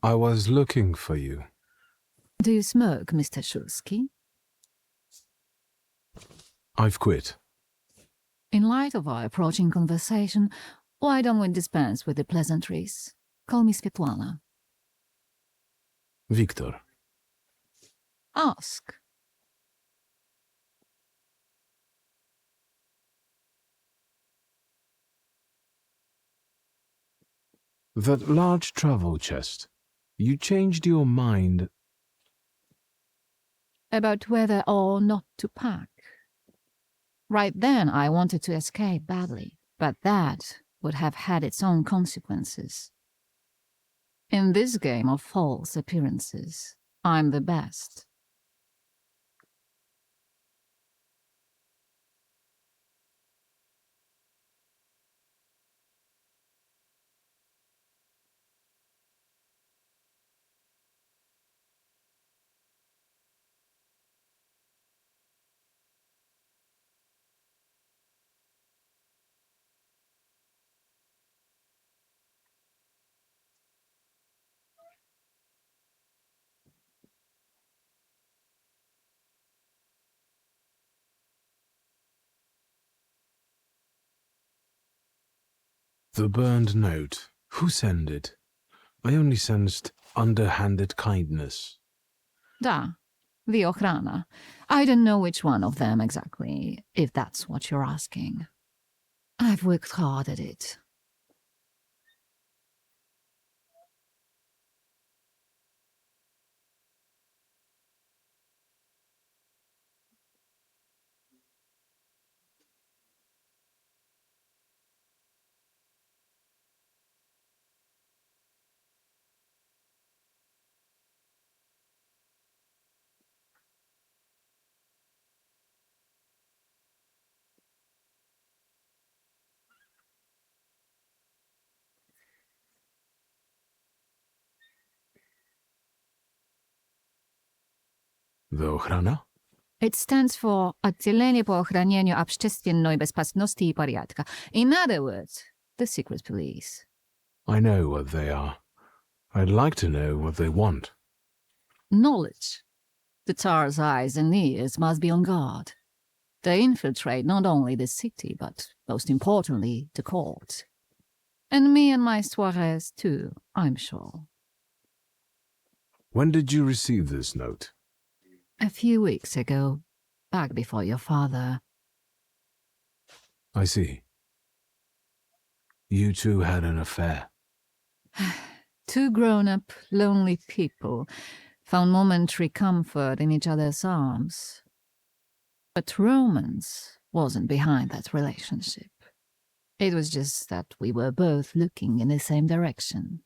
I was looking for you. Do you smoke, Mr. Shulsky? I've quit. In light of our approaching conversation, why don't we dispense with the pleasantries? Call me Svetlana. Victor. Ask. That large travel chest. You changed your mind. About whether or not to pack. Right then, I wanted to escape badly, but that would have had its own consequences. In this game of false appearances, I'm the best. The burned note. Who sent it? I only sensed underhanded kindness. Da, the Ochrana. I don't know which one of them exactly, if that's what you're asking. I've worked hard at it. The Ochrana? It stands for Отделение по охранению общественной безопасности и порядка. In other words, the secret police. I know what they are. I'd like to know what they want. Knowledge. The Tsar's eyes and ears must be on guard. They infiltrate not only the city, but, most importantly, the court. And me and my soirees, too, I'm sure. When did you receive this note? A few weeks ago, back before your father. I see. You two had an affair. Two grown-up, lonely people found momentary comfort in each other's arms. But romance wasn't behind that relationship. It was just that we were both looking in the same direction.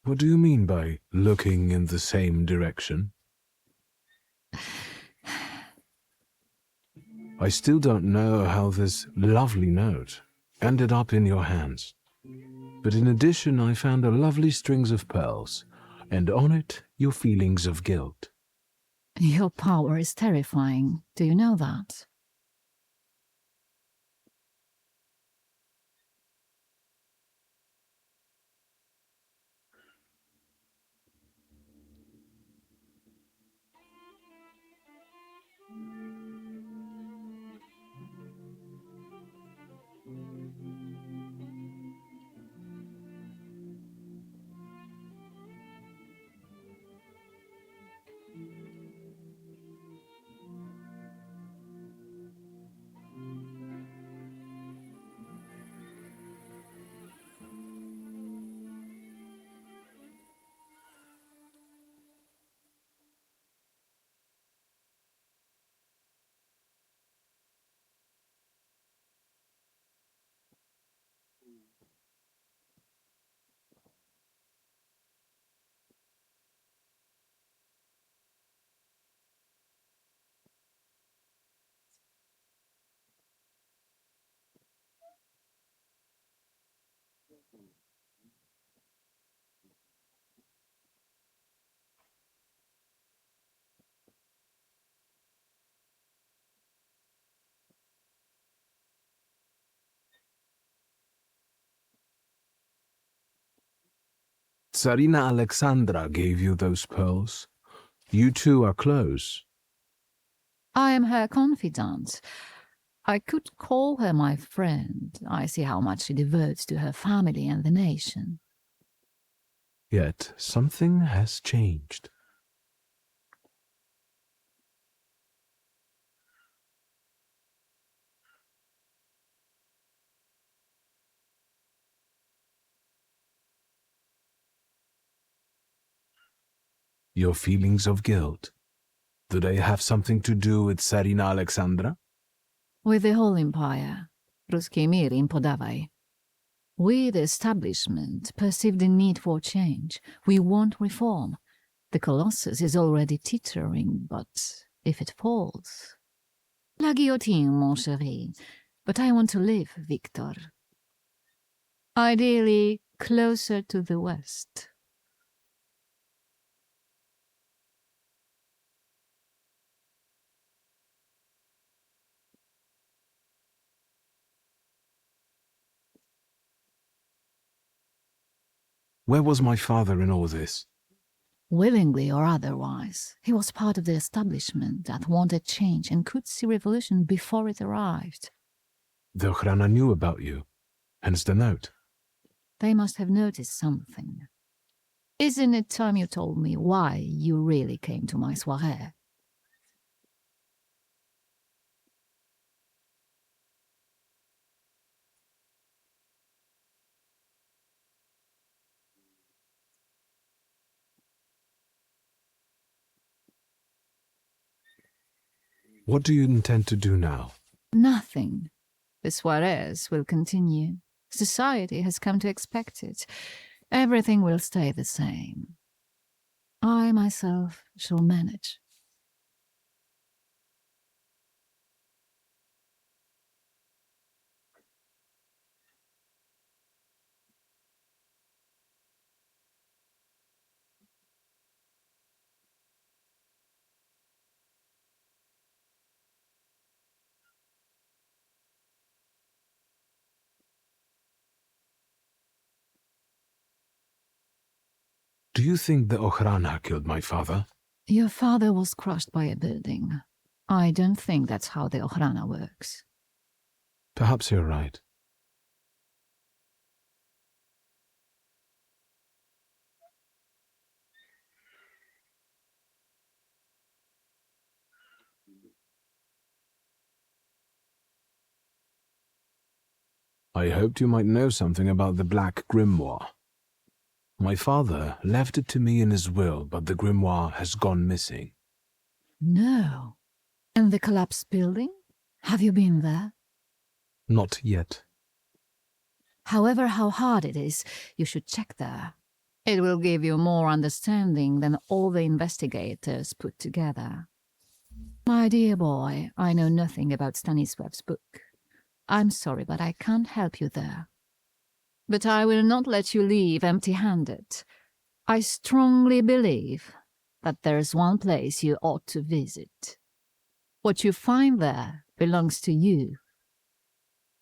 What do you mean by looking in the same direction? I still don't know how this lovely note ended up in your hands. But in addition, I found a lovely strings of pearls, and on it, your feelings of guilt. Your power is terrifying. Do you know that? Tsarina Alexandra gave you those pearls. You two are close. I am her confidant. I could call her my friend. I see how much she devotes to her family and the nation. Yet something has changed. Your feelings of guilt, do they have something to do with Tsarina Alexandra? With the whole empire, Ruski mir im podawaj. We, the establishment, perceive the need for change. We want reform. The Colossus is already teetering, but if it falls... La guillotine, mon chéri. But I want to live, Victor. Ideally, closer to the west. Where was my father in all this? Willingly or otherwise, he was part of the establishment that wanted change and could see revolution before it arrived. The Ochrana knew about you, hence the note. They must have noticed something. Isn't it time you told me why you really came to my soirée? What do you intend to do now? Nothing. The soirées will continue. Society has come to expect it. Everything will stay the same. I myself shall manage. Do you think the Ochrana killed my father? Your father was crushed by a building. I don't think that's how the Ochrana works. Perhaps you're right. I hoped you might know something about the Black Grimoire. My father left it to me in his will, but the grimoire has gone missing. No. And the collapsed building? Have you been there? Not yet. However, how hard it is, you should check there. It will give you more understanding than all the investigators put together. My dear boy, I know nothing about Stanisław's book. I'm sorry, but I can't help you there. But I will not let you leave empty-handed. I strongly believe that there's one place you ought to visit. What you find there belongs to you.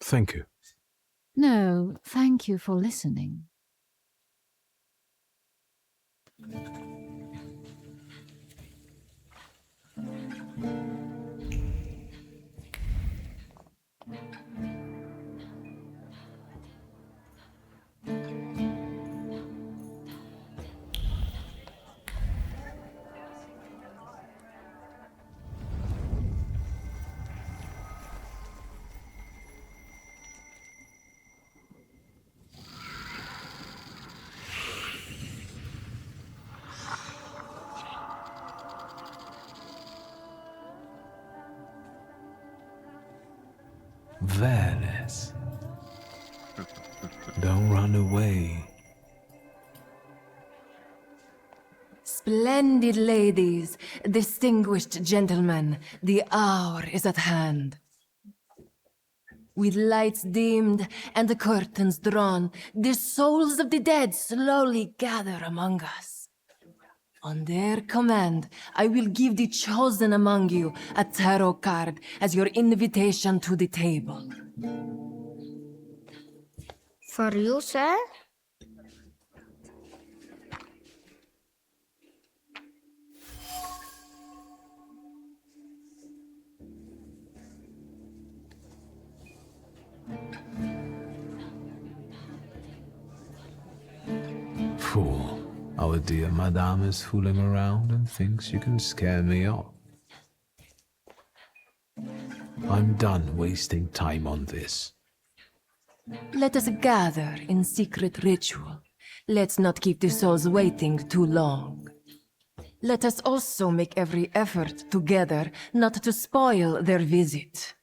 Thank you. No, thank you for listening. Veles. Don't run away. Splendid ladies, distinguished gentlemen, the hour is at hand. With lights dimmed and the curtains drawn, the souls of the dead slowly gather among us. On their command, I will give the chosen among you a tarot card as your invitation to the table. For you, sir? Our dear madame is fooling around and thinks you can scare me off. I'm done wasting time on this. Let us gather in secret ritual. Let's not keep the souls waiting too long. Let us also make every effort together not to spoil their visit.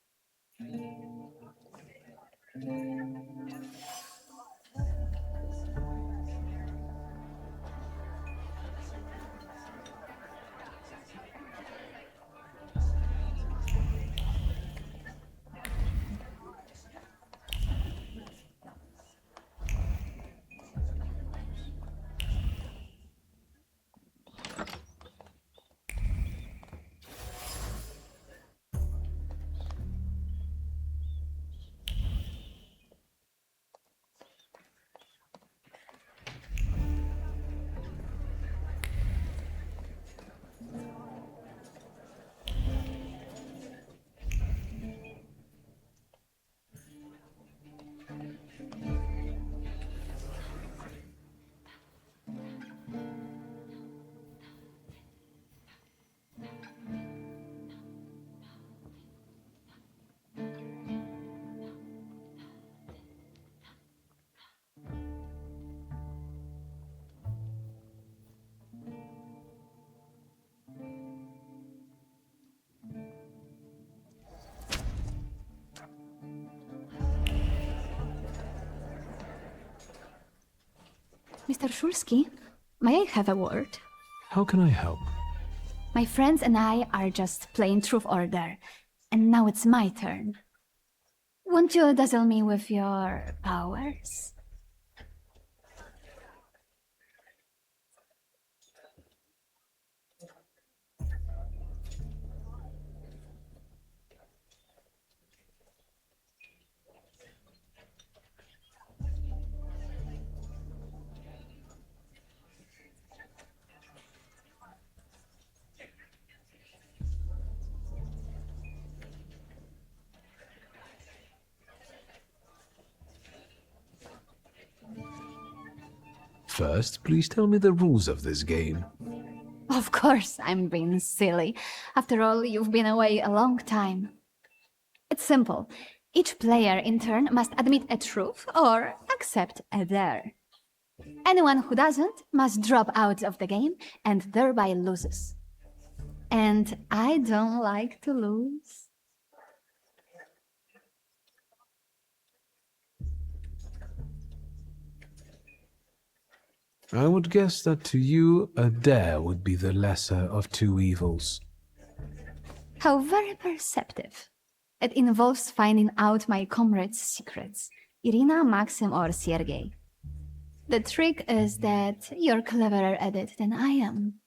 Mr. Shulsky, may I have a word? How can I help? My friends and I are just playing Truth Order, and now it's my turn. Won't you dazzle me with your powers? First, please tell me the rules of this game. Of course, I'm being silly. After all, you've been away a long time. It's simple. Each player in turn must admit a truth or accept a dare. Anyone who doesn't must drop out of the game and thereby loses. And I don't like to lose. I would guess that to you, a dare would be the lesser of two evils. How very perceptive. It involves finding out my comrades' secrets, Irina, Maxim, or Sergei. The trick is that you're cleverer at it than I am.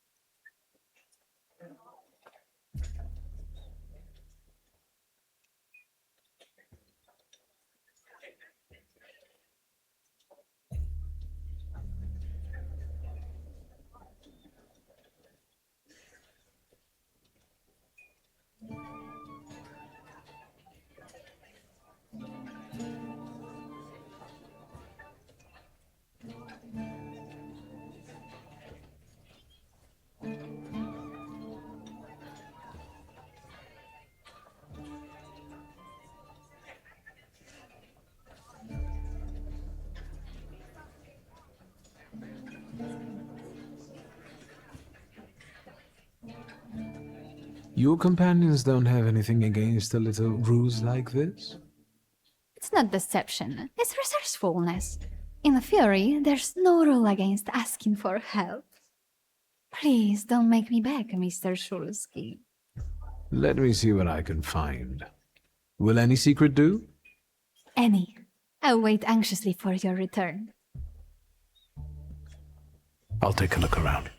Your companions don't have anything against a little ruse like this? It's not deception, it's resourcefulness. In theory, there's no rule against asking for help. Please don't make me beg, Mr. Shulsky. Let me see what I can find. Will any secret do? Any. I'll wait anxiously for your return. I'll take a look around.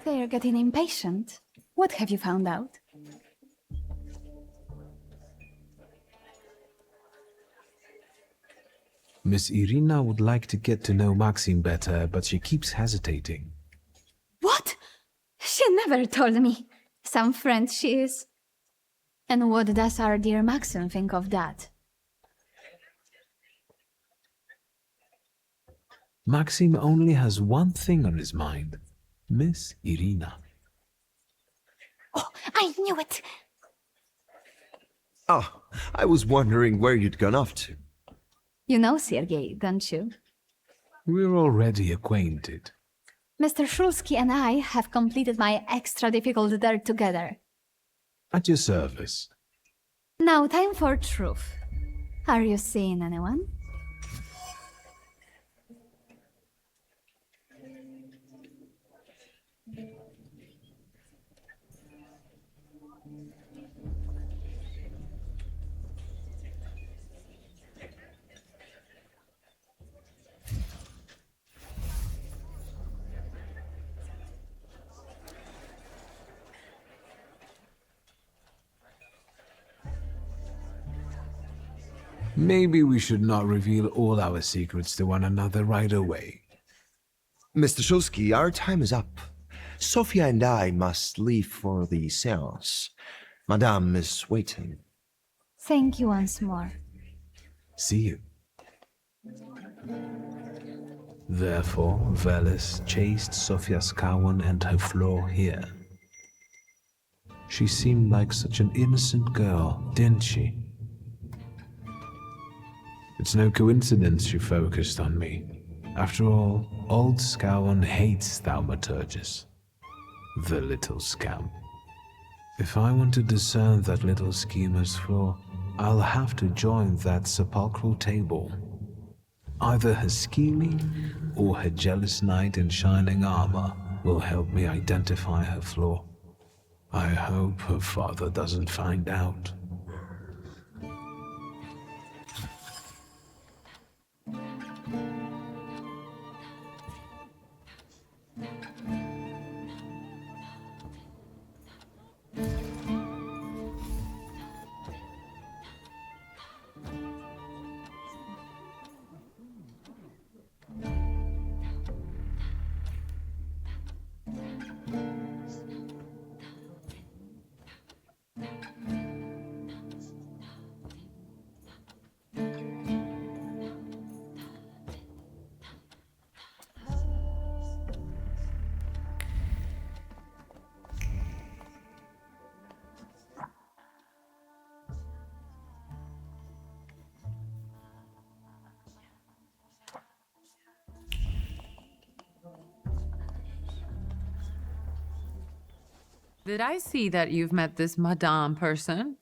They're getting impatient. What have you found out? Miss Irina would like to get to know Maxim better, but she keeps hesitating. What? She never told me. Some friend she is. And what does our dear Maxim think of that? Maxim only has one thing on his mind. Miss Irina. Oh, I knew it! Ah, I was wondering where you'd gone off to. You know Sergei, don't you? We're already acquainted. Mr. Shulsky and I have completed my extra difficult dare together. At your service. Now time for truth. Are you seeing anyone? Maybe we should not reveal all our secrets to one another right away. Mr. Shulsky, our time is up. Sophia and I must leave for the seance. Madame is waiting. Thank you once more. See you. Therefore, Veles chased Sofia Skawan and her floor here. She seemed like such an innocent girl, didn't she? It's no coincidence she focused on me. After all, old Skawan hates Thaumaturges. The little scamp. If I want to discern that little schemer's flaw, I'll have to join that sepulchral table. Either her scheming or her jealous knight in shining armor will help me identify her flaw. I hope her father doesn't find out. Did I see that you've met this Madame person?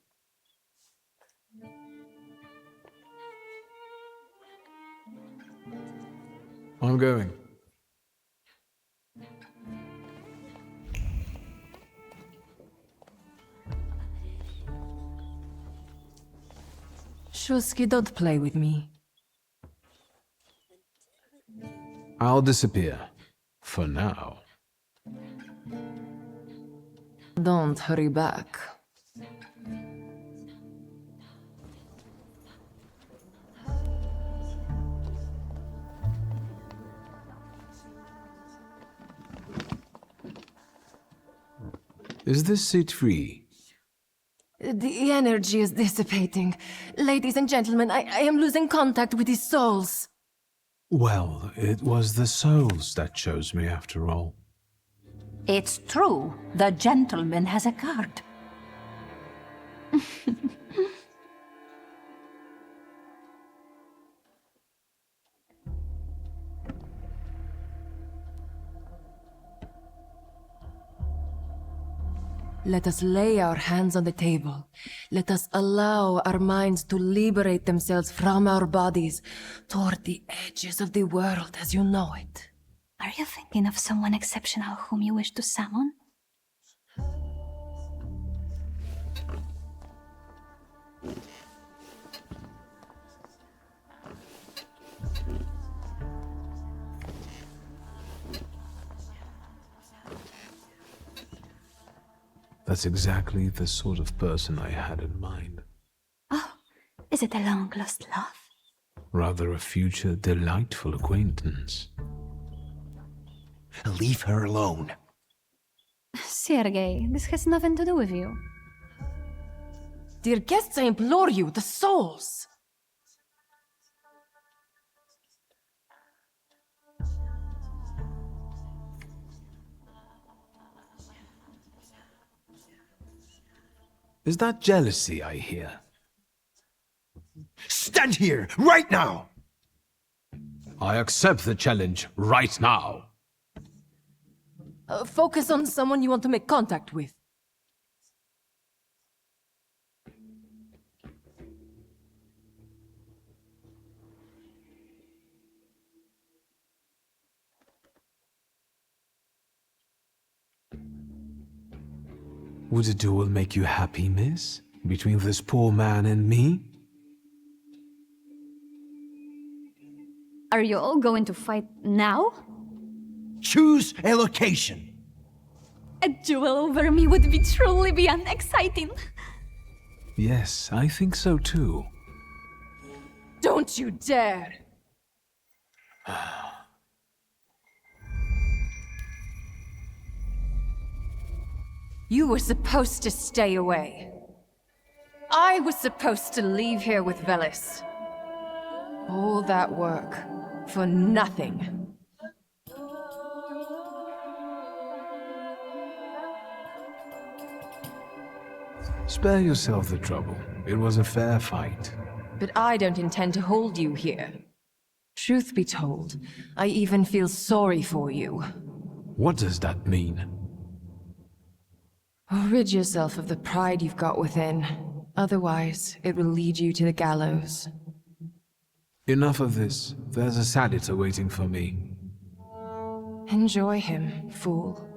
I'm going. Shulsky, don't play with me. I'll disappear. For now. Don't hurry back. Is this seat free? The energy is dissipating. Ladies and gentlemen, I am losing contact with these souls. Well, it was the souls that chose me after all. It's true. The gentleman has a card. Let us lay our hands on the table. Let us allow our minds to liberate themselves from our bodies toward the edges of the world as you know it. Are you thinking of someone exceptional whom you wish to summon? That's exactly the sort of person I had in mind. Oh, is it a long-lost love? Rather a future delightful acquaintance. Leave her alone. Sergei, this has nothing to do with you. Dear guests, I implore you, the souls! Is that jealousy I hear? Stand here, right now! I accept the challenge right now. Focus on someone you want to make contact with. Would a duel make you happy, miss? Between this poor man and me? Are you all going to fight now? Choose a location. A duel over me would be truly beyond exciting. Yes, I think so too. Don't you dare! You were supposed to stay away. I was supposed to leave here with Velis. All that work for nothing. Spare yourself the trouble. It was a fair fight. But I don't intend to hold you here. Truth be told, I even feel sorry for you. What does that mean? Rid yourself of the pride you've got within. Otherwise, it will lead you to the gallows. Enough of this. There's a saliter waiting for me. Enjoy him, fool.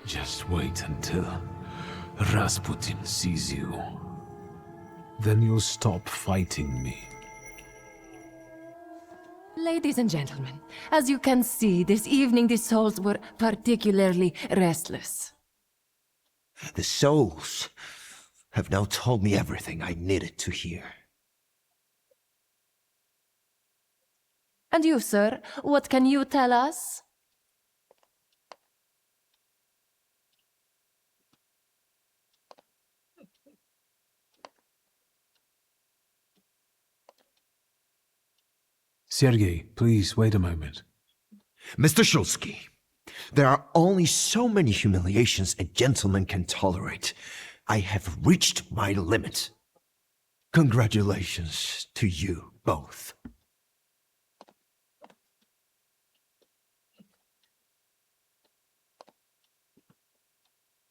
Just wait until Rasputin sees you. Then you'll stop fighting me. Ladies and gentlemen, as you can see, this evening the souls were particularly restless. The souls have now told me everything I needed to hear. And you, sir, what can you tell us? Sergei, please wait a moment. Mr. Shulsky, there are only so many humiliations a gentleman can tolerate. I have reached my limit. Congratulations to you both.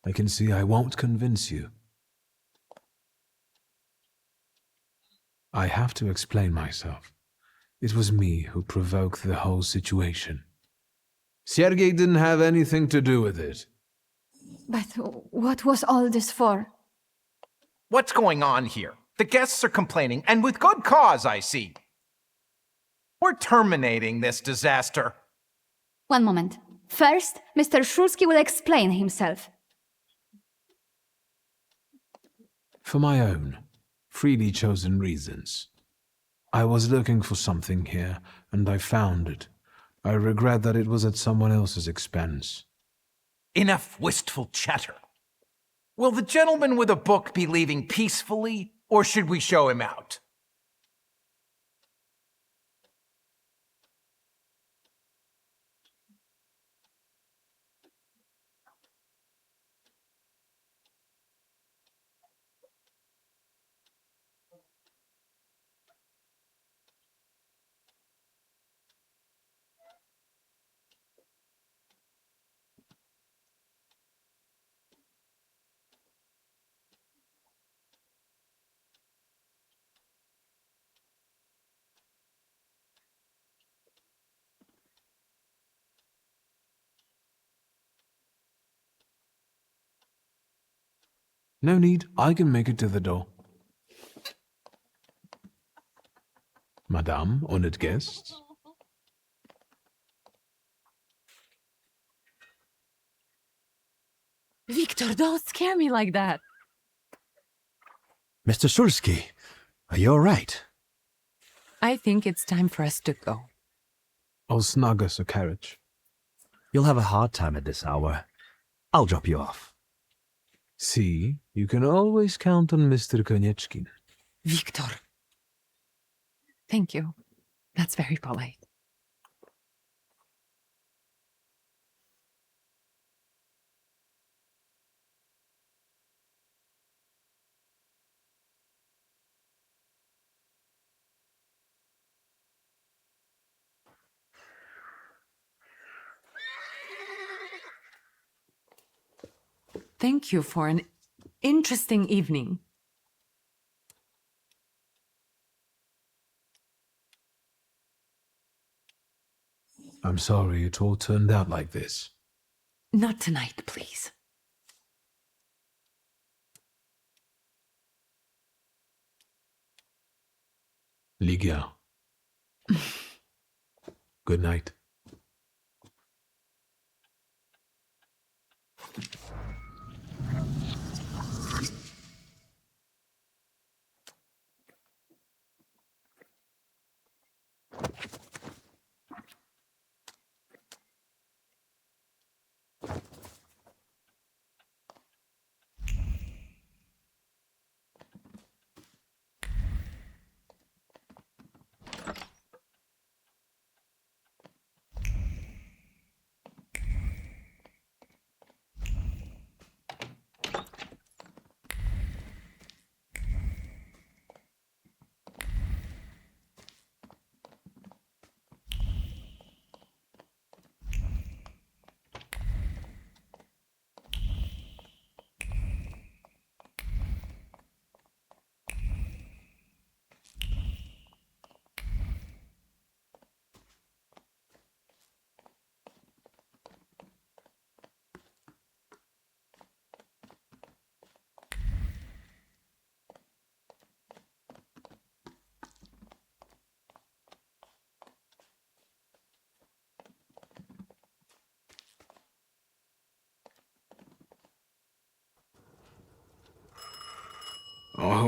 I can see I won't convince you. I have to explain myself. It was me who provoked the whole situation. Sergei didn't have anything to do with it. But what was all this for? What's going on here? The guests are complaining, and with good cause, I see. We're terminating this disaster. One moment. First, Mr. Shulsky will explain himself. For my own, freely chosen reasons. I was looking for something here, and I found it. I regret that it was at someone else's expense. Enough wistful chatter. Will the gentleman with a book be leaving peacefully, or should we show him out? No need, I can make it to the door. Madame, honored guests. Victor, don't scare me like that. Mr. Shulsky, are you all right? I think it's time for us to go. I'll snug us a carriage. You'll have a hard time at this hour. I'll drop you off. See, you can always count on Mr. Konieczkin. Victor. Thank you. That's very polite. Thank you for an interesting evening. I'm sorry it all turned out like this. Not tonight, please. Ligia. Good night.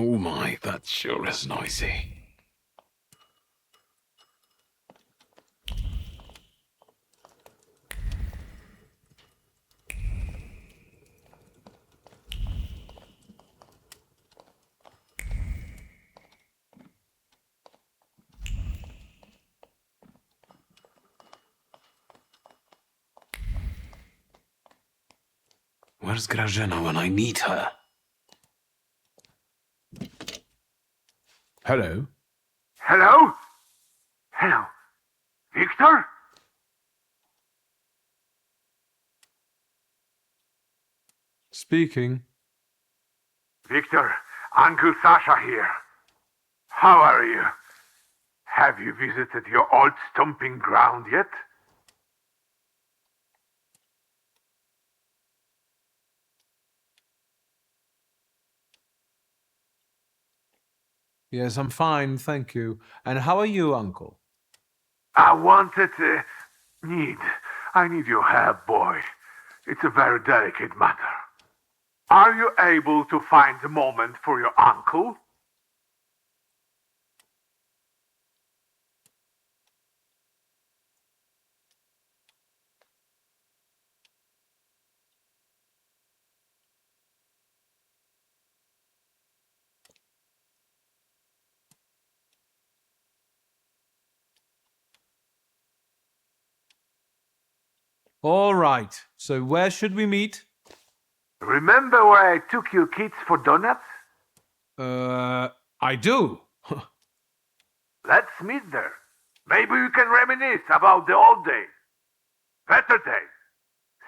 Oh my, that sure is noisy. Where's Grażyna when I need her? Hello? Hello? Hello. Victor? Speaking. Victor, Uncle Sasha here. How are you? Have you visited your old stomping ground yet? Yes, I'm fine, thank you. And how are you, Uncle? I wanted need. I need your help, boy. It's a very delicate matter. Are you able to find a moment for your uncle? All right, so where should we meet? Remember where I took you kids for donuts? I do. Let's meet there. Maybe we can reminisce about the old days. Better days.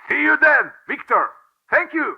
See you then, Victor. Thank you.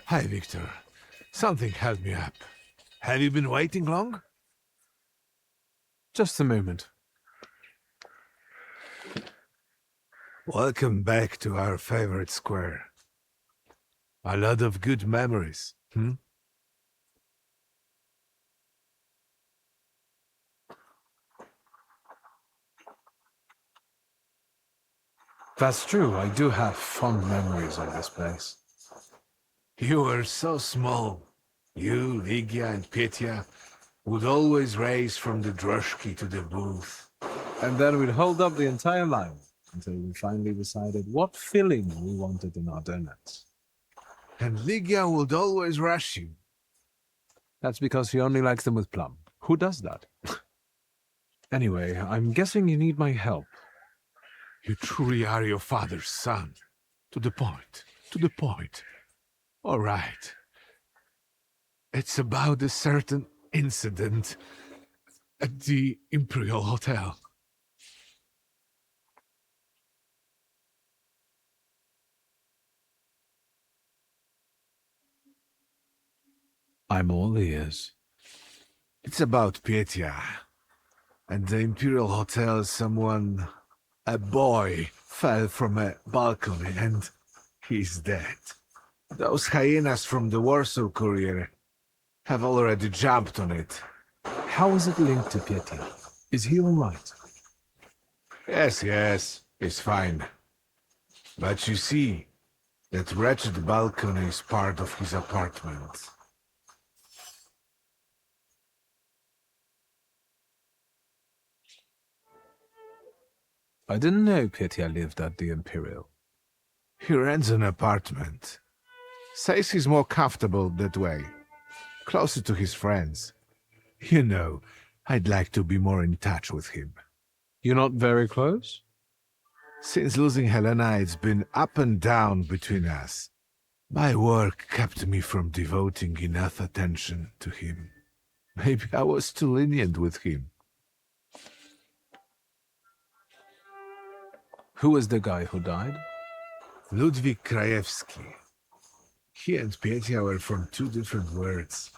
Hi, Victor. Something held me up. Have you been waiting long? Just a moment. Welcome back to our favorite square. A lot of good memories, hmm? That's true, I do have fond memories of this place. You were so small. You, Ligia, and Petya would always race from the droshky to the booth. And then we'd hold up the entire line until we finally decided what filling we wanted in our donuts. And Ligia would always rush you. That's because she only likes them with plum. Who does that? Anyway, I'm guessing you need my help. You truly are your father's son. To the point. To the point. All right. It's about a certain incident at the Imperial Hotel. I'm all ears. It's about Petya. And the Imperial Hotel, a boy, fell from a balcony and he's dead. Those hyenas from the Warsaw Courier have already jumped on it. How is it linked to Petya? Is he all right? Yes, he's fine. But you see, that wretched balcony is part of his apartment. I didn't know Petya lived at the Imperial. He rents an apartment. Says he's more comfortable that way. Closer to his friends. You know, I'd like to be more in touch with him. You're not very close? Since losing Helena, it's been up and down between us. My work kept me from devoting enough attention to him. Maybe I was too lenient with him. Who was the guy who died? Ludwik Krajewski. He and Petya were from two different worlds.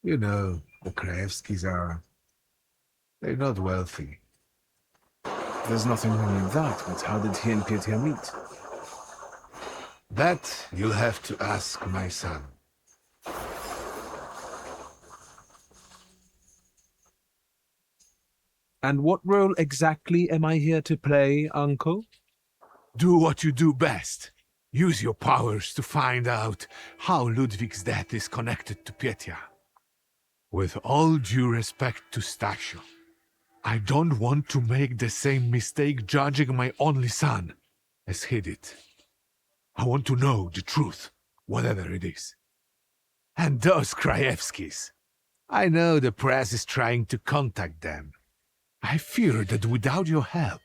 You know, the Krajewskis are... they're not wealthy. There's nothing wrong with that, but how did he and Petya meet? That you'll have to ask my son. And what role exactly am I here to play, Uncle? Do what you do best. Use your powers to find out how Ludwig's death is connected to Petya. With all due respect to Stasio, I don't want to make the same mistake judging my only son as he did. I want to know the truth, whatever it is. And those Krajewskis. I know the press is trying to contact them. I fear that without your help,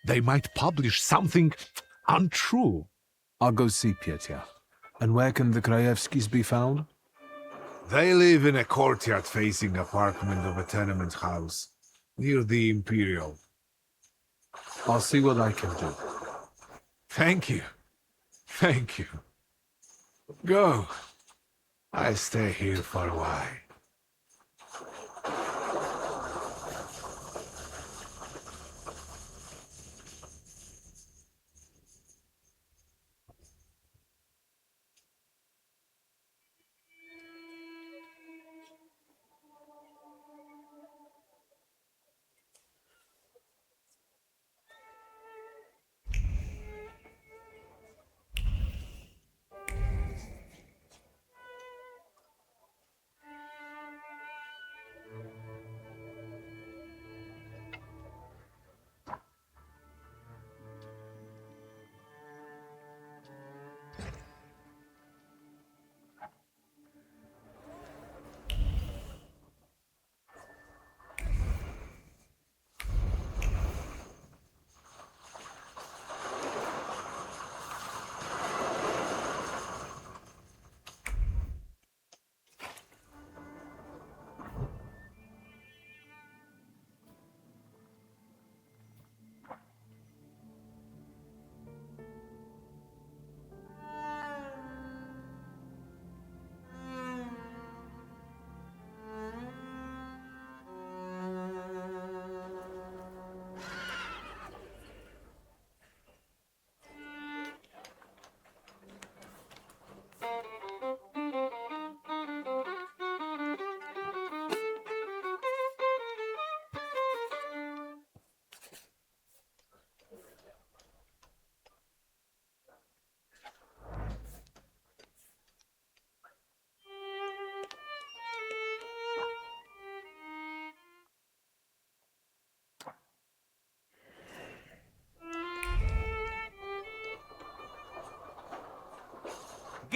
they might publish something untrue. I'll go see Petya. And where can the Krajewskis be found? They live in a courtyard-facing apartment of a tenement house, near the Imperial. I'll see what I can do. Thank you. Thank you. Go. I'll stay here for a while.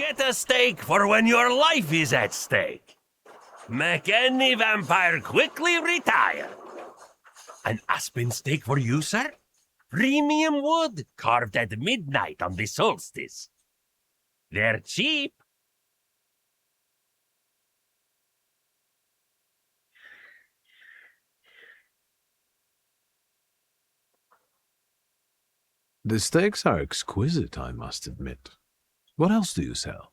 Get a steak for when your life is at stake. Make any vampire quickly retire. An aspen steak for you, sir? Premium wood, carved at midnight on the solstice. They're cheap. The steaks are exquisite, I must admit. What else do you sell?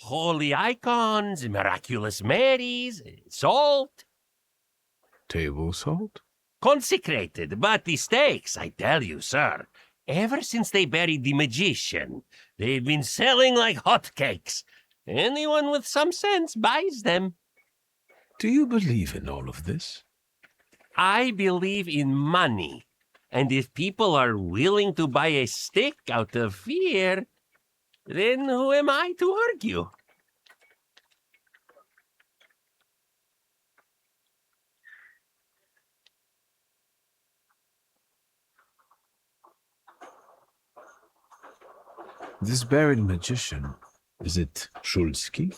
Holy icons, miraculous Marys, salt. Table salt? Consecrated, but the steaks, I tell you, sir, ever since they buried the magician, they've been selling like hotcakes. Anyone with some sense buys them. Do you believe in all of this? I believe in money. And if people are willing to buy a stick out of fear, then who am I to argue? This buried magician, is it Shulsky?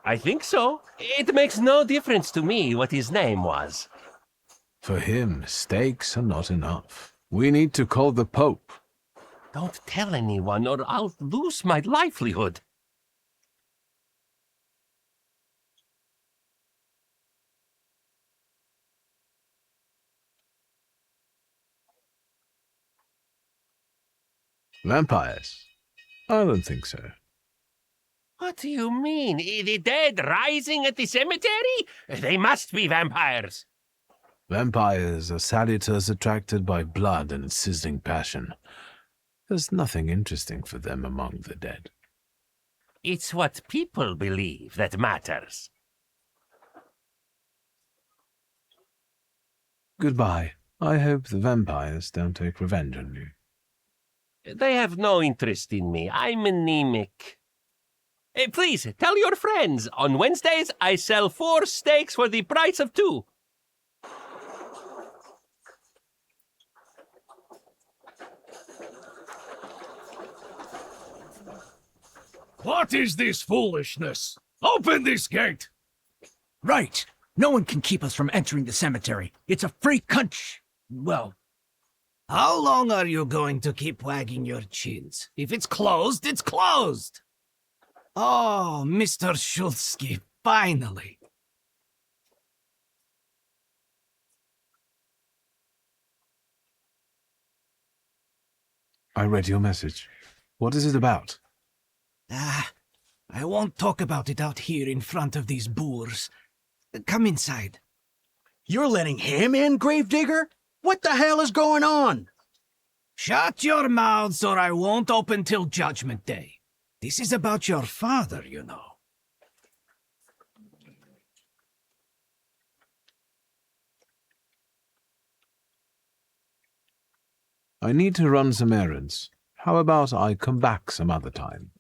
I think so. It makes no difference to me what his name was. For him, steaks are not enough. We need to call the Pope. Don't tell anyone or I'll lose my livelihood. Vampires? I don't think so. What do you mean? The dead rising at the cemetery? They must be vampires. Vampires are salutors attracted by blood and sizzling passion. There's nothing interesting for them among the dead. It's what people believe that matters. Goodbye. I hope the vampires don't take revenge on you. They have no interest in me. I'm anemic. Please, tell your friends. On Wednesdays, I sell 4 steaks for the price of 2. What is this foolishness? Open this gate! Right. No one can keep us from entering the cemetery. It's a free country. Well, how long are you going to keep wagging your chins? If it's closed, it's closed! Oh, Mr. Shulsky, finally. I read your message. What is it about? I won't talk about it out here in front of these boors. Come inside. You're letting him in, Gravedigger? What the hell is going on? Shut your mouths or I won't open till Judgment Day. This is about your father, you know. I need to run some errands. How about I come back some other time?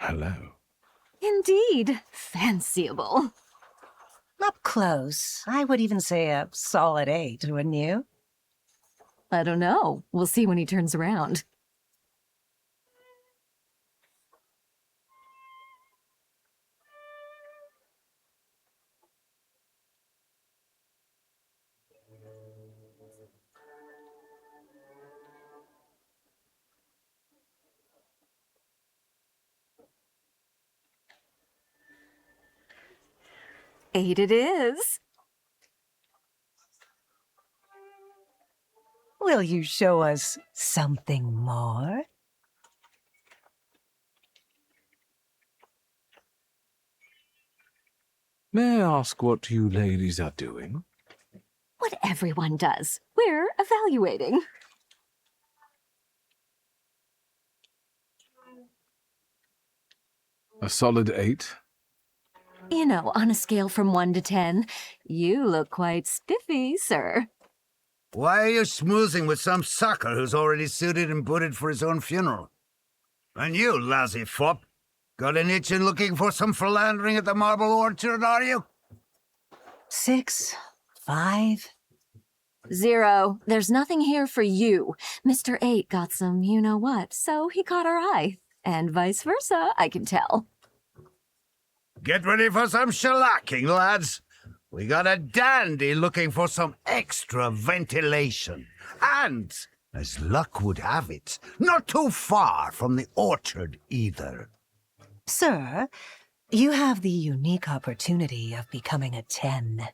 Hello. Indeed, fanciable. Up close, I would even say a solid 8, wouldn't you? I don't know. We'll see when he turns around. 8 it is. Will you show us something more? May I ask what you ladies are doing? What everyone does. We're evaluating. A solid 8? You know, on a scale from 1 to 10, you look quite spiffy, sir. Why are you schmoozing with some sucker who's already suited and booted for his own funeral? And you, lousy fop, got an itchin' looking for some philandering at the Marble Orchard, are you? 6, 5. 0. There's nothing here for you. Mr. 8 got some you-know-what, so he caught our eye. And vice versa, I can tell. Get ready for some shellacking, lads. We got a dandy looking for some extra ventilation. And, as luck would have it, not too far from the orchard either. Sir, you have the unique opportunity of becoming a 10.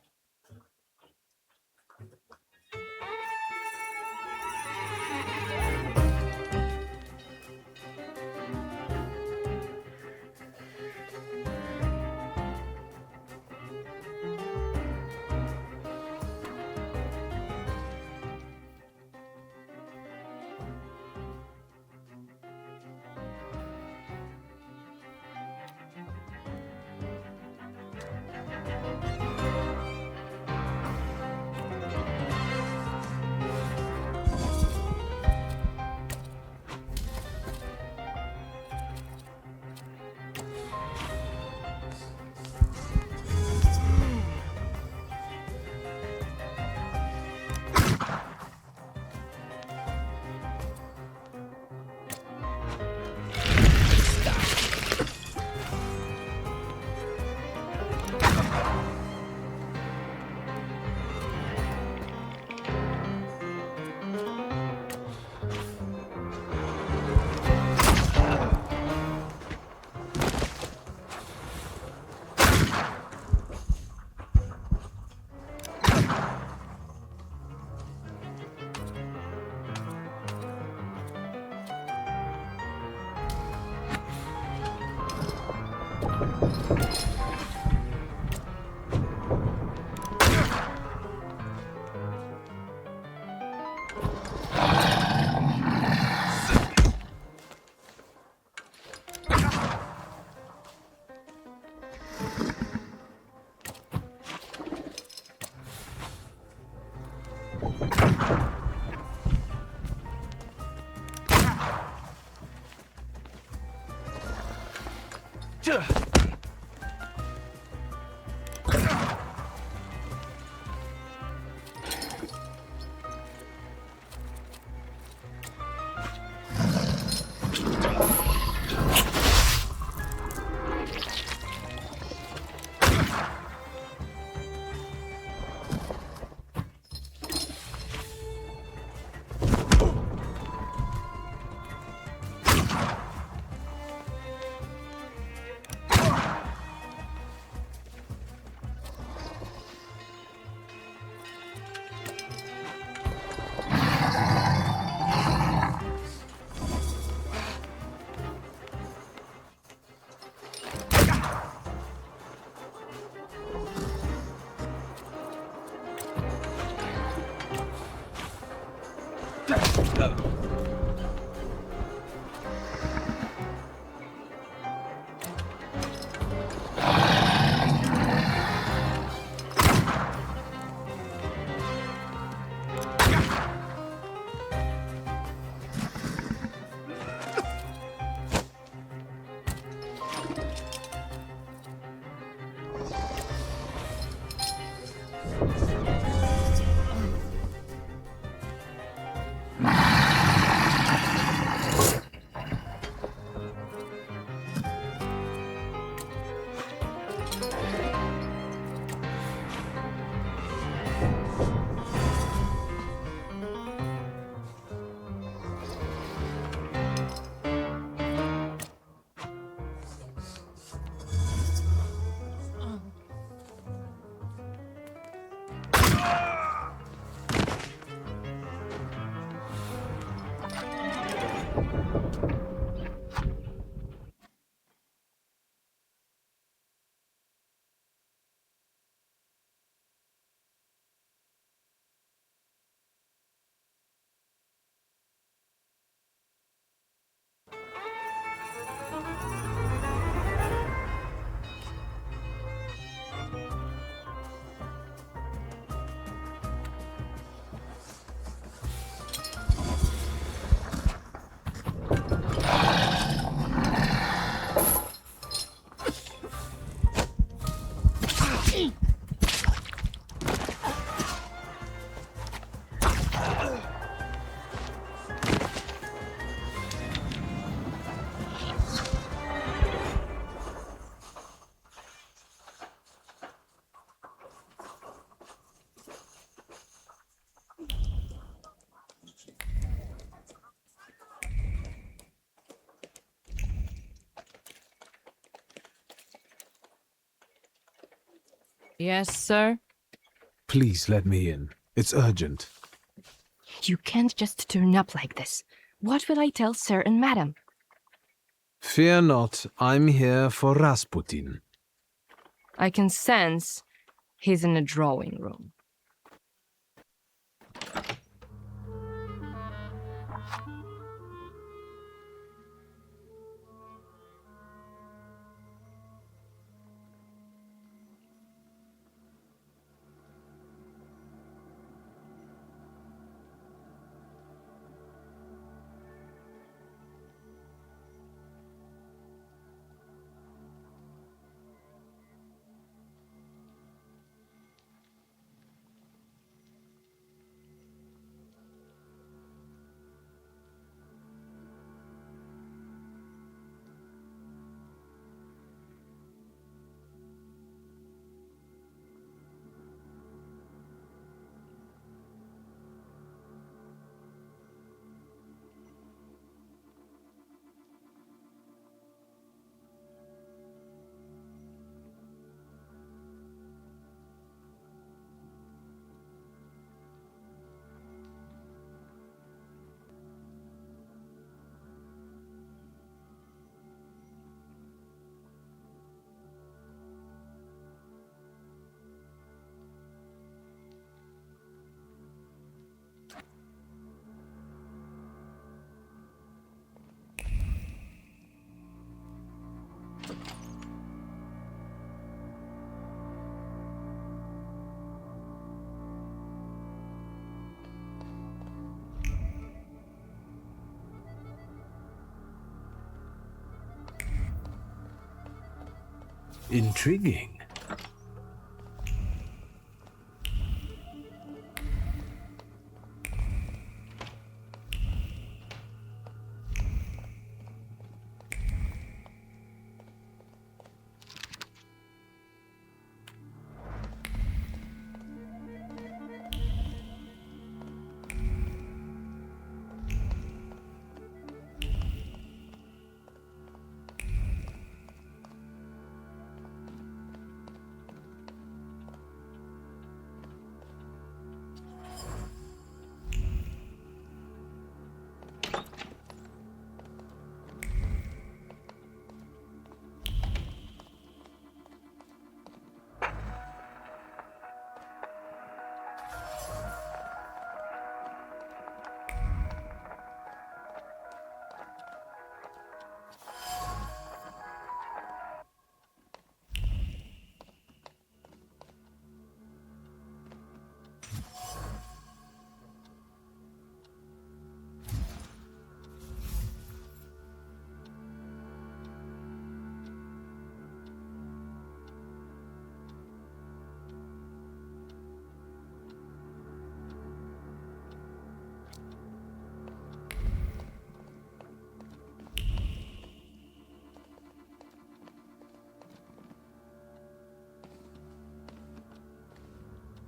Yes, sir? Please let me in. It's urgent. You can't just turn up like this. What will I tell sir and madam? Fear not, I'm here for Rasputin. I can sense he's in the drawing room. Intriguing.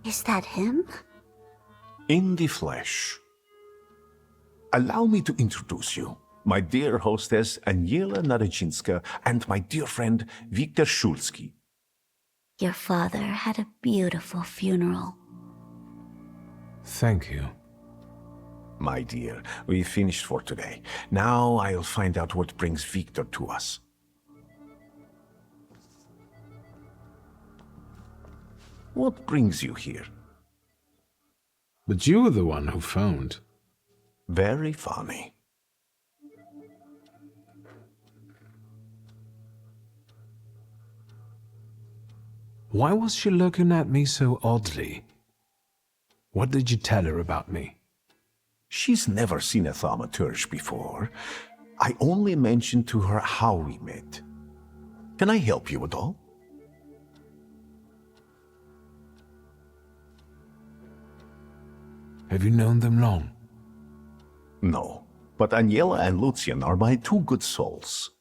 Is that him? In the flesh. Allow me to introduce you. My dear hostess Aniela Naradzinska and my dear friend Viktor Shulsky. Your father had a beautiful funeral. Thank you. My dear, we finished for today. Now I'll find out what brings Victor to us. What brings you here? But you were the one who phoned. Very funny. Why was she looking at me so oddly? What did you tell her about me? She's never seen a Thaumaturge before. I only mentioned to her how we met. Can I help you at all? Have you known them long? No, but Aniela and Lucian are my two good souls.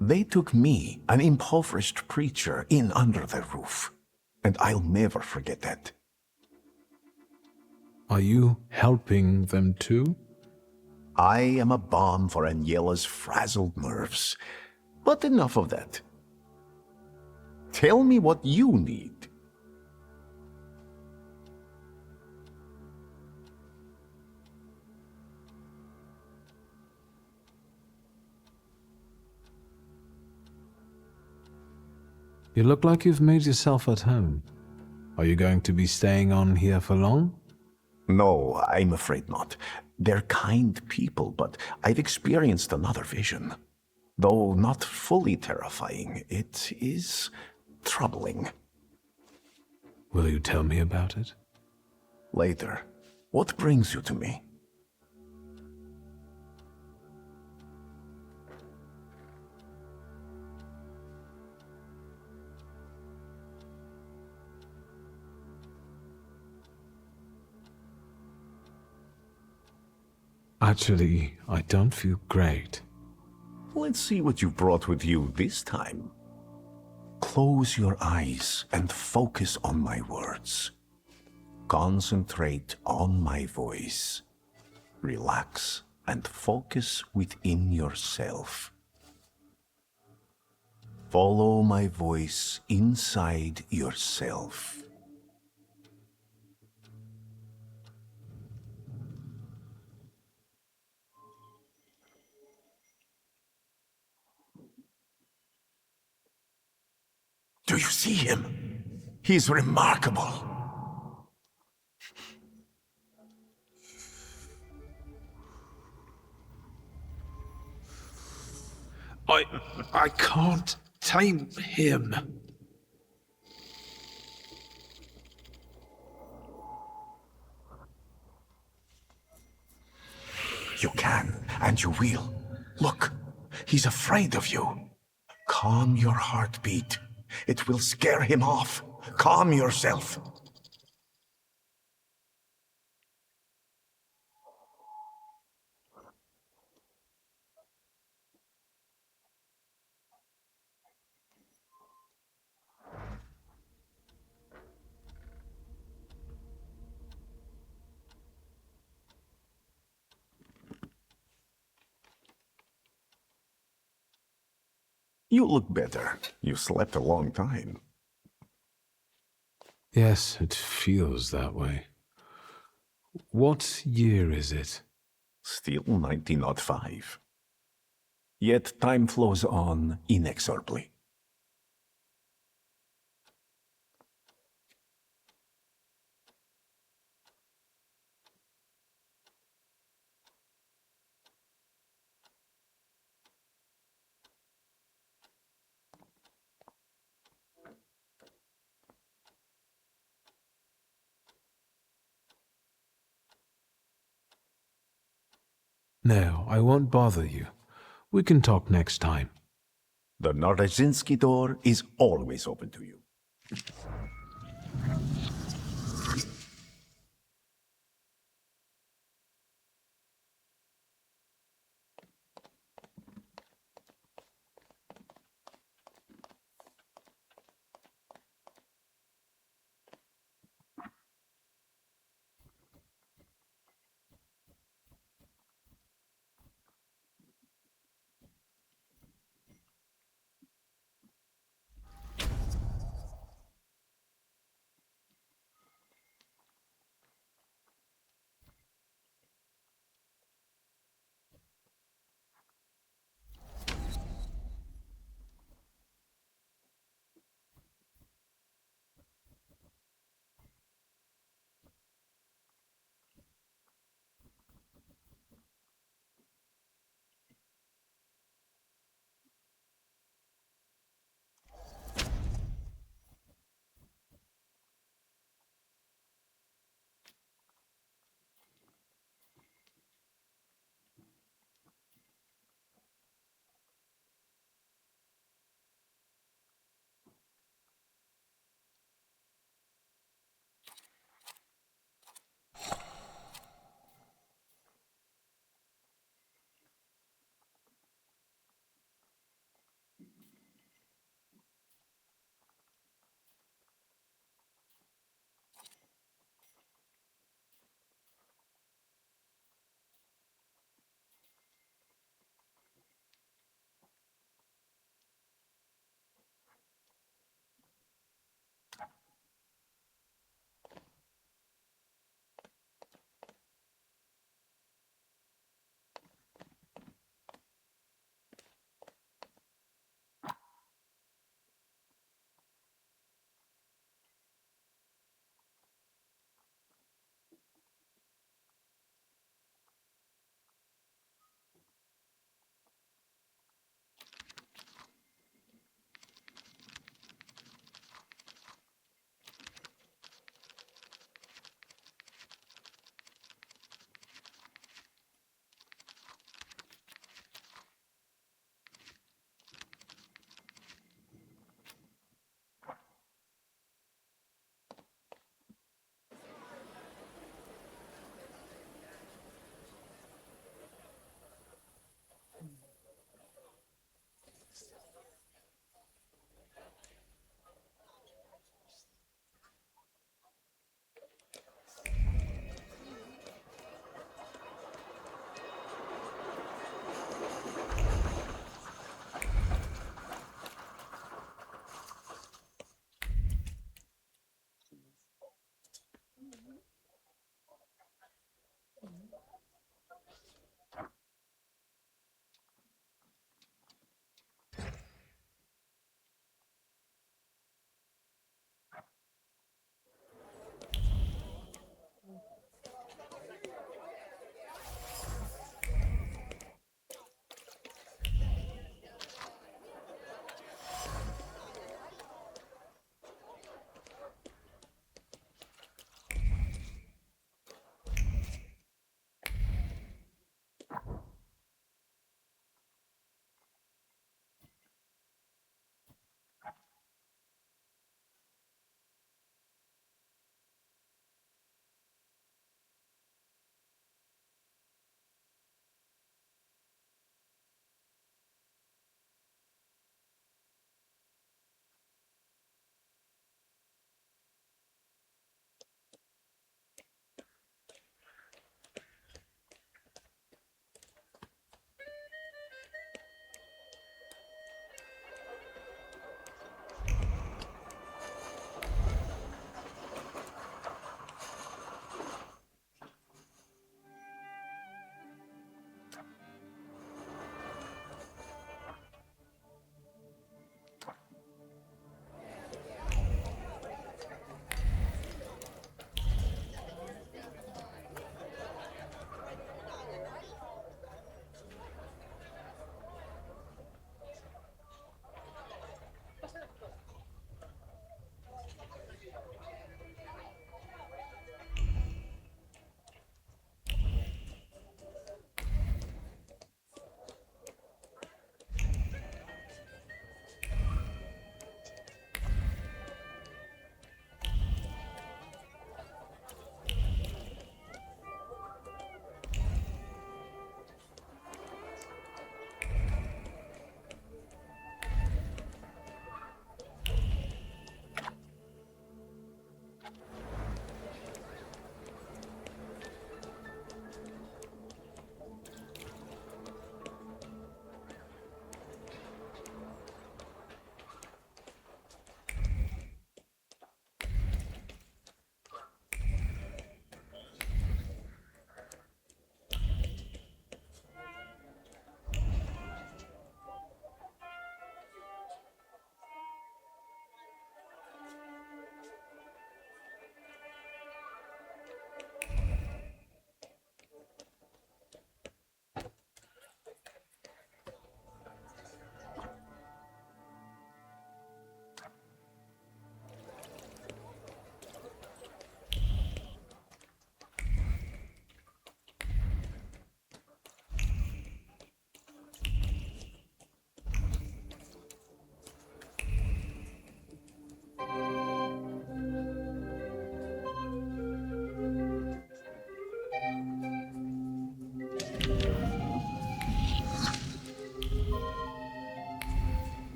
They took me, an impoverished preacher, in under their roof, and I'll never forget that. Are you helping them too? I am a balm for Aniela's frazzled nerves, but enough of that. Tell me what you need. You look like you've made yourself at home. Are you going to be staying on here for long? No, I'm afraid not. They're kind people, but I've experienced another vision. Though not fully terrifying, it is troubling. Will you tell me about it? Later. What brings you to me? Actually, I don't feel great. Let's see what you brought with you this time. Close your eyes and focus on my words. Concentrate on my voice. Relax and focus within yourself. Follow my voice inside yourself. Do you see him? He's remarkable. I can't tame him. You can, and you will. Look, he's afraid of you. Calm your heartbeat. It will scare him off. Calm yourself. You look better. You slept a long time. Yes, it feels that way. What year is it? Still 1905. Yet time flows on inexorably. No, I won't bother you. We can talk next time. The Narodzinski door is always open to you.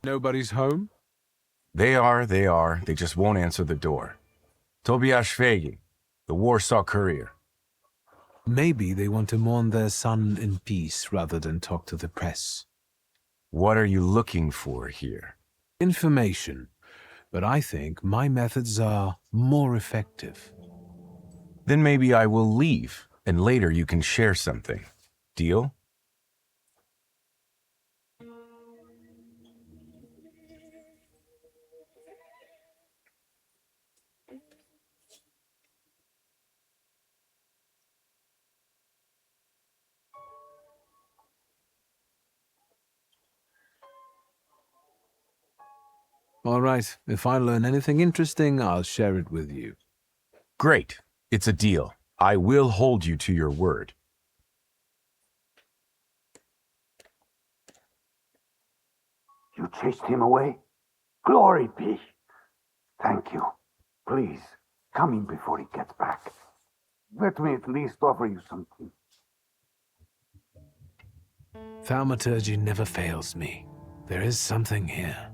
Nobody's home? They are. They just won't answer the door. Tobias Fegi, the Warsaw Courier. Maybe they want to mourn their son in peace rather than talk to the press. What are you looking for here? Information. But I think my methods are more effective. Then maybe I will leave, and later you can share something. Deal? All right, if I learn anything interesting, I'll share it with you. Great. It's a deal. I will hold you to your word. You chased him away? Glory be. Thank you. Please, come in before he gets back. Let me at least offer you something. Thaumaturge never fails me. There is something here.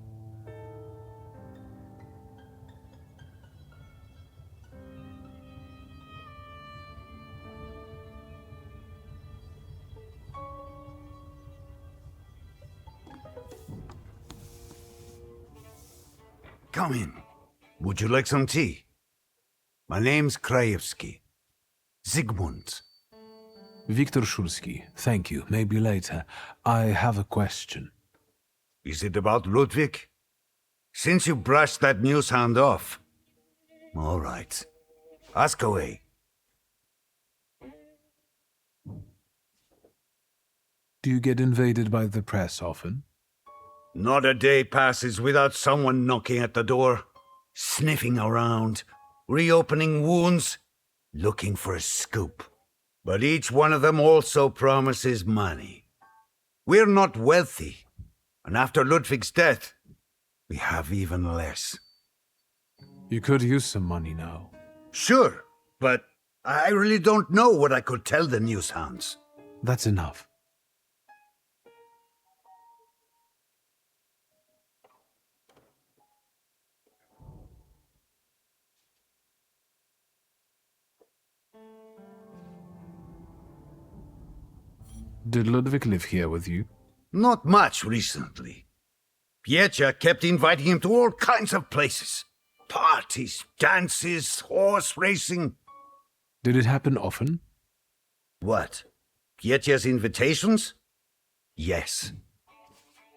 Come in. Would you like some tea? My name's Krajewski. Zygmunt. Viktor Szulski, thank you. Maybe later. I have a question. Is it about Ludwig? Since you brushed that newshound off. All right. Ask away. Do you get invaded by the press often? Not a day passes without someone knocking at the door, sniffing around, reopening wounds, looking for a scoop. But each one of them also promises money. We're not wealthy, and after Ludwig's death, we have even less. You could use some money now. Sure, but I really don't know what I could tell the newshounds. That's enough. Did Ludwig live here with you? Not much recently. Pietja kept inviting him to all kinds of places. Parties, dances, horse racing. Did it happen often? What? Pietja's invitations? Yes.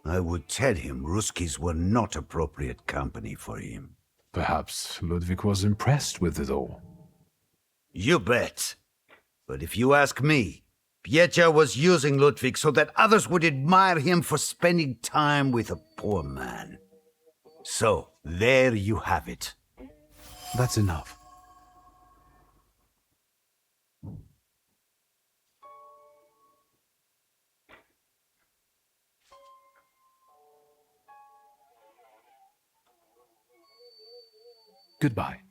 I would tell him Ruskies were not appropriate company for him. Perhaps Ludwig was impressed with it all. You bet. But if you ask me, Pietja was using Ludwig so that others would admire him for spending time with a poor man. So, there you have it. That's enough. Goodbye.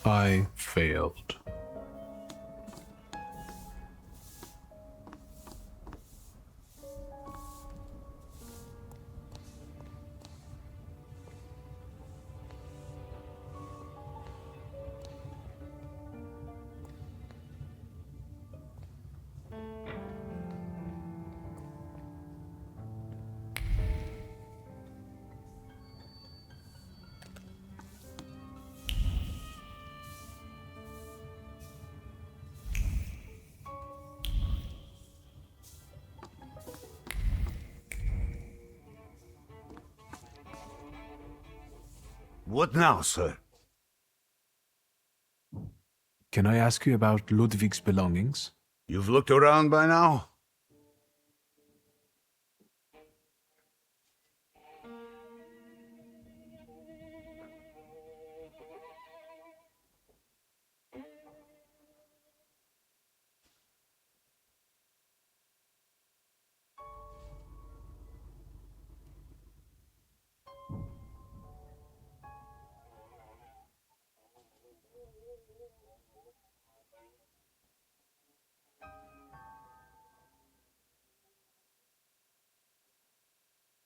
I failed. What now, sir? Can I ask you about Ludwig's belongings? You've looked around by now?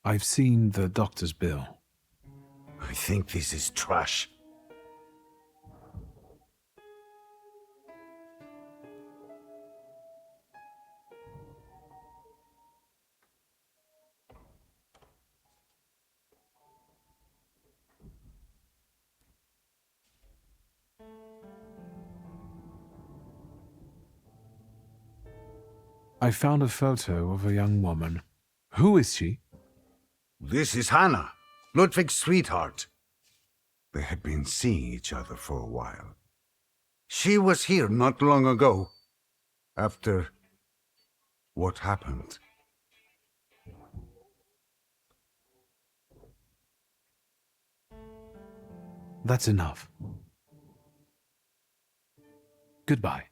I've seen the doctor's bill. I think this is trash. I found a photo of a young woman. Who is she? This is Hannah, Ludwig's sweetheart. They had been seeing each other for a while. She was here not long ago, after what happened. That's enough. Goodbye.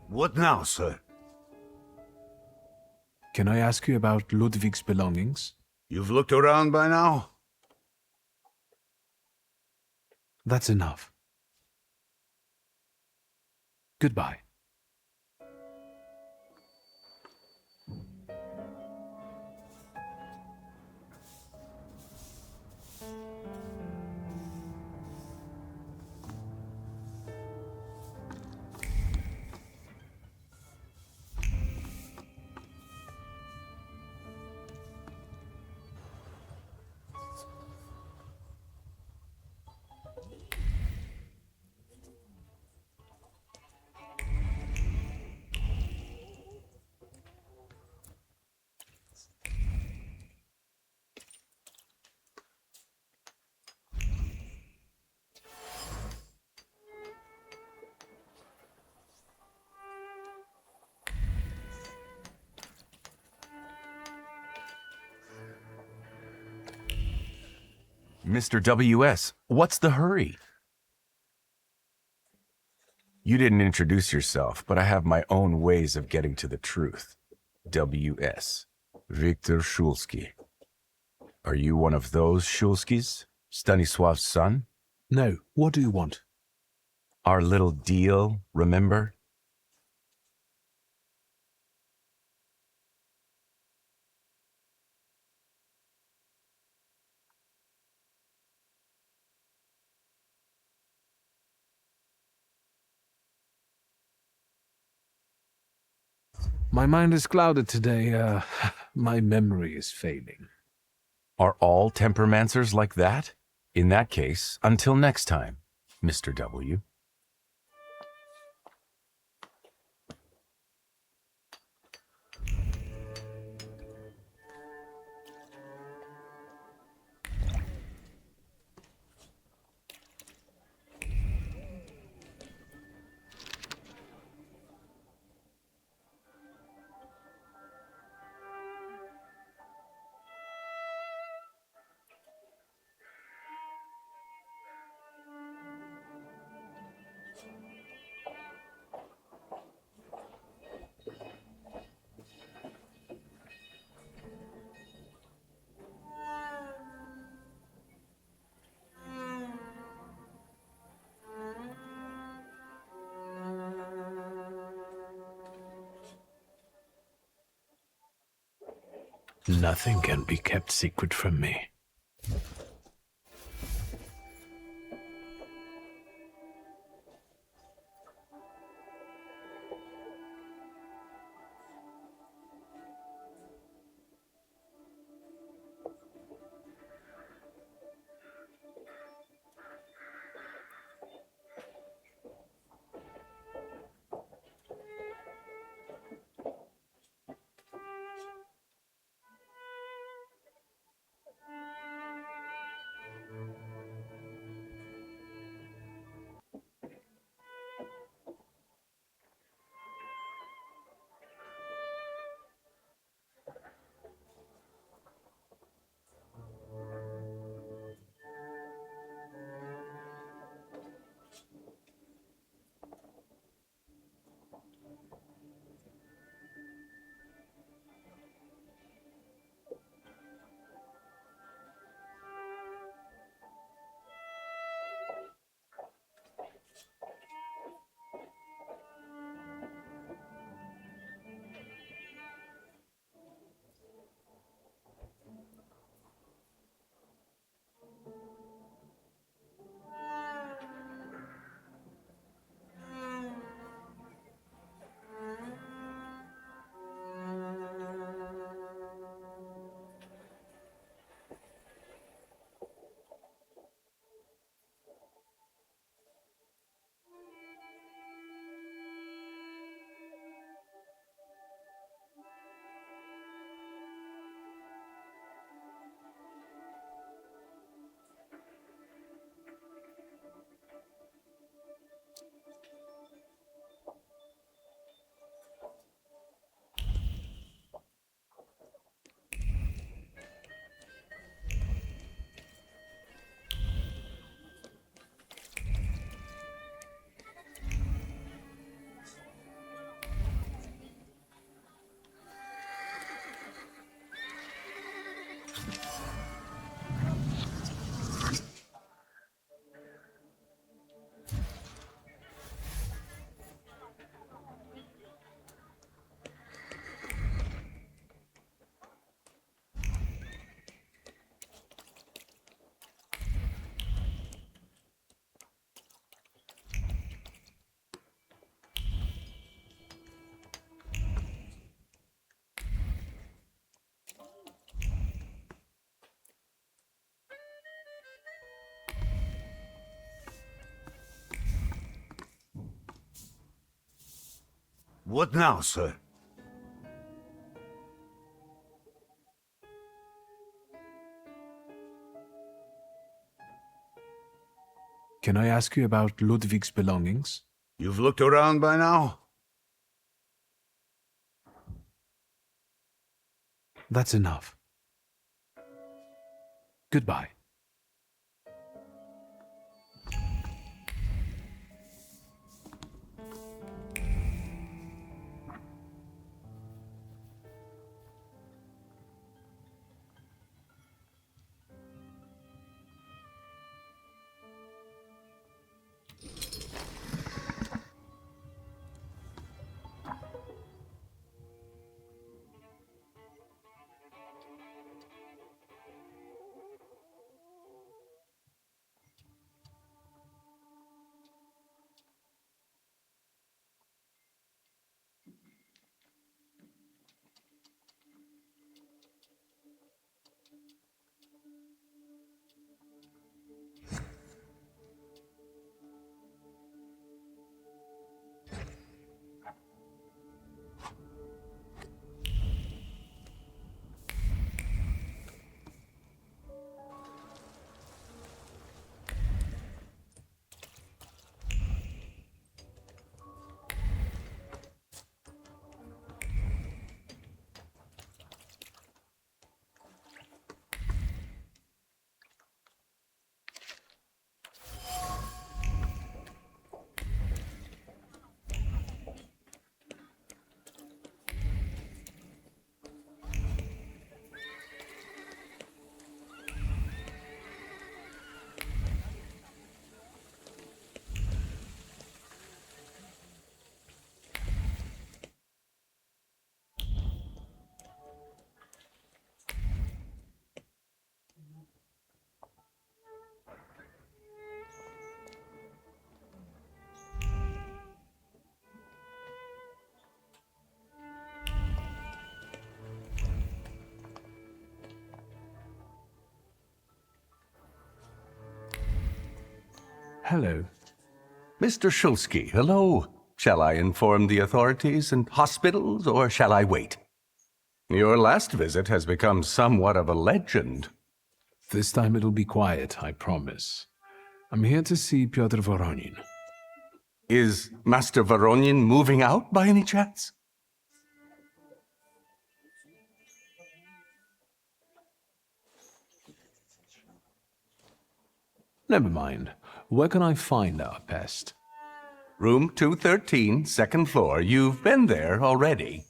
What now, sir? Can I ask you about Ludwig's belongings? You've looked around by now? That's enough. Goodbye. Mr. W.S., what's the hurry? You didn't introduce yourself, but I have my own ways of getting to the truth. W.S. Victor Shulsky. Are you one of those Shulskys? Stanisław's son? No. What do you want? Our little deal, remember? My mind is clouded today. My memory is failing. Are all temperamancers like that? In that case, until next time, Mr. W. Nothing can be kept secret from me. What now, sir? Can I ask you about Ludwig's belongings? You've looked around by now? That's enough. Goodbye. Hello. Mr. Shulsky, hello. Shall I inform the authorities and hospitals, or shall I wait? Your last visit has become somewhat of a legend. This time it'll be quiet, I promise. I'm here to see Pyotr Voronin. Is Master Voronin moving out by any chance? Never mind. Where can I find our pest? Room 213, second floor. You've been there already.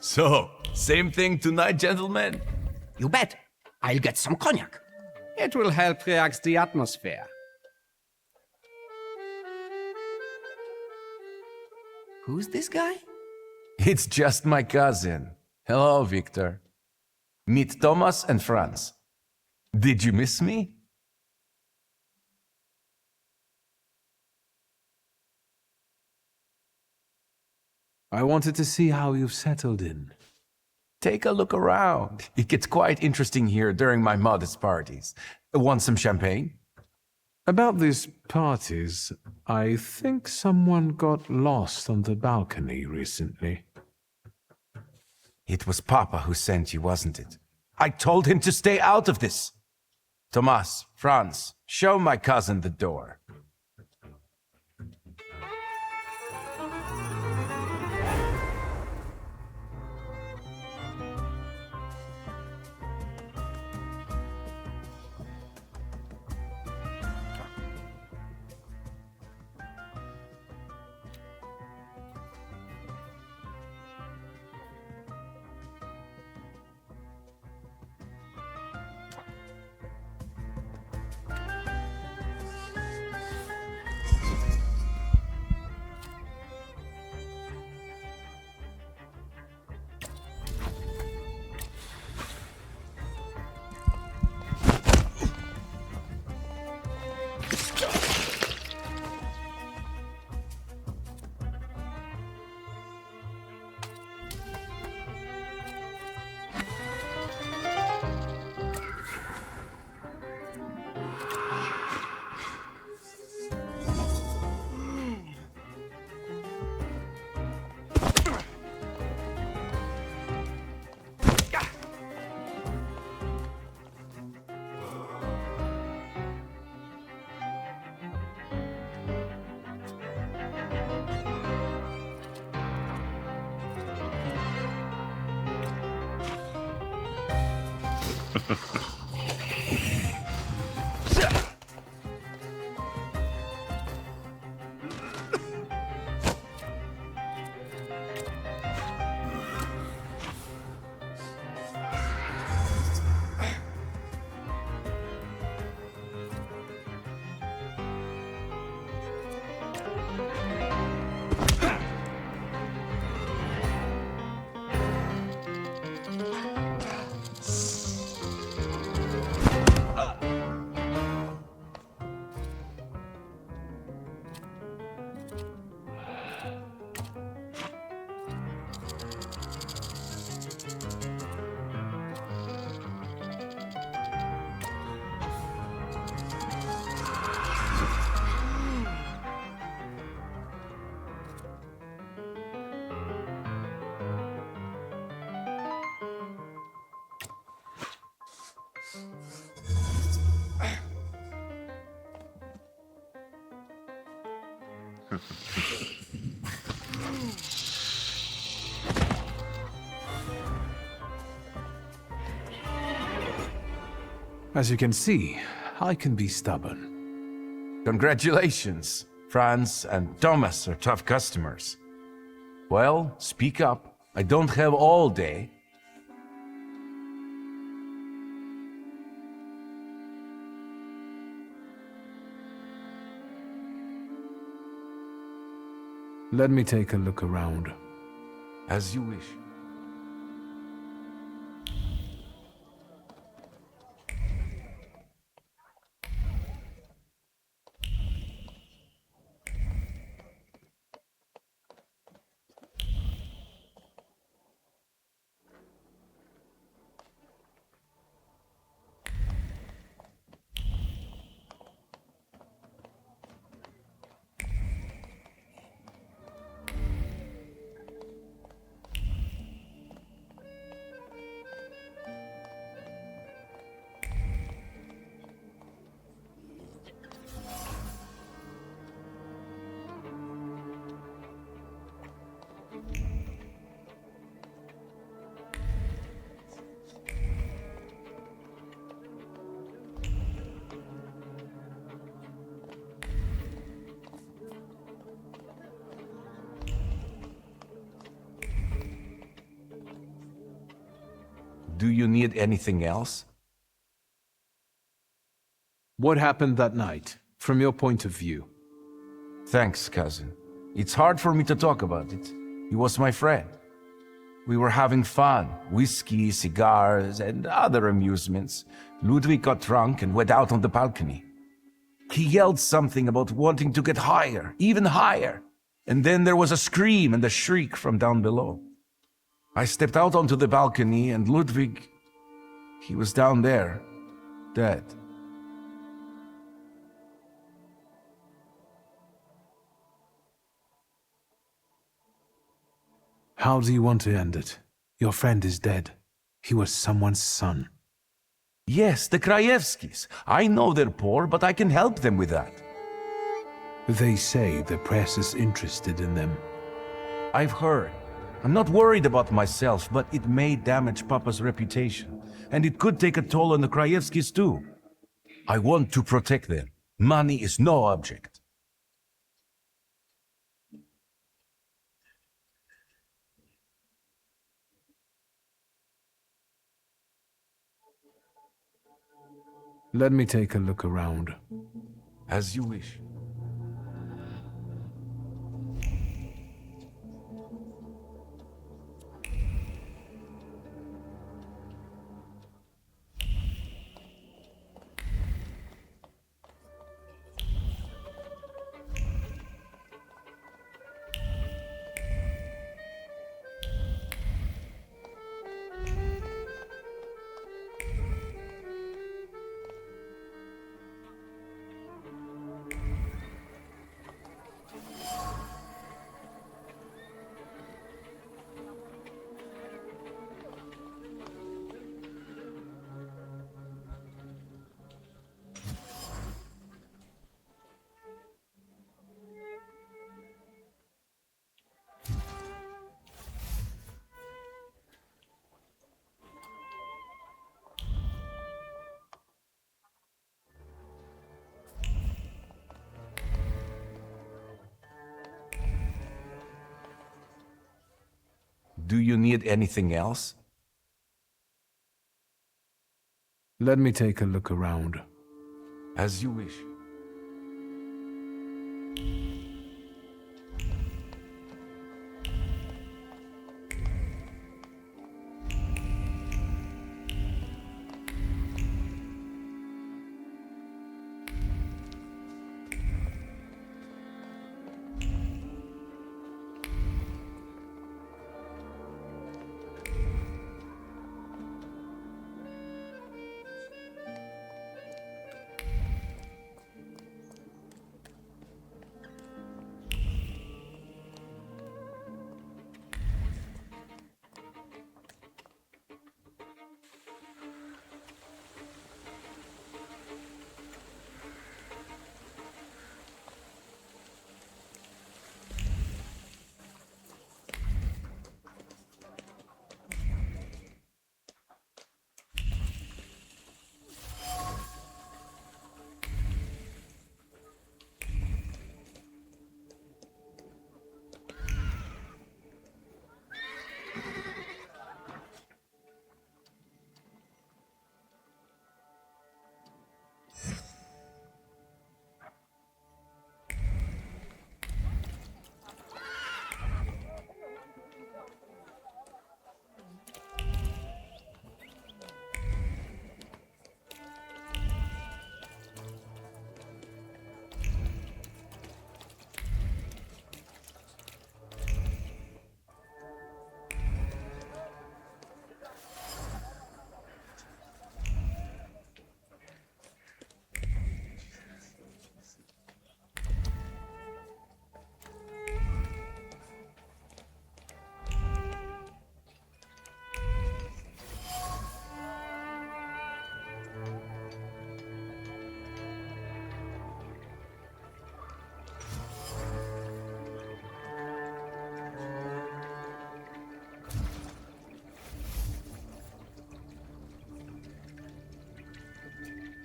So, same thing tonight, gentlemen? You bet. I'll get some cognac. It will help relax the atmosphere. Who's this guy? It's just my cousin. Hello, Victor. Meet Thomas and Franz. Did you miss me? I wanted to see how you've settled in. Take a look around. It gets quite interesting here during my modest parties. Want some champagne? About these parties, I think someone got lost on the balcony recently. It was Papa who sent you, wasn't it? I told him to stay out of this. Thomas, Franz, show my cousin the door. As you can see, I can be stubborn. Congratulations. Franz and Thomas are tough customers. Well, speak up. I don't have all day. Let me take a look around. As you wish. Do you need anything else? What happened that night, from your point of view? Thanks, cousin. It's hard for me to talk about it. He was my friend. We were having fun, whiskey, cigars, and other amusements. Ludwig got drunk and went out on the balcony. He yelled something about wanting to get higher, even higher. And then there was a scream and a shriek from down below. I stepped out onto the balcony and Ludwig, he was down there, dead. How do you want to end it? Your friend is dead. He was someone's son. Yes, the Krajewskis. I know they're poor, but I can help them with that. They say the press is interested in them. I've heard. I'm not worried about myself, but it may damage Papa's reputation. And it could take a toll on the Krajewskis too. I want to protect them. Money is no object. Let me take a look around. As you wish. Do you need anything else? Let me take a look around. As you wish.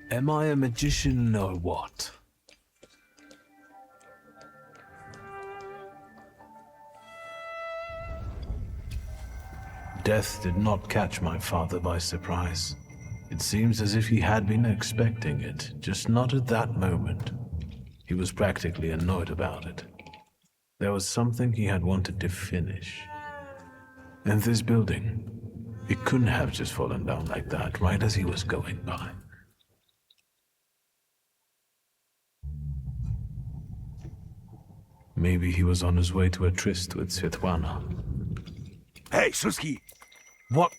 Am I a magician or what? Death did not catch my father by surprise. It seems as if he had been expecting it, just not at that moment. He was practically annoyed about it. There was something he had wanted to finish. And this building, it couldn't have just fallen down like that, right as he was going by. Maybe he was on his way to a tryst with Svetlana. Hey, Suski! What?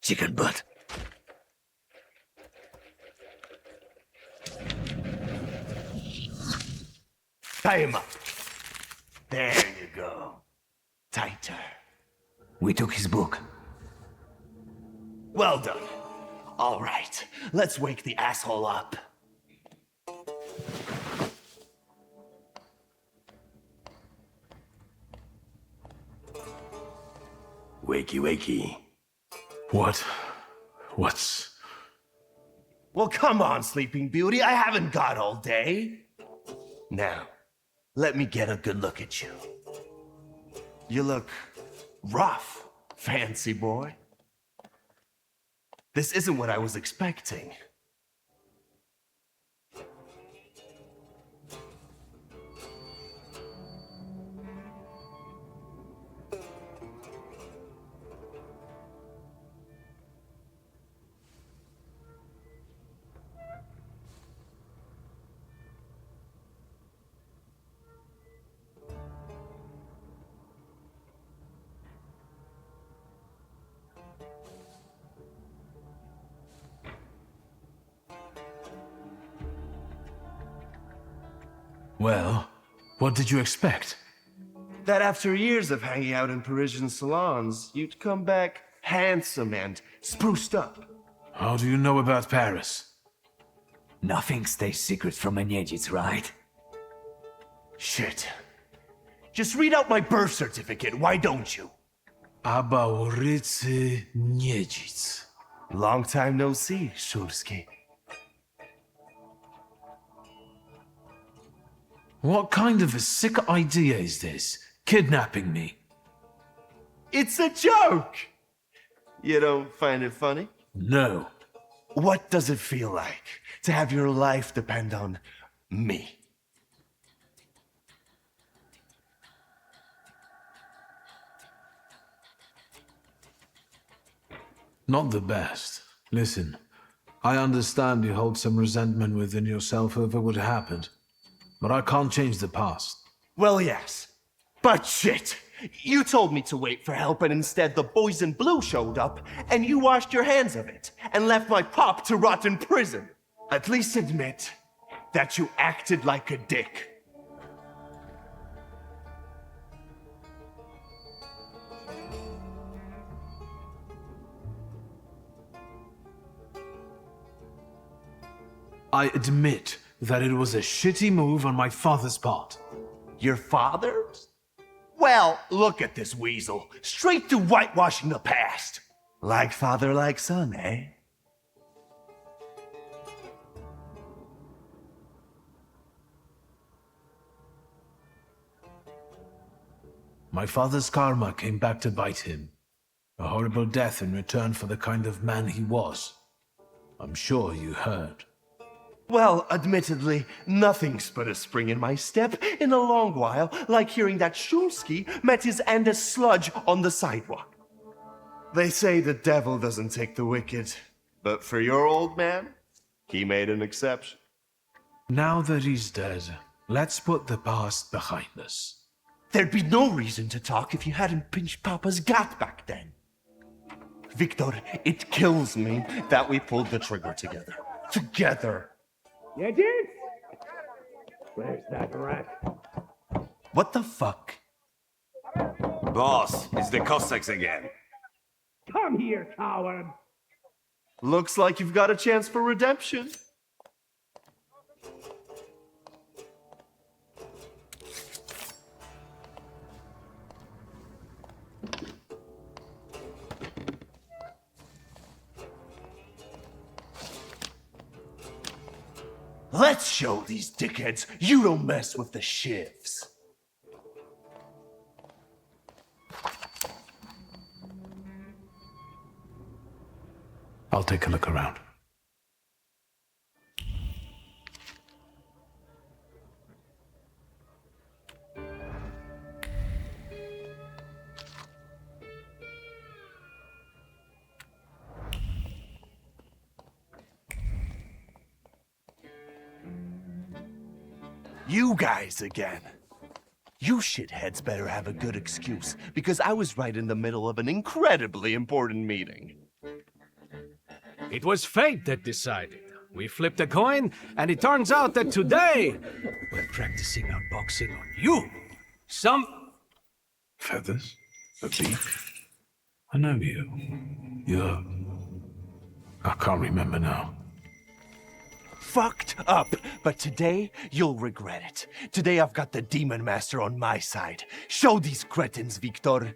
Chicken butt. Tie him up. There you go. Tighter. We took his book. Well done. All right, let's wake the asshole up. Wakey, wakey. What's... Well, come on, Sleeping Beauty. I haven't got all day. Now, let me get a good look at you. You look rough, fancy boy. This isn't what I was expecting. Well, what did you expect? That after years of hanging out in Parisian salons, you'd come back handsome and spruced up. How do you know about Paris? Nothing stays secret from Menedzits, right? Shit. Just read out my birth certificate, why don't you? Abauricy Niedzic. Long time no see, Shulsky. What kind of a sick idea is this? Kidnapping me? It's a joke! You don't find it funny? No. What does it feel like to have your life depend on me? Not the best. Listen, I understand you hold some resentment within yourself over what happened, but I can't change the past. Well, yes. But shit! You told me to wait for help, and instead the boys in blue showed up, and you washed your hands of it, and left my pop to rot in prison. At least admit that you acted like a dick. I admit that it was a shitty move on my father's part. Your father's? Well, look at this weasel. Straight to whitewashing the past. Like father, like son, eh? My father's karma came back to bite him. A horrible death in return for the kind of man he was. I'm sure you heard. Well, admittedly, nothing's put a spring in my step in a long while, like hearing that Shulsky met his end as sludge on the sidewalk. They say the devil doesn't take the wicked, but for your old man, he made an exception. Now that he's dead, let's put the past behind us. There'd be no reason to talk if you hadn't pinched Papa's gut back then. Victor, it kills me that we pulled the trigger together. Together. You did? Where's that rat? What the fuck? Boss, it's the Cossacks again. Come here, coward! Looks like you've got a chance for redemption. Let's show these dickheads you don't mess with the shivs. I'll take a look around. You guys again. You shitheads better have a good excuse, because I was right in the middle of an incredibly important meeting. It was fate that decided. We flipped a coin, and it turns out that today we're practicing our boxing on you. Feathers? A beak? I know you. You're... I can't remember now. Fucked up, but today you'll regret it. Today I've got the Demon Master on my side. Show these cretins, Victor.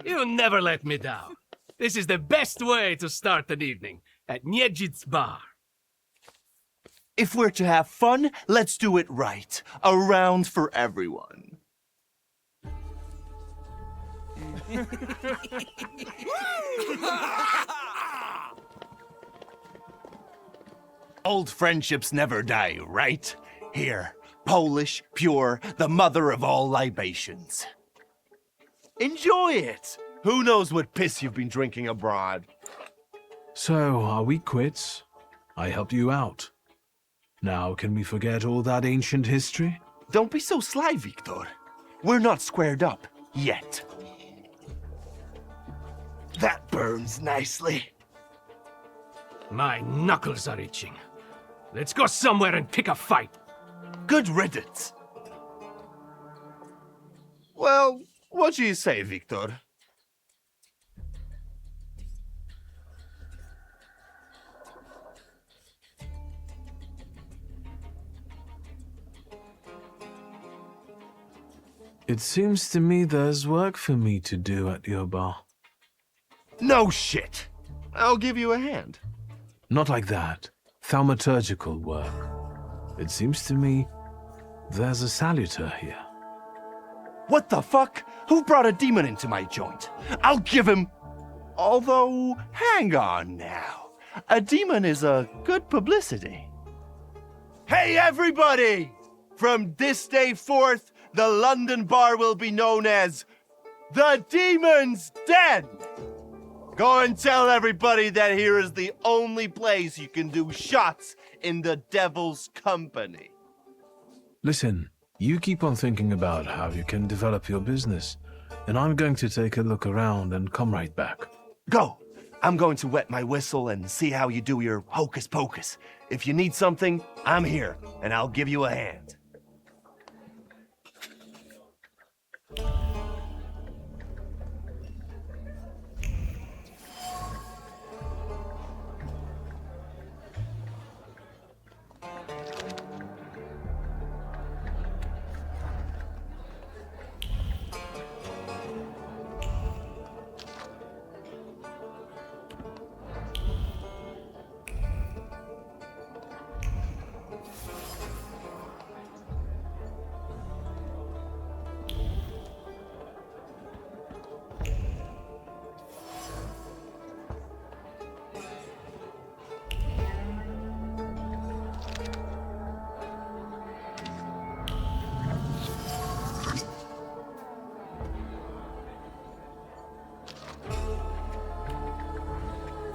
You never let me down. This is the best way to start an evening at Niedzic's bar. If we're to have fun, let's do it right. A round for everyone. Old friendships never die, right? Here, Polish, pure, the mother of all libations. Enjoy it! Who knows what piss you've been drinking abroad? So, are we quits? I helped you out. Now, can we forget all that ancient history? Don't be so sly, Victor. We're not squared up, yet. That burns nicely. My knuckles are itching. Let's go somewhere and pick a fight. Good riddance. Well, what do you say, Victor? It seems to me there's work for me to do at your bar. No shit! I'll give you a hand. Not like that. Thaumaturgical work. It seems to me there's a saluter here. What the fuck? Who brought a demon into my joint? I'll give him... Although, hang on now. A demon is a good publicity. Hey everybody! From this day forth, the London bar will be known as the Demon's Den! Go and tell everybody that here is the only place you can do shots in the devil's company. Listen, you keep on thinking about how you can develop your business, and I'm going to take a look around and come right back. Go! I'm going to wet my whistle and see how you do your hocus pocus. If you need something, I'm here, and I'll give you a hand.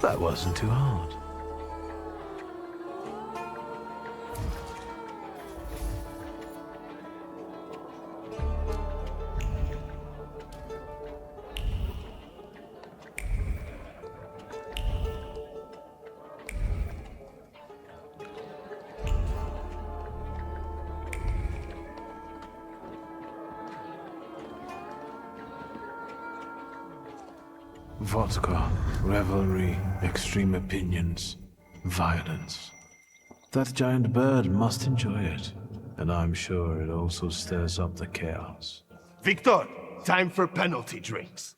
That wasn't too hard. Vodka, revelry, extreme opinions, violence. That giant bird must enjoy it, and I'm sure it also stirs up the chaos. Victor, time for penalty drinks.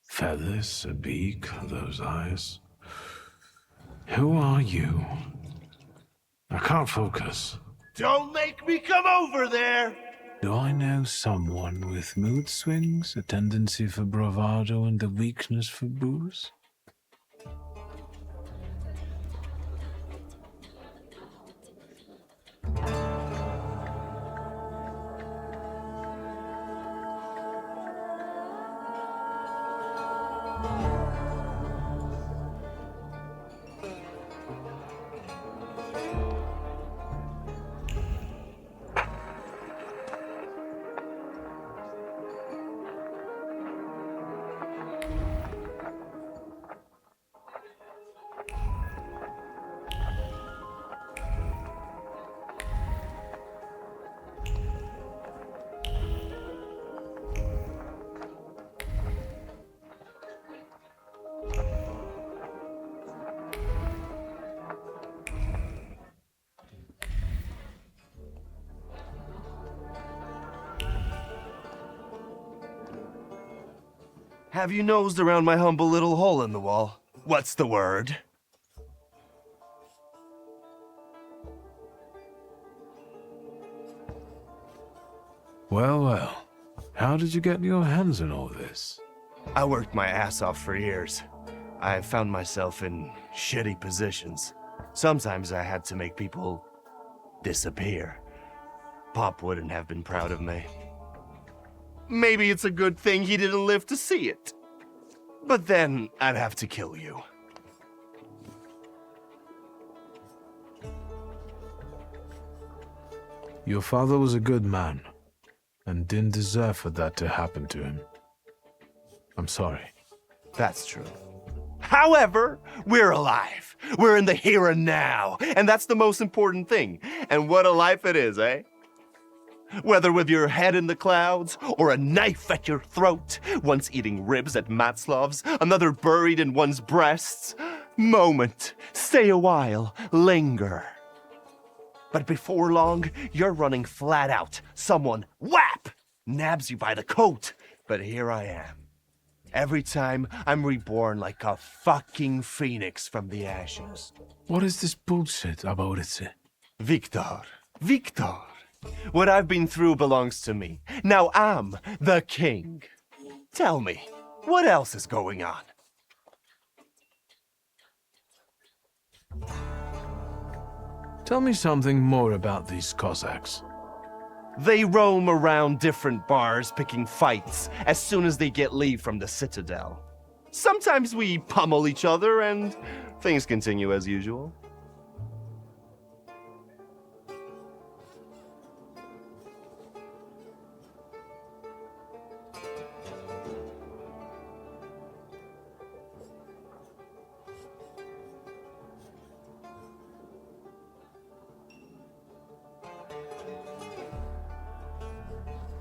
Feathers, a beak, those eyes. Who are you? I can't focus. Don't make me come over there! Do I know someone with mood swings, a tendency for bravado, and a weakness for booze? Have you nosed around my humble little hole in the wall? What's the word? Well, well. How did you get your hands on all this? I worked my ass off for years. I found myself in shitty positions. Sometimes I had to make people disappear. Pop wouldn't have been proud of me. Maybe it's a good thing he didn't live to see it. But then I'd have to kill you. Your father was a good man, and didn't deserve for that to happen to him. I'm sorry. That's true. However, we're alive. We're in the here and now, and that's the most important thing. And what a life it is, eh? Whether with your head in the clouds, or a knife at your throat, once eating ribs at Matzlov's, another buried in one's breasts. Moment, stay a while, linger. But before long, you're running flat out. Someone, whap, nabs you by the coat. But here I am. Every time, I'm reborn like a fucking phoenix from the ashes. What is this bullshit about it? Victor, Victor. What I've been through belongs to me. Now I'm the king. Tell me, what else is going on? Tell me something more about these Cossacks. They roam around different bars picking fights as soon as they get leave from the Citadel. Sometimes we pummel each other and things continue as usual.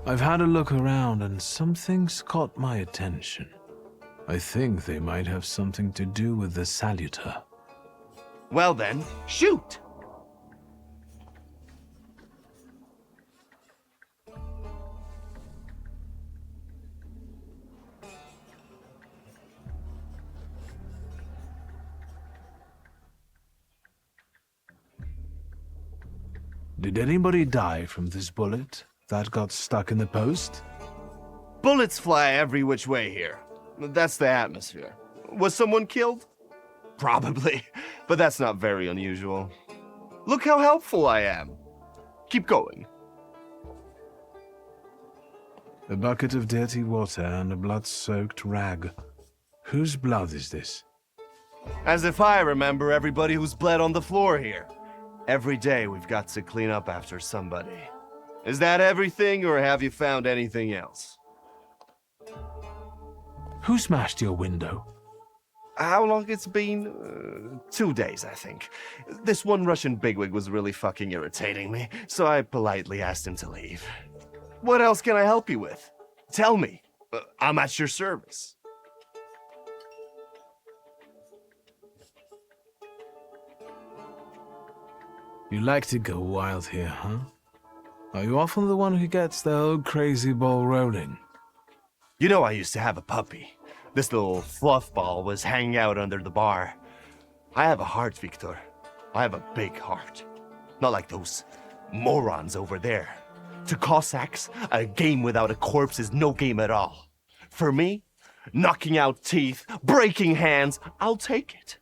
I've had a look around and something's caught my attention. I think they might have something to do with the Saluter. Well then, shoot! Did anybody die from this bullet that got stuck in the post? Bullets fly every which way here. That's the atmosphere. Was someone killed? Probably, but that's not very unusual. Look how helpful I am. Keep going. A bucket of dirty water and a blood-soaked rag. Whose blood is this? As if I remember everybody who's bled on the floor here. Every day we've got to clean up after somebody. Is that everything, or have you found anything else? Who smashed your window? How long it's been? 2 days, I think. This one Russian bigwig was really fucking irritating me, so I politely asked him to leave. What else can I help you with? Tell me. I'm at your service. You like to go wild here, huh? Are you often the one who gets the whole crazy ball rolling? You know I used to have a puppy. This little fluff ball was hanging out under the bar. I have a heart, Victor. I have a big heart. Not like those morons over there. To Cossacks, a game without a corpse is no game at all. For me, knocking out teeth, breaking hands, I'll take it.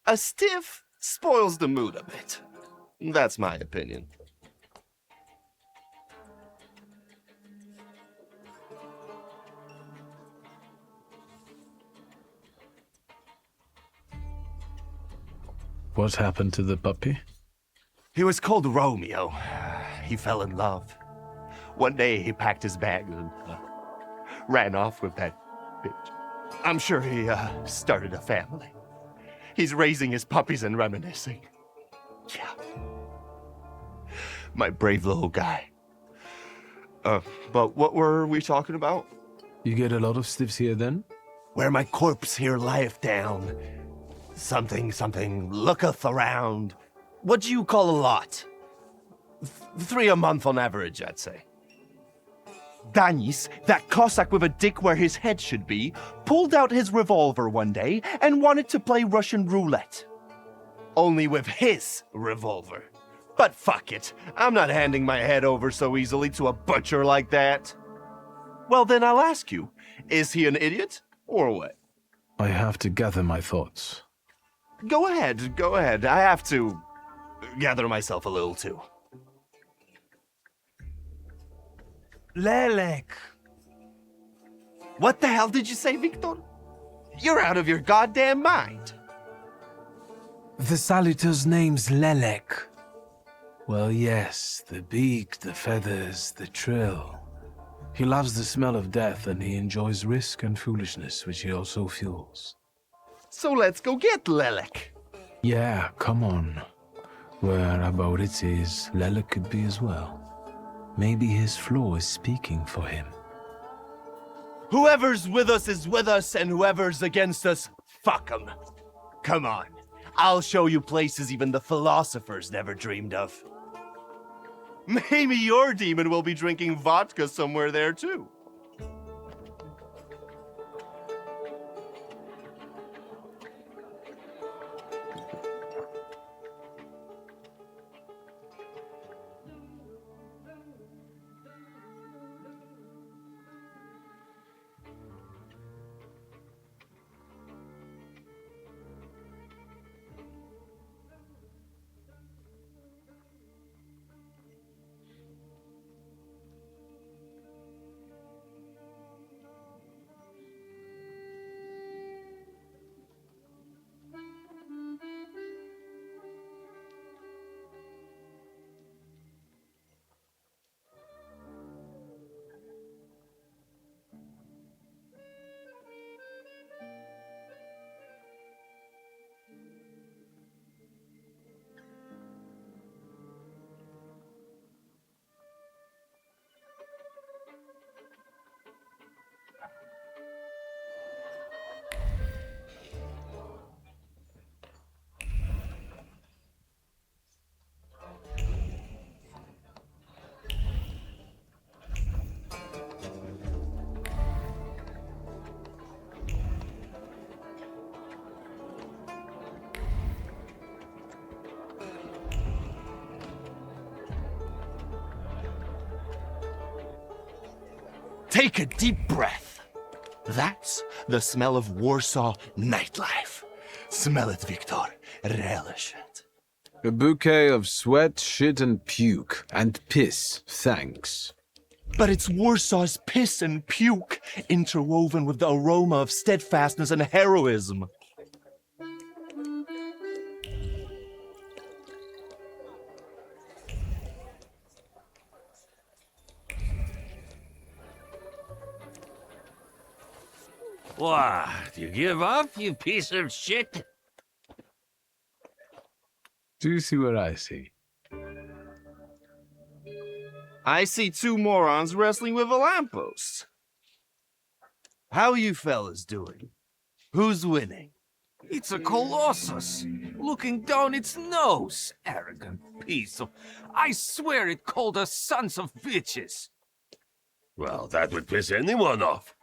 A stiff spoils the mood a bit. That's my opinion. What happened to the puppy? He was called Romeo. He fell in love. One day he packed his bag and ran off with that bitch. I'm sure he started a family. He's raising his puppies and reminiscing. Yeah. My brave little guy. But what were we talking about? You get a lot of stiffs here then? Where my corpse here lieth down. Something looketh around. What do you call a lot? 3 a month on average, I'd say. Danis, that Cossack with a dick where his head should be, pulled out his revolver one day and wanted to play Russian roulette. Only with his revolver. But fuck it, I'm not handing my head over so easily to a butcher like that. Well then I'll ask you, is he an idiot, or what? I have to gather my thoughts. Go ahead, I have to gather myself a little too. Lelek. What the hell did you say, Victor? You're out of your goddamn mind. The Salutor's name's Lelek. Well, yes, the beak, the feathers, the trill. He loves the smell of death and he enjoys risk and foolishness, which he also fuels. So let's go get Lelek. Yeah, come on. Whereabout it is, Lelek could be as well. Maybe his flaw is speaking for him. Whoever's with us is with us, and whoever's against us, fuck 'em. Come on, I'll show you places even the philosophers never dreamed of. Maybe your demon will be drinking vodka somewhere there too. Take a deep breath. That's the smell of Warsaw nightlife. Smell it, Victor. Relish it. A bouquet of sweat, shit, and puke, and piss, thanks. But it's Warsaw's piss and puke, interwoven with the aroma of steadfastness and heroism. What? You give up, you piece of shit? Do you see what I see? I see two morons wrestling with a lamppost. How you fellas doing? Who's winning? It's a colossus, looking down its nose. Arrogant piece of... I swear it called us sons of bitches. Well, that would piss anyone off.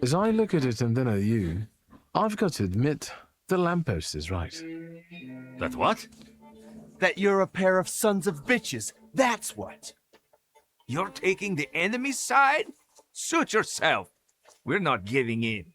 As I look at it and then at you, I've got to admit, the lamppost is right. That what? That you're a pair of sons of bitches, that's what. You're taking the enemy's side? Suit yourself. We're not giving in.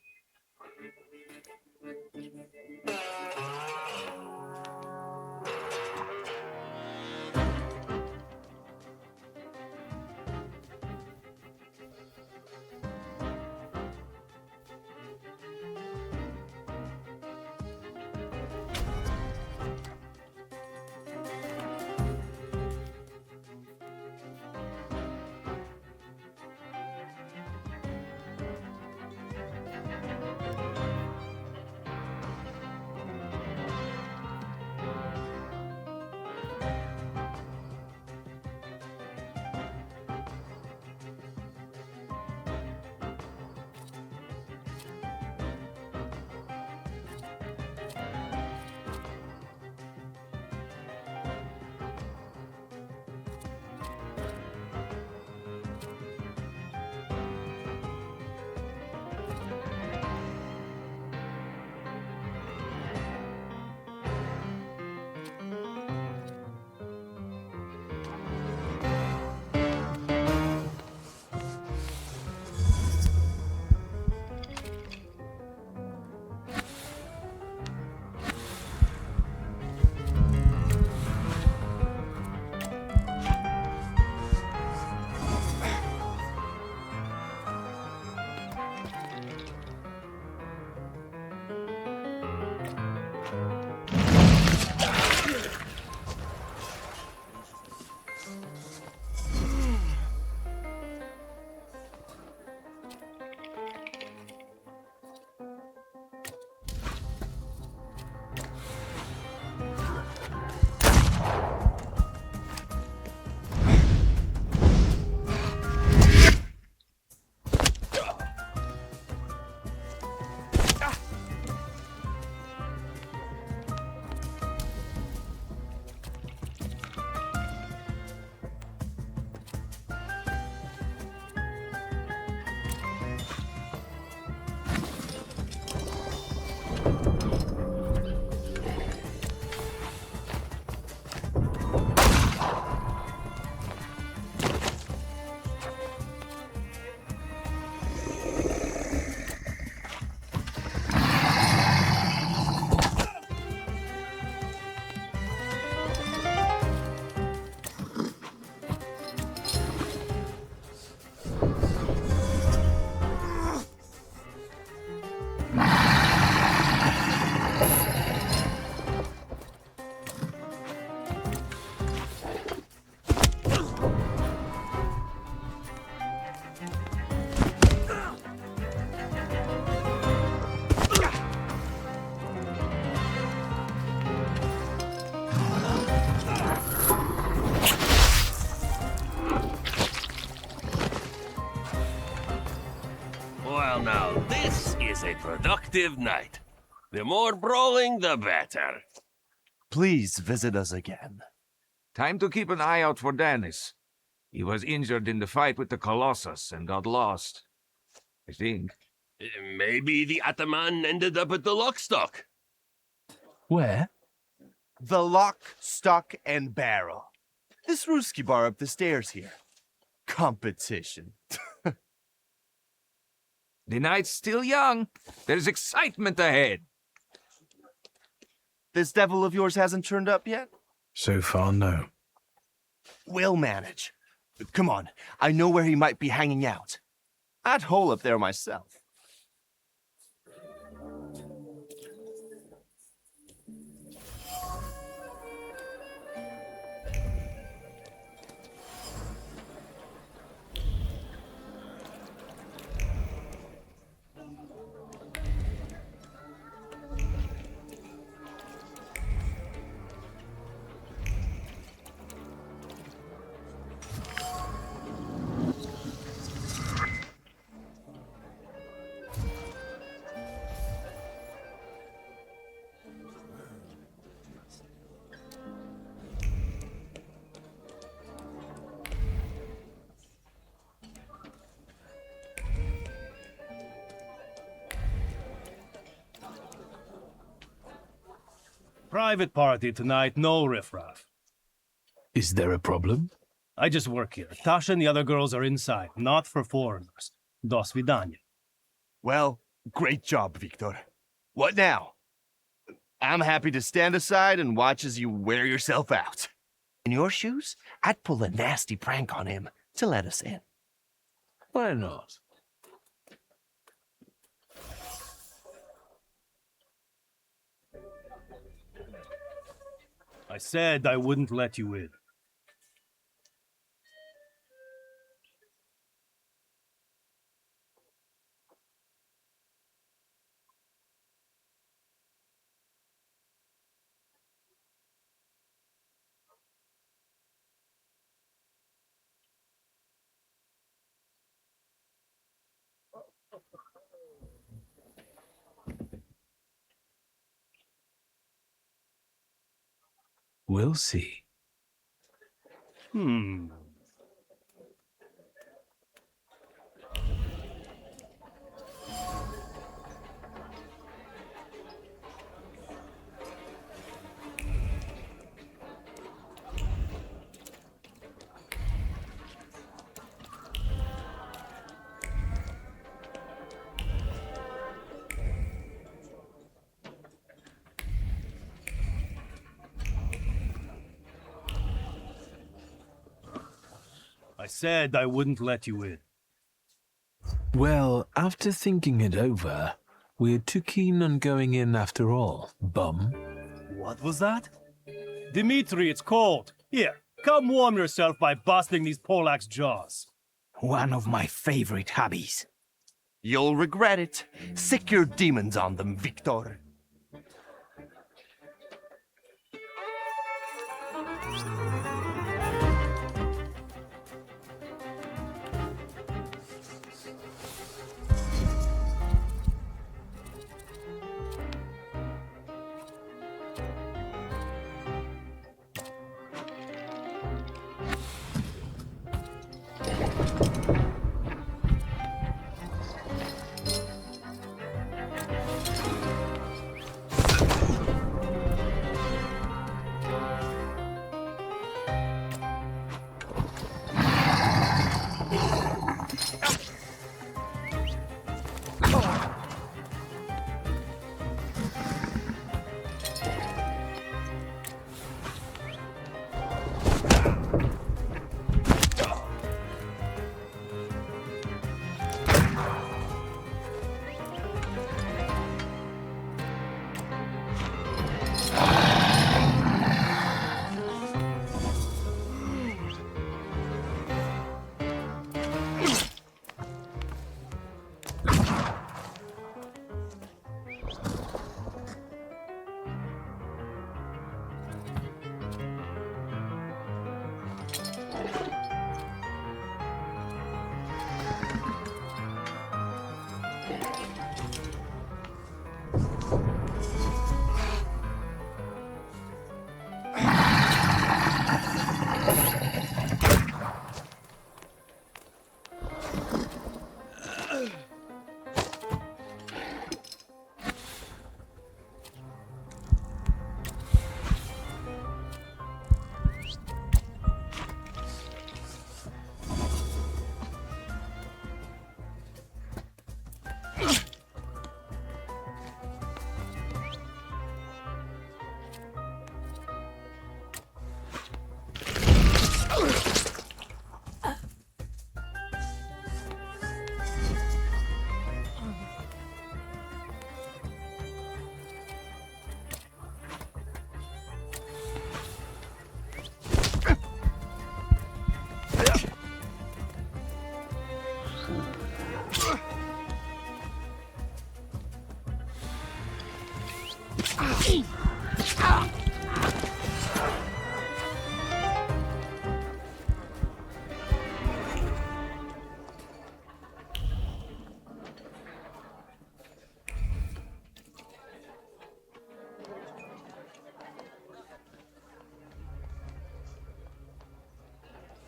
Well, now, this is a productive night. The more brawling, the better. Please visit us again. Time to keep an eye out for Dennis. He was injured in the fight with the Colossus and got lost. I think. Maybe the Ataman ended up at the Lockstock. Where? The Lock, Stock, and Barrel. This Ruski bar up the stairs here. Competition. The night's still young. There's excitement ahead. This devil of yours hasn't turned up yet? So far, no. We'll manage. Come on, I know where he might be hanging out. I'd hole up there myself. Private party tonight, no riffraff. Is there a problem? I just work here. Tasha and the other girls are inside, not for foreigners. Do svidaniya. Well, great job, Victor. What now? I'm happy to stand aside and watch as you wear yourself out. In your shoes, I'd pull a nasty prank on him to let us in. Why not? I said I wouldn't let you in. We'll see. I said I wouldn't let you in. Well, after thinking it over, we're too keen on going in after all, bum. What was that? Dimitri, it's cold. Here, come warm yourself by busting these Polacks' jaws. One of my favorite hobbies. You'll regret it. Sick your demons on them, Victor.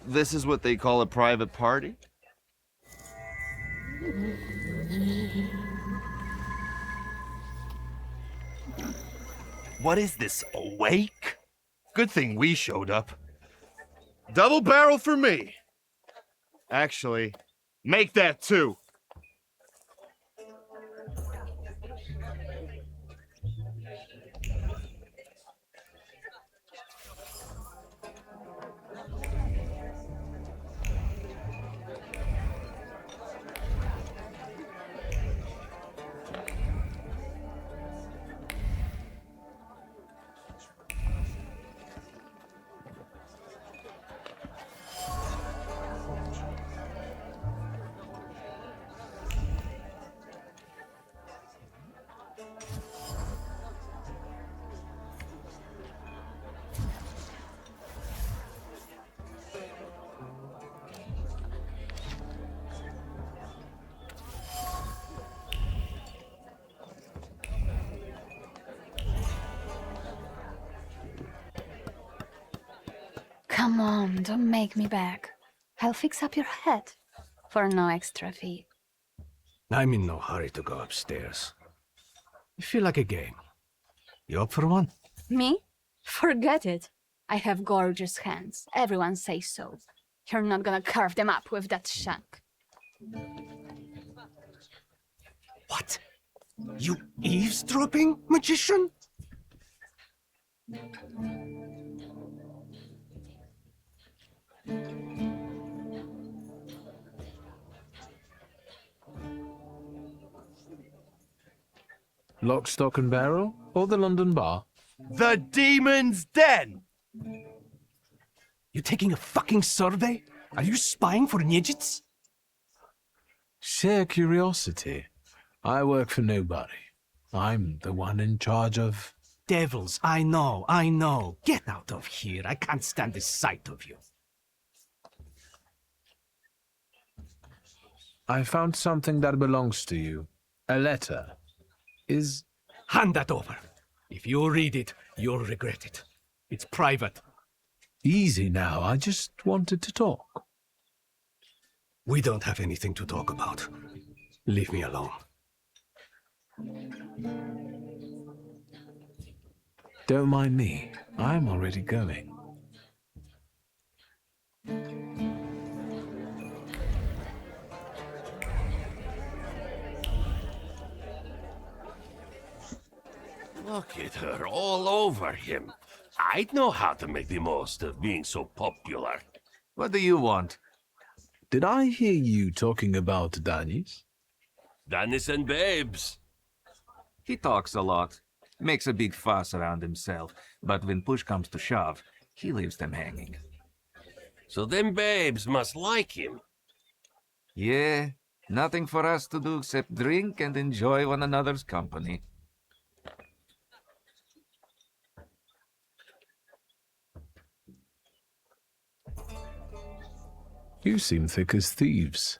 This is what they call a private party? What is this, a wake? Good thing we showed up. Double barrel for me. Actually, make that two. Come on, don't make me beg. I'll fix up your head for no extra fee. I'm in no hurry to go upstairs. I feel like a game. You up for one? Me? Forget it. I have gorgeous hands. Everyone says so. You're not gonna carve them up with that shank. What? You eavesdropping, magician? Lock, stock and barrel? Or the London bar? The Demon's Den! You taking a fucking survey? Are you spying for Nijits? Sheer curiosity. I work for nobody. I'm the one in charge of... Devils, I know. Get out of here. I can't stand the sight of you. I found something that belongs to you. A letter. Hand that over. If you read it, you'll regret it. It's private. Easy now, I just wanted to talk. We don't have anything to talk about. Leave me alone. Don't mind me. I'm already going. Look at her all over him. I'd know how to make the most of being so popular. What do you want? Did I hear you talking about Danis? Dennis and babes. He talks a lot, makes a big fuss around himself, but when push comes to shove, he leaves them hanging. So them babes must like him. Yeah, nothing for us to do except drink and enjoy one another's company. You seem thick as thieves.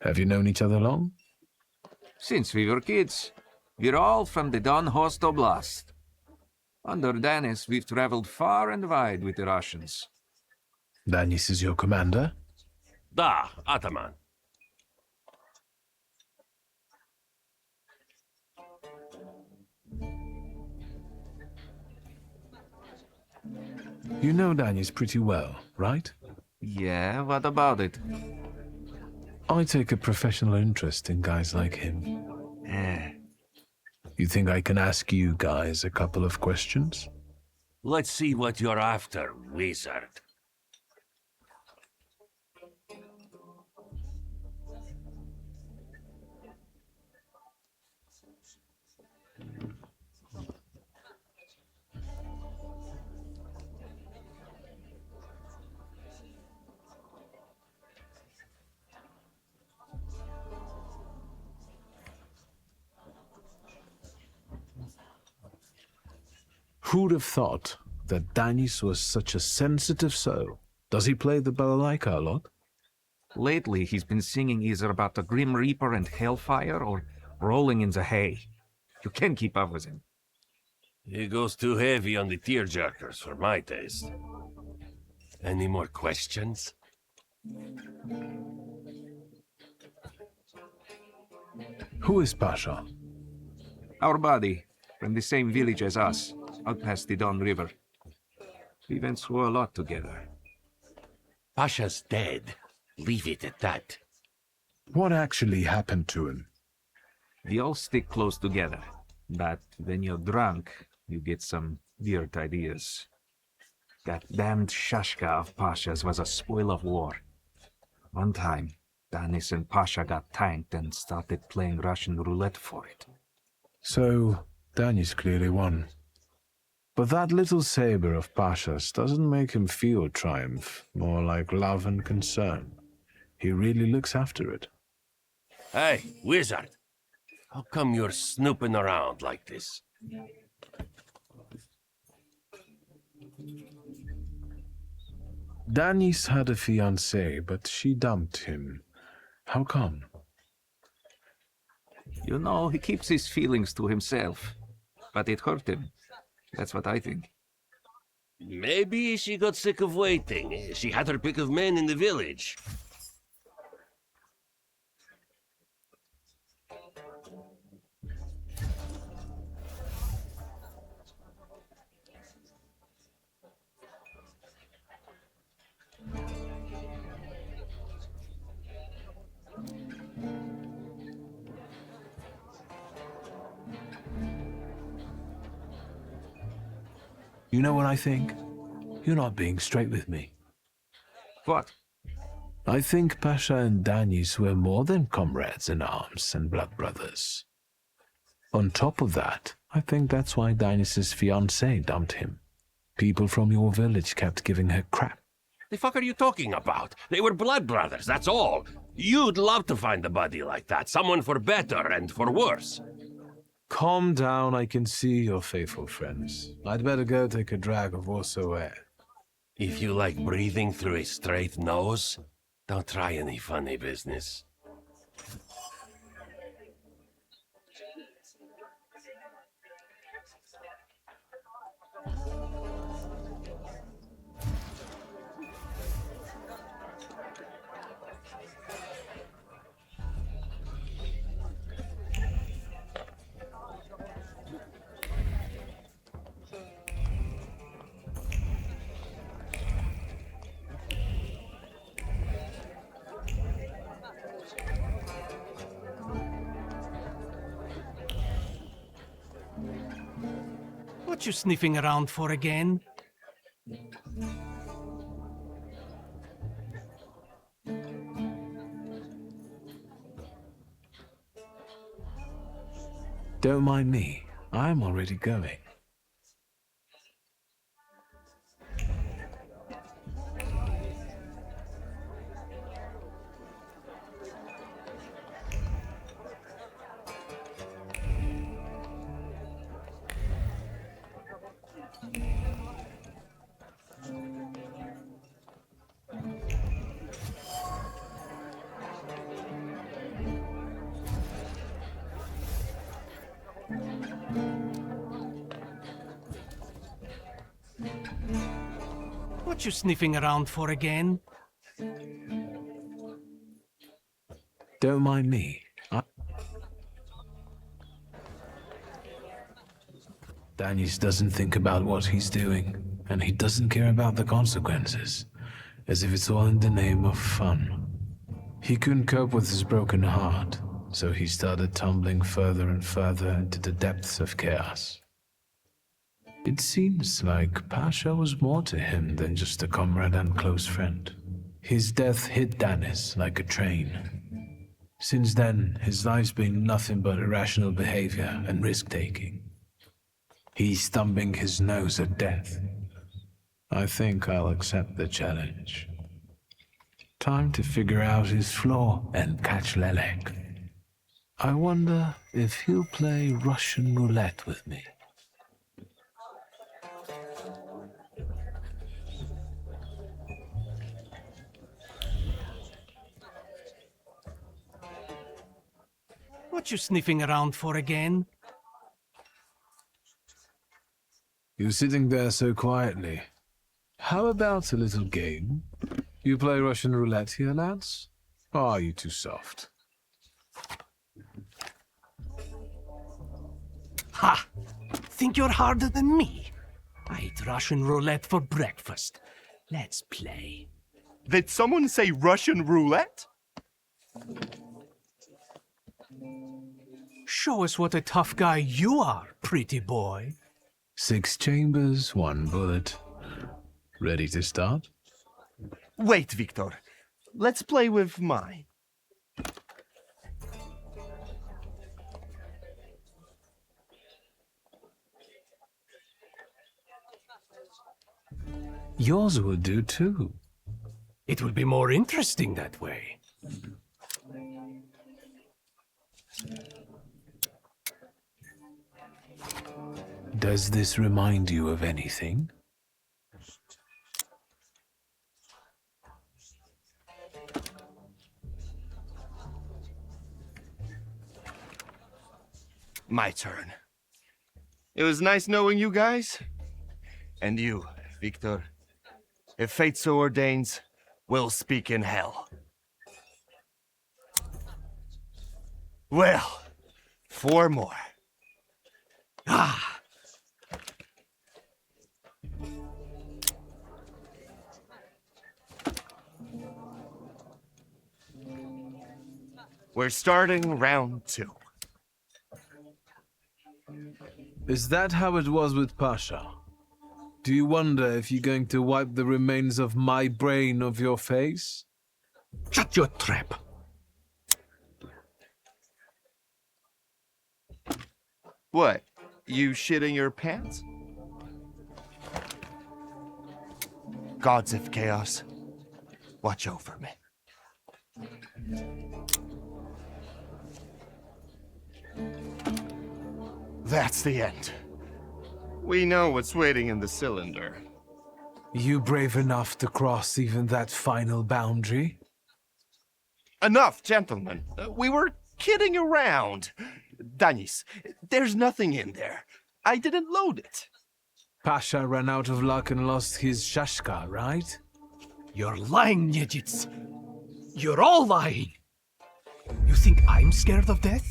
Have you known each other long? Since we were kids. We're all from the Don Host Oblast. Under Danis, we've traveled far and wide with the Russians. Danis is your commander? Da, Ataman. You know Danis pretty well, right? Yeah, what about it? I take a professional interest in guys like him. You think I can ask you guys a couple of questions? Let's see what you're after, wizard. Who'd have thought that Danis was such a sensitive soul? Does he play the balalaika a lot? Lately, he's been singing either about the Grim Reaper and Hellfire or rolling in the hay. You can't keep up with him. He goes too heavy on the tearjerkers for my taste. Any more questions? Who is Pasha? Our buddy, from the same village as us, out past the Don River. We went through a lot together. Pasha's dead. Leave it at that. What actually happened to him? We all stick close together, but when you're drunk, you get some weird ideas. That damned Shashka of Pasha's was a spoil of war. One time, Danis and Pasha got tanked and started playing Russian roulette for it. So, Danis clearly won. But that little saber of Pasha's doesn't make him feel triumph, more like love and concern. He really looks after it. Hey, wizard! How come you're snooping around like this? Danis had a fiancée, but she dumped him. How come? You know, he keeps his feelings to himself. But it hurt him. That's what I think. Maybe she got sick of waiting. She had her pick of men in the village. You know what I think? You're not being straight with me. What? I think Pasha and Danis were more than comrades in arms and blood brothers. On top of that, I think that's why Danis's fiancée dumped him. People from your village kept giving her crap. The fuck are you talking about? They were blood brothers, that's all. You'd love to find a buddy like that, someone for better and for worse. Calm down, I can see your faithful friends. I'd better go take a drag of Warsaw air. If you like breathing through a straight nose, don't try any funny business. What you sniffing around for again? Don't mind me. I'm already going. What you sniffing around for again? Don't mind me. Danis doesn't think about what he's doing, and he doesn't care about the consequences, as if it's all in the name of fun. He couldn't cope with his broken heart, so he started tumbling further and further into the depths of chaos. It seems like Pasha was more to him than just a comrade and close friend. His death hit Danis like a train. Since then, his life's been nothing but irrational behavior and risk-taking. He's thumbing his nose at death. I think I'll accept the challenge. Time to figure out his flaw and catch Lelek. I wonder if he'll play Russian roulette with me. What you sniffing around for again? You're sitting there so quietly. How about a little game? You play Russian roulette here, lads? Or are you too soft? Ha! Think you're harder than me? I eat Russian roulette for breakfast. Let's play. Did someone say Russian roulette? Show us what a tough guy you are, pretty boy. 6 chambers, 1 bullet. Ready to start? Wait, Victor. Let's play with mine. Yours would do too. It will be more interesting that way. Does this remind you of anything? My turn. It was nice knowing you guys. And you, Victor. If fate so ordains, we'll speak in hell. Well, 4 more. Ah! We're starting round 2. Is that how it was with Pasha? Do you wonder if you're going to wipe the remains of my brain off your face? Shut your trap! What? You shitting your pants? Gods of Chaos, watch over me. That's the end. We know what's waiting in the cylinder. You brave enough to cross even that final boundary? Enough, gentlemen. We were kidding around. Danis, there's nothing in there. I didn't load it. Pasha ran out of luck and lost his shashka, right? You're lying, Yejits. You're all lying. You think I'm scared of death?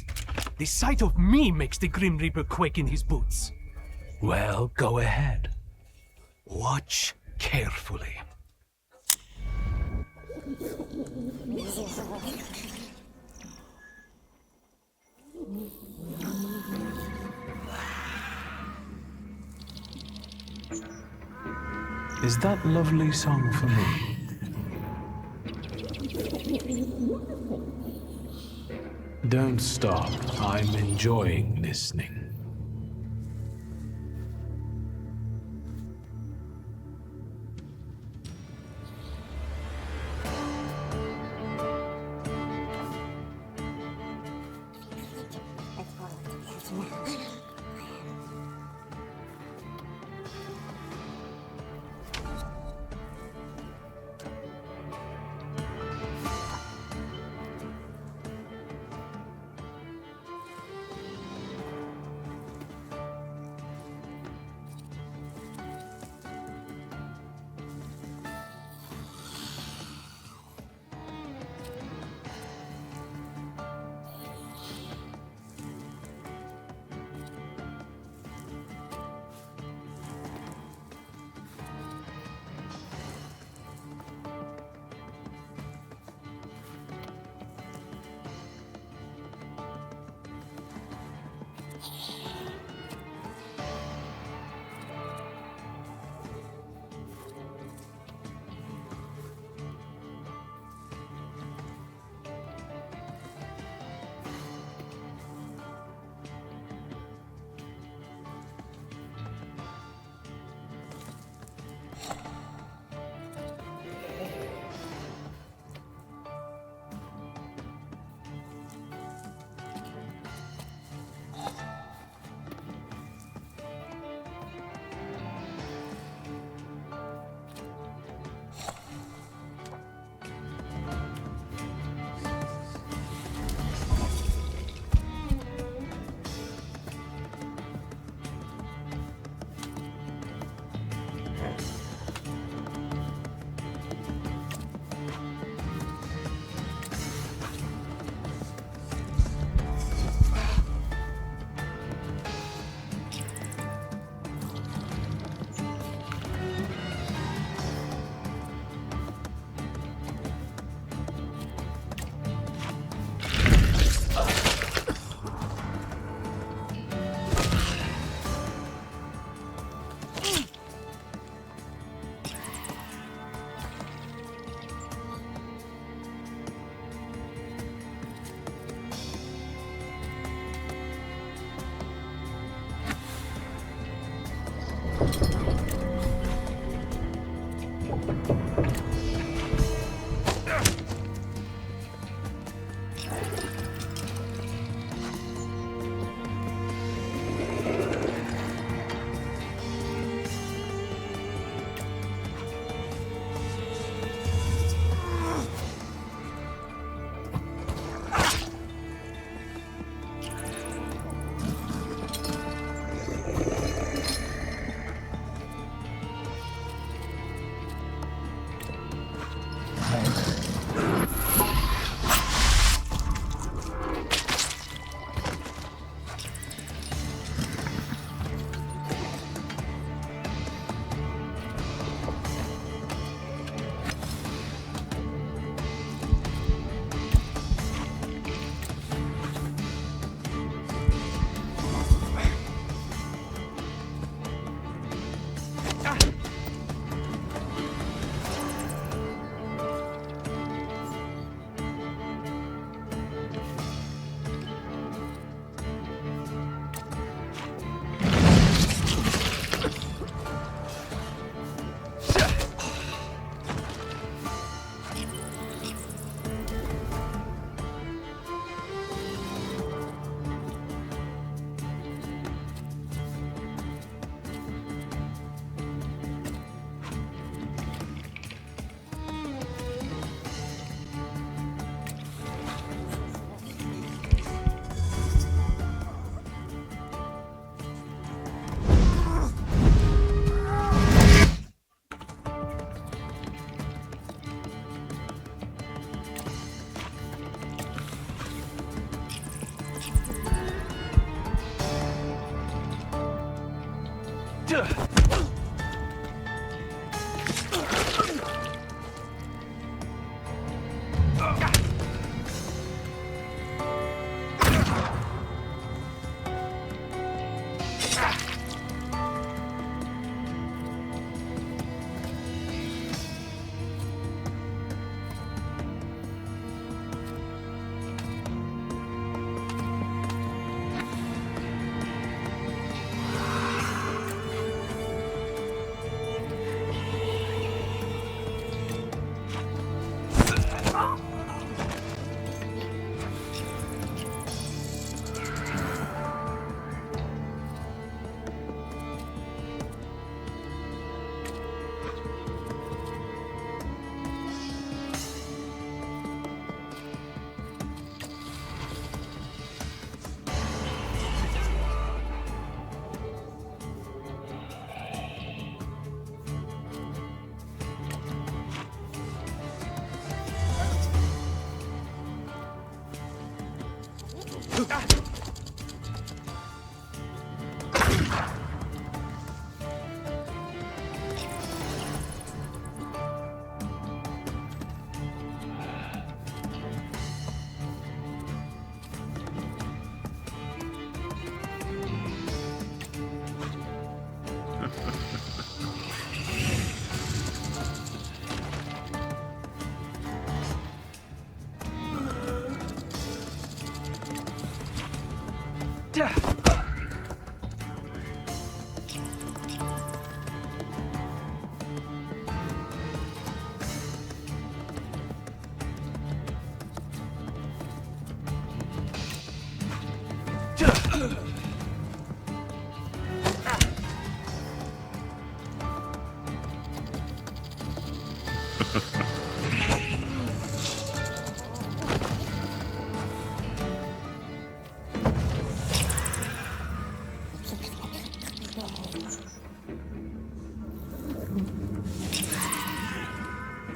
The sight of me makes the Grim Reaper quake in his boots. Well, go ahead. Watch carefully. Is that lovely song for me? Don't stop. I'm enjoying listening.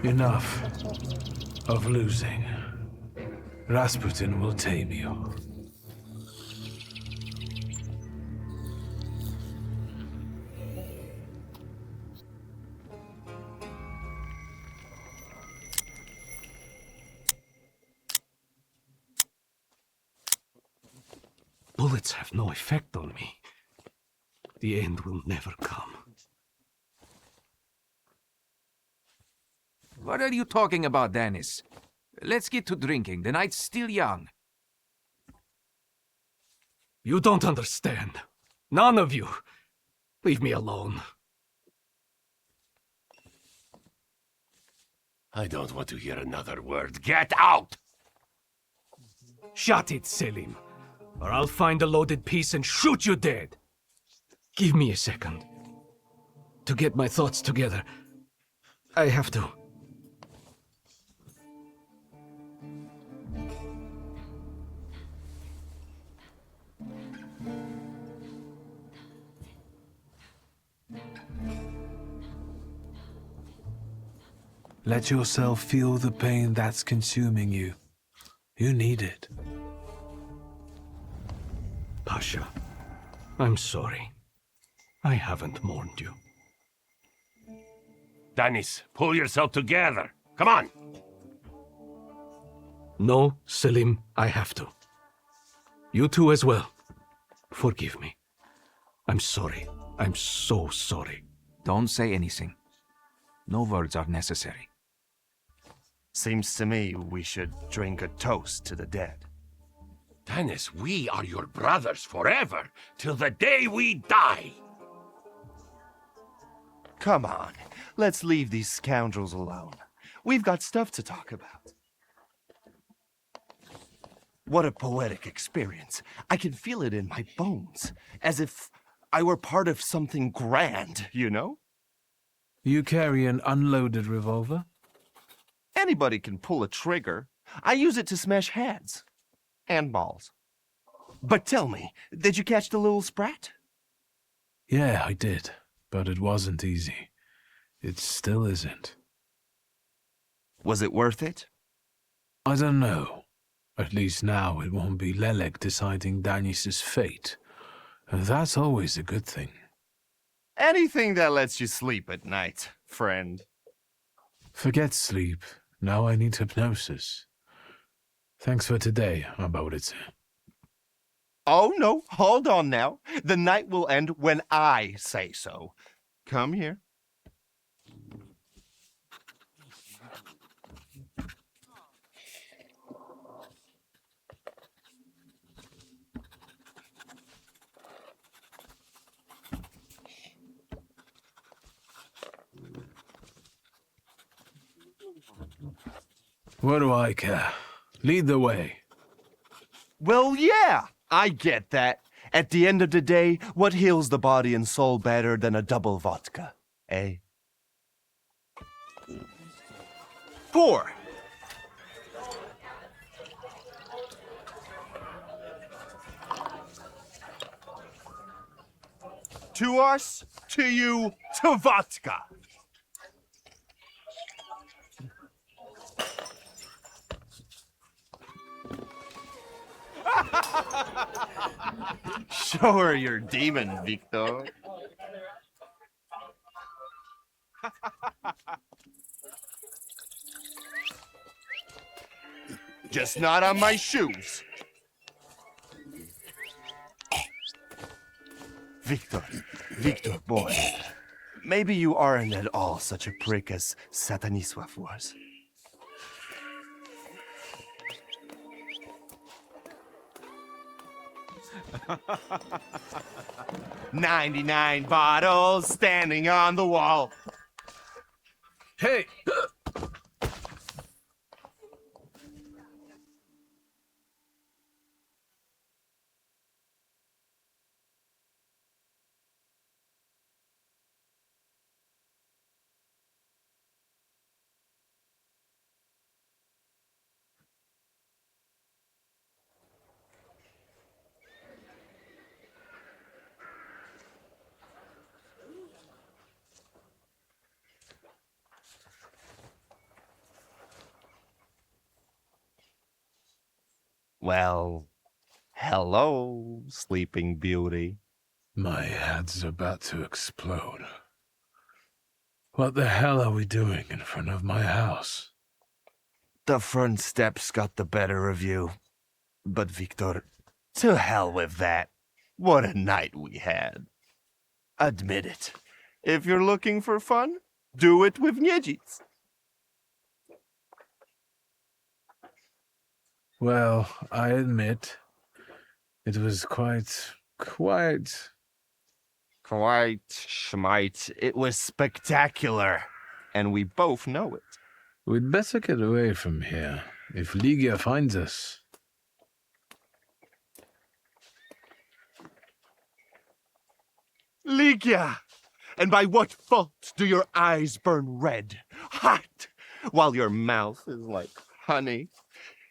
Enough of losing. Rasputin will tame you. Bullets have no effect on me. The end will never come. What are you talking about, Dennis? Let's get to drinking. The night's still young. You don't understand. None of you. Leave me alone. I don't want to hear another word. Get out! Shut it, Selim. Or I'll find a loaded piece and shoot you dead. Give me a second. To get my thoughts together. I have to. Let yourself feel the pain that's consuming you. You need it. Pasha, I'm sorry. I haven't mourned you. Dennis, pull yourself together. Come on! No, Selim, I have to. You too as well. Forgive me. I'm sorry. I'm so sorry. Don't say anything. No words are necessary. Seems to me we should drink a toast to the dead. Dennis, we are your brothers forever, till the day we die. Come on, let's leave these scoundrels alone. We've got stuff to talk about. What a poetic experience. I can feel it in my bones, as if I were part of something grand, you know? You carry an unloaded revolver? Anybody can pull a trigger. I use it to smash heads. And balls. But tell me, did you catch the little sprat? Yeah, I did. But it wasn't easy. It still isn't. Was it worth it? I don't know. At least now it won't be Lelek deciding Danis's fate. And that's always a good thing. Anything that lets you sleep at night, friend. Forget sleep. Now I need hypnosis. Thanks for today, Abodice. Oh, no, hold on now. The night will end when I say so. Come here. What do I care? Lead the way. Well, yeah, I get that. At the end of the day, what heals the body and soul better than a double vodka, eh? 4. To us, to you, to vodka. Show her your demon, Victor. Just not on my shoes. Victor, boy. Maybe you aren't at all such a prick as Sataniswaf was. 99 bottles standing on the wall. Hey! Well, hello, Sleeping Beauty. My head's about to explode. What the hell are we doing in front of my house? The front steps got the better of you. But Victor, to hell with that. What a night we had. Admit it. If you're looking for fun, do it with Niedzic. Well, I admit, it was quite... Schmite. It was spectacular. And we both know it. We'd better get away from here, if Ligia finds us. Ligia! And by what fault do your eyes burn red, hot, while your mouth is like honey?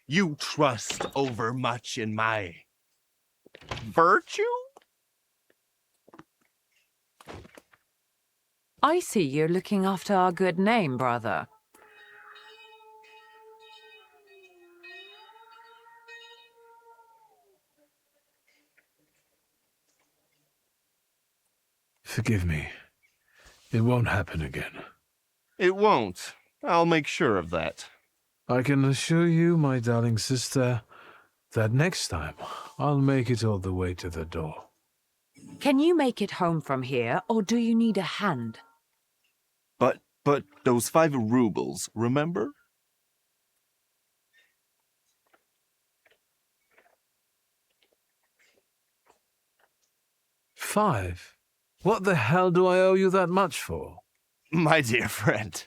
You trust overmuch in my virtue? I see you're looking after our good name, brother. Forgive me. It won't happen again. It won't. I'll make sure of that. I can assure you, my darling sister, that next time I'll make it all the way to the door. Can you make it home from here, or do you need a hand? But those 5 rubles, remember? $5? What the hell do I owe you that much for? My dear friend,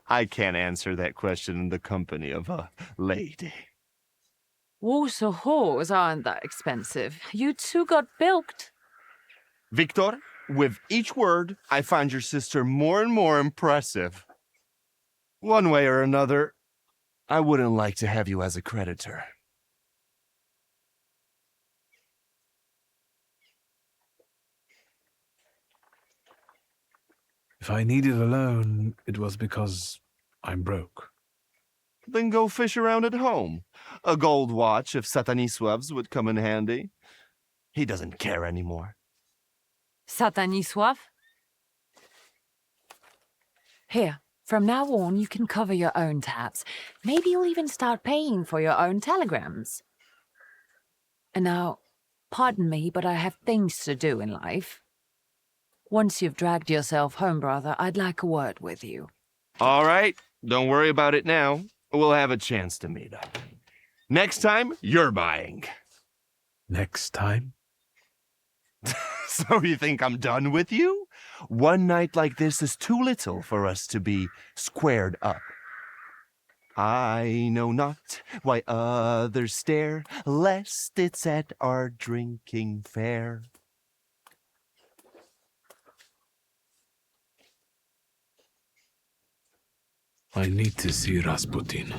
I can't answer that question in the company of a lady. Warsaw whores aren't that expensive. You two got bilked. Victor, with each word, I find your sister more and more impressive. One way or another, I wouldn't like to have you as a creditor. If I needed a loan, it was because I'm broke. Then go fish around at home. A gold watch if Sataniswav's would come in handy. He doesn't care anymore. Satanisław? Here, from now on, you can cover your own tabs. Maybe you'll even start paying for your own telegrams. And now, pardon me, but I have things to do in life. Once you've dragged yourself home, brother, I'd like a word with you. All right, don't worry about it now. We'll have a chance to meet up. Next time, you're buying. Next time? So you think I'm done with you? One night like this is too little for us to be squared up. I know not why others stare, lest it's at our drinking fair. I need to see Rasputin.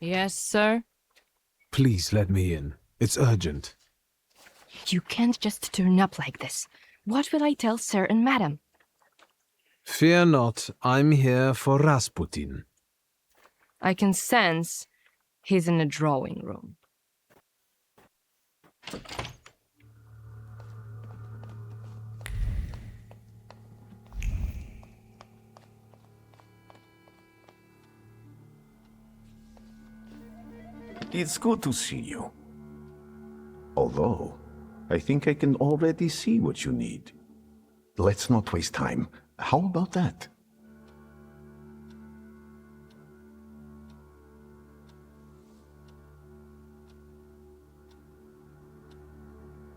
Yes, sir? Please let me in. It's urgent. You can't just turn up like this. What will I tell sir and madam? Fear not, I'm here for Rasputin. I can sense he's in the drawing room. It's good to see you. Although, I think I can already see what you need. Let's not waste time. How about that?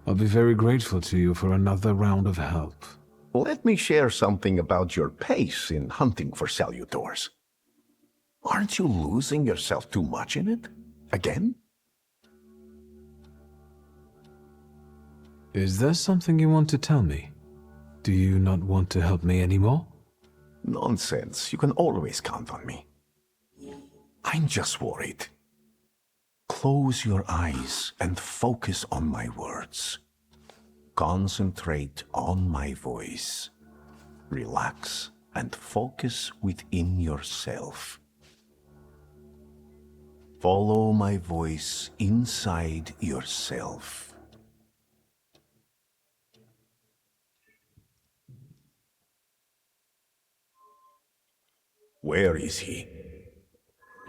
I'll be very grateful to you for another round of help. Let me share something about your pace in hunting for salutors. Aren't you losing yourself too much in it? Again? Is there something you want to tell me? Do you not want to help me anymore? Nonsense. You can always count on me. I'm just worried. Close your eyes and focus on my words. Concentrate on my voice. Relax and focus within yourself. Follow my voice inside yourself. Where is he?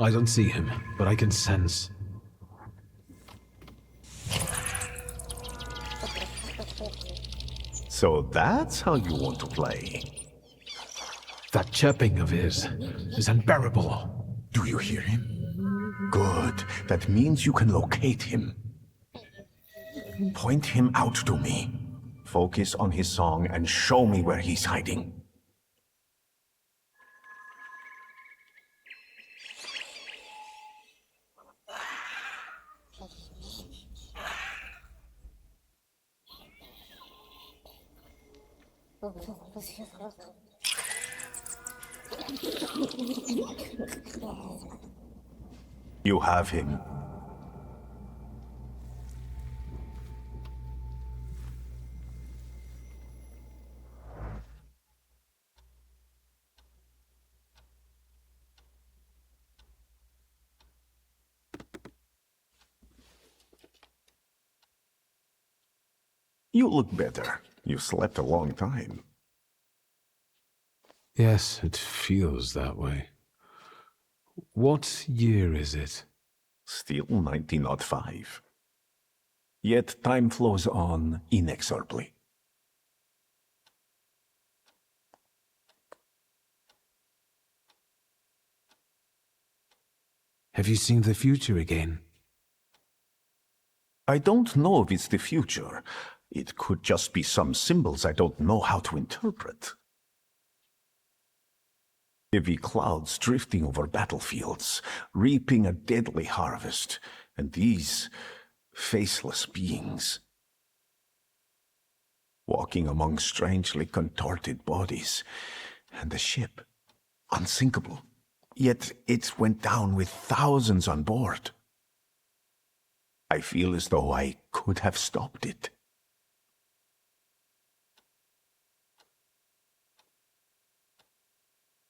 I don't see him, but I can sense. So that's how you want to play. That chirping of his is unbearable. Do you hear him? Good. That means you can locate him. Point him out to me. Focus on his song and show me where he's hiding. You have him. You look better. You slept a long time. Yes, it feels that way. What year is it? Still 1905. Yet time flows on inexorably. Have you seen the future again? I don't know if it's the future. It could just be some symbols I don't know how to interpret. Heavy clouds drifting over battlefields, reaping a deadly harvest, and these faceless beings walking among strangely contorted bodies, and the ship, unsinkable, yet it went down with thousands on board. I feel as though I could have stopped it.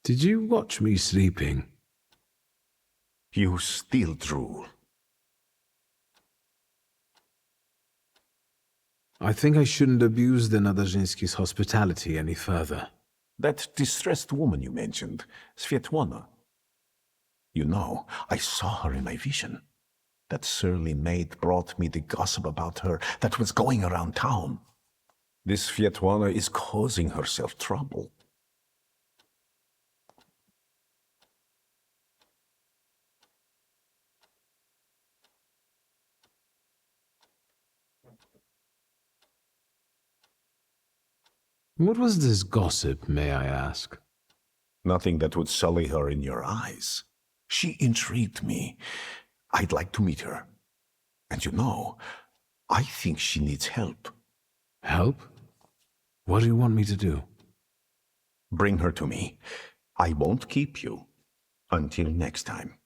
Did you watch me sleeping? You still drool. I think I shouldn't abuse the Nadezhinsky's hospitality any further. That distressed woman you mentioned, Svetlana. You know, I saw her in my vision. That surly maid brought me the gossip about her that was going around town. This Svetlana is causing herself trouble. What was this gossip, may I ask? Nothing that would sully her in your eyes. She intrigued me. I'd like to meet her. And you know, I think she needs help. Help? What do you want me to do? Bring her to me. I won't keep you. Until next time.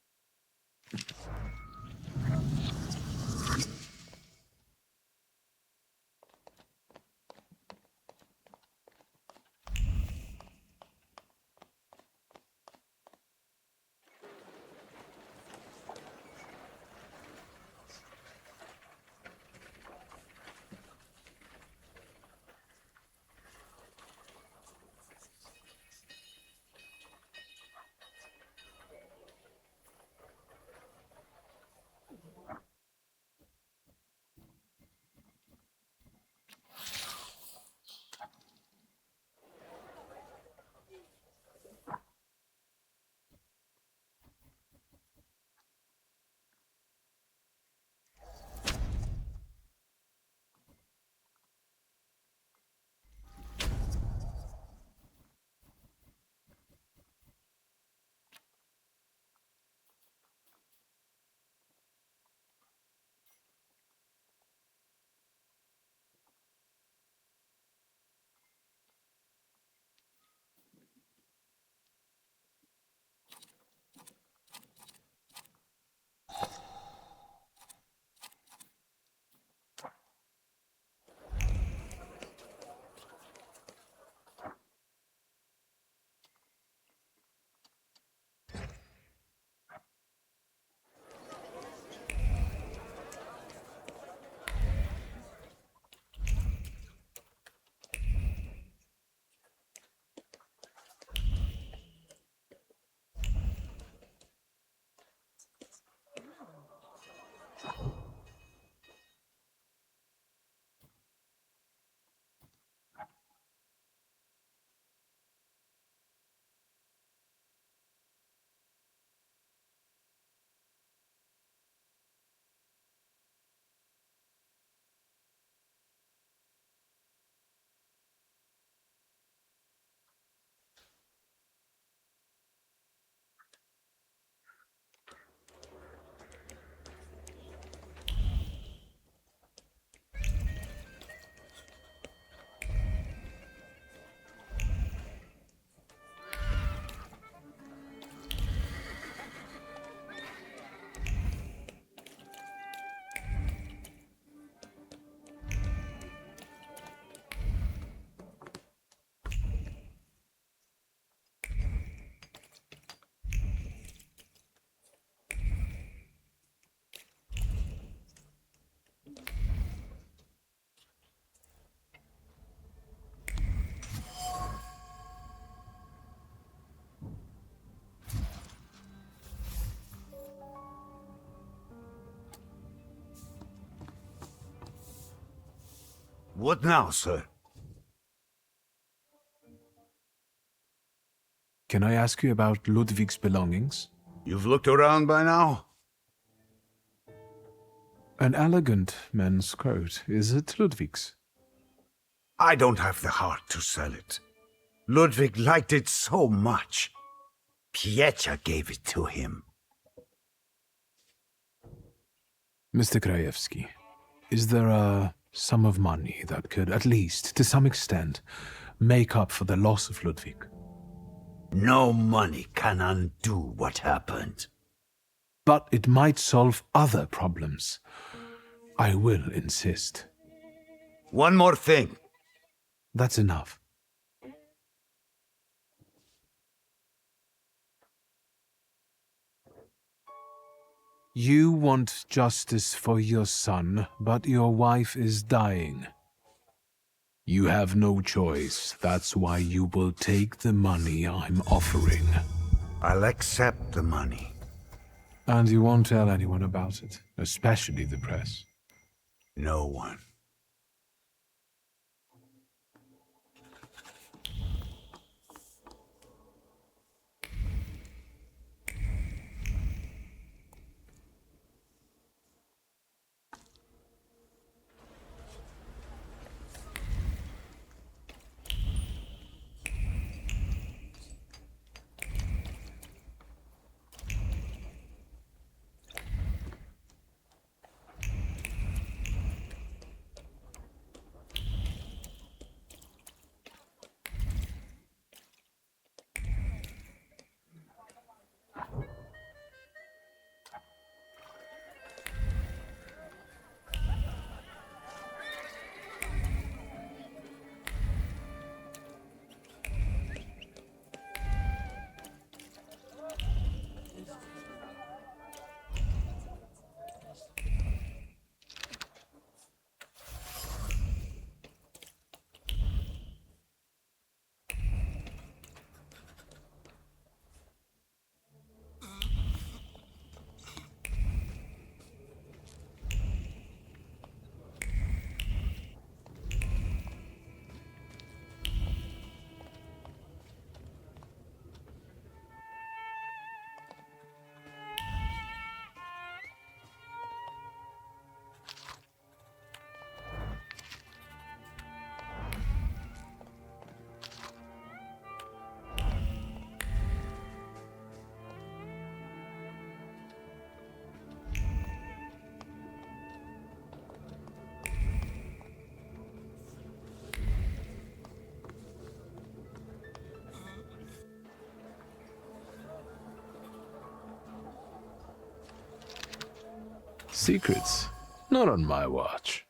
What now, sir? Can I ask you about Ludwig's belongings? You've looked around by now? An elegant men's coat. Is it Ludwig's? I don't have the heart to sell it. Ludwig liked it so much. Pietya gave it to him. Mr. Krajewski, is there a sum of money that could, at least, to some extent, make up for the loss of Ludwig? No money can undo what happened. But it might solve other problems. I will insist. One more thing. That's enough. You want justice for your son, but your wife is dying. You have no choice. That's why you will take the money I'm offering. I'll accept the money. And you won't tell anyone about it, especially the press. No one. Secrets? Not on my watch.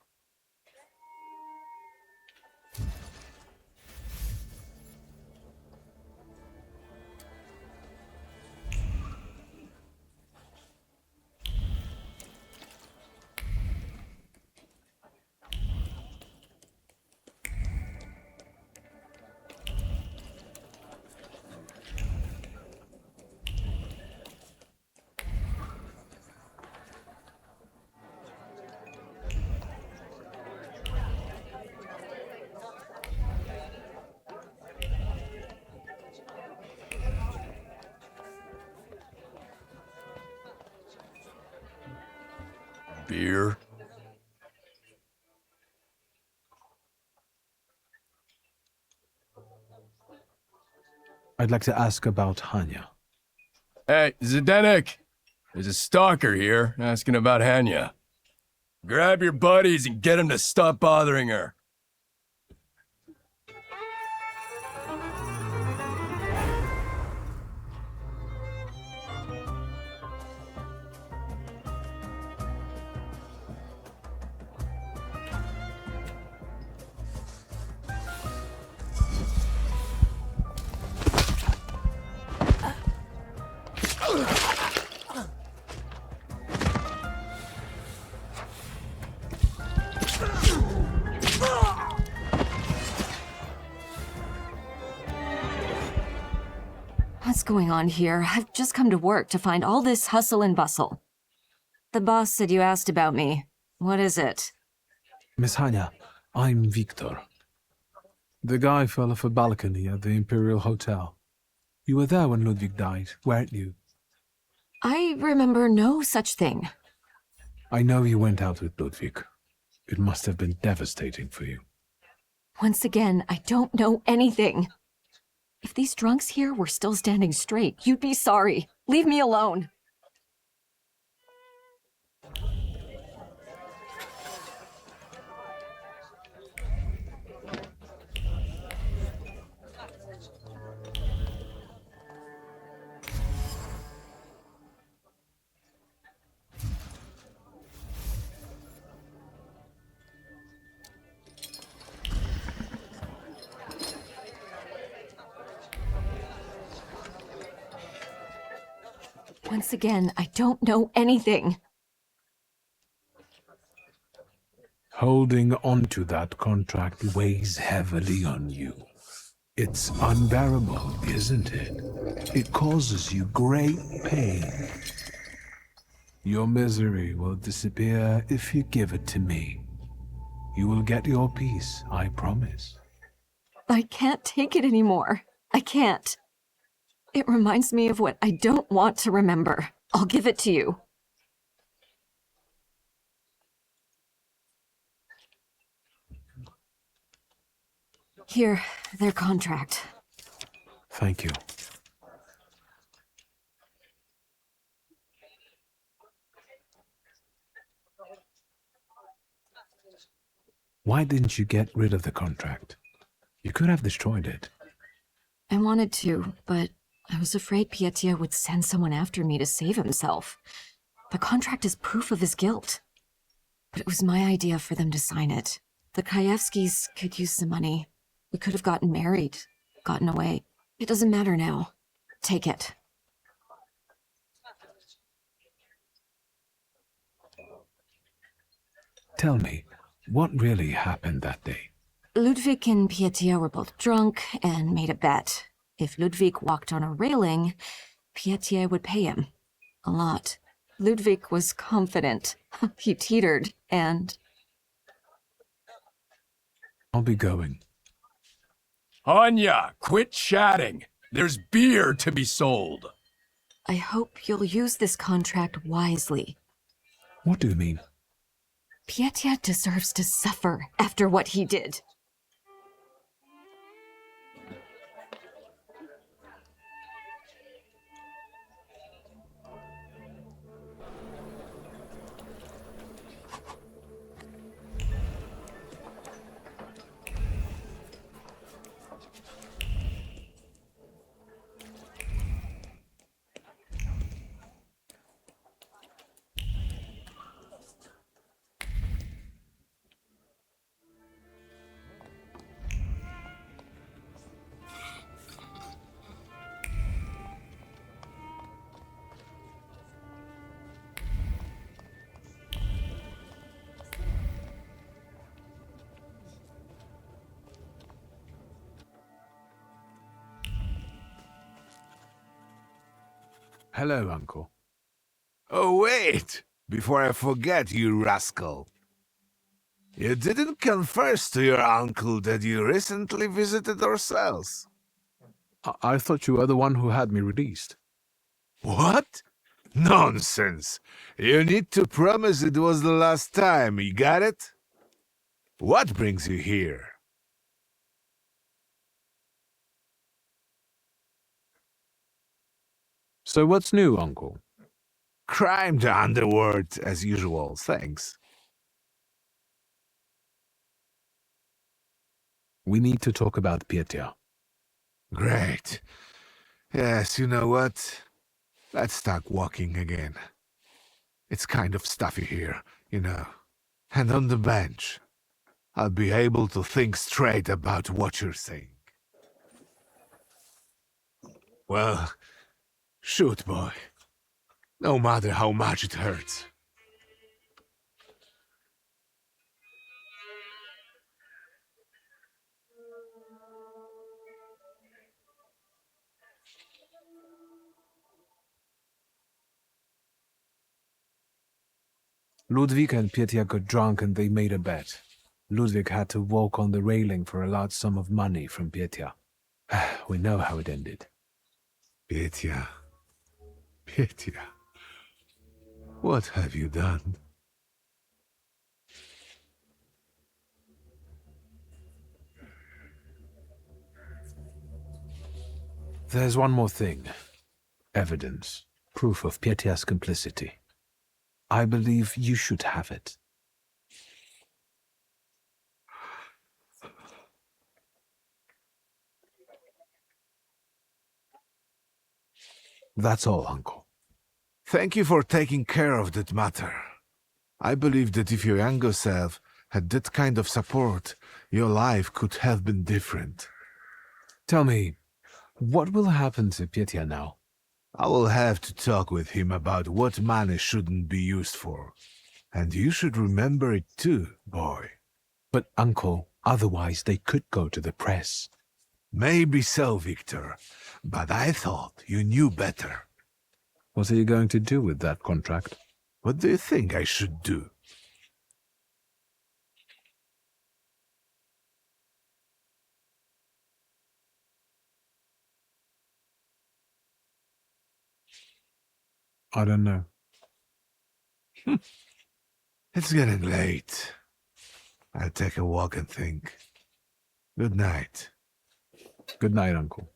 Beer? I'd like to ask about Hanya. Hey, Zdenek! There's a stalker here asking about Hanya. Grab your buddies and get them to stop bothering her. What's going on here? I've just come to work to find all this hustle and bustle. The boss said you asked about me. What is it? Miss Hanya, I'm Victor. The guy fell off a balcony at the Imperial Hotel. You were there when Ludwig died, weren't you? I remember no such thing. I know you went out with Ludwig. It must have been devastating for you. Once again, I don't know anything. If these drunks here were still standing straight, you'd be sorry. Leave me alone. Once again, I don't know anything. Holding on to that contract weighs heavily on you. It's unbearable, isn't it? It causes you great pain. Your misery will disappear if you give it to me. You will get your peace, I promise. I can't take it anymore. I can't. It reminds me of what I don't want to remember. I'll give it to you. Here, their contract. Thank you. Why didn't you get rid of the contract? You could have destroyed it. I wanted to, but I was afraid Pietia would send someone after me to save himself. The contract is proof of his guilt. But it was my idea for them to sign it. The Krajewskis could use some money. We could have gotten married, gotten away. It doesn't matter now. Take it. Tell me, what really happened that day? Ludwig and Pietia were both drunk and made a bet. If Ludwig walked on a railing, Pietia would pay him. A lot. Ludwig was confident. He teetered, and... I'll be going. Anya, quit chatting. There's beer to be sold. I hope you'll use this contract wisely. What do you mean? Pietia deserves to suffer after what he did. Hello, Uncle. Oh, wait! Before I forget, you rascal. You didn't confess to your uncle that you recently visited our cells. I thought you were the one who had me released. What? Nonsense! You need to promise it was the last time, you got it? What brings you here? So what's new, Uncle? Crime the underworld, as usual, thanks. We need to talk about Pietia. Great. Yes, you know what? Let's start walking again. It's kind of stuffy here, you know. And on the bench, I'll be able to think straight about what you're saying. Well, shoot, boy. No matter how much it hurts. Ludwig and Pietia got drunk and they made a bet. Ludwig had to walk on the railing for a large sum of money from Petya. We know how it ended. Petya. Petya. What have you done? There's one more thing. Evidence. Proof of Petya's complicity. I believe you should have it. That's all, Uncle. Thank you for taking care of that matter. I believe that if your younger self had that kind of support, your life could have been different. Tell me, what will happen to Petya now? I will have to talk with him about what money shouldn't be used for. And you should remember it too, boy. But, Uncle, otherwise they could go to the press. Maybe so, Victor. But I thought you knew better. What are you going to do with that contract? What do you think I should do? I don't know. It's getting late. I'll take a walk and think. Good night. Good night, Uncle.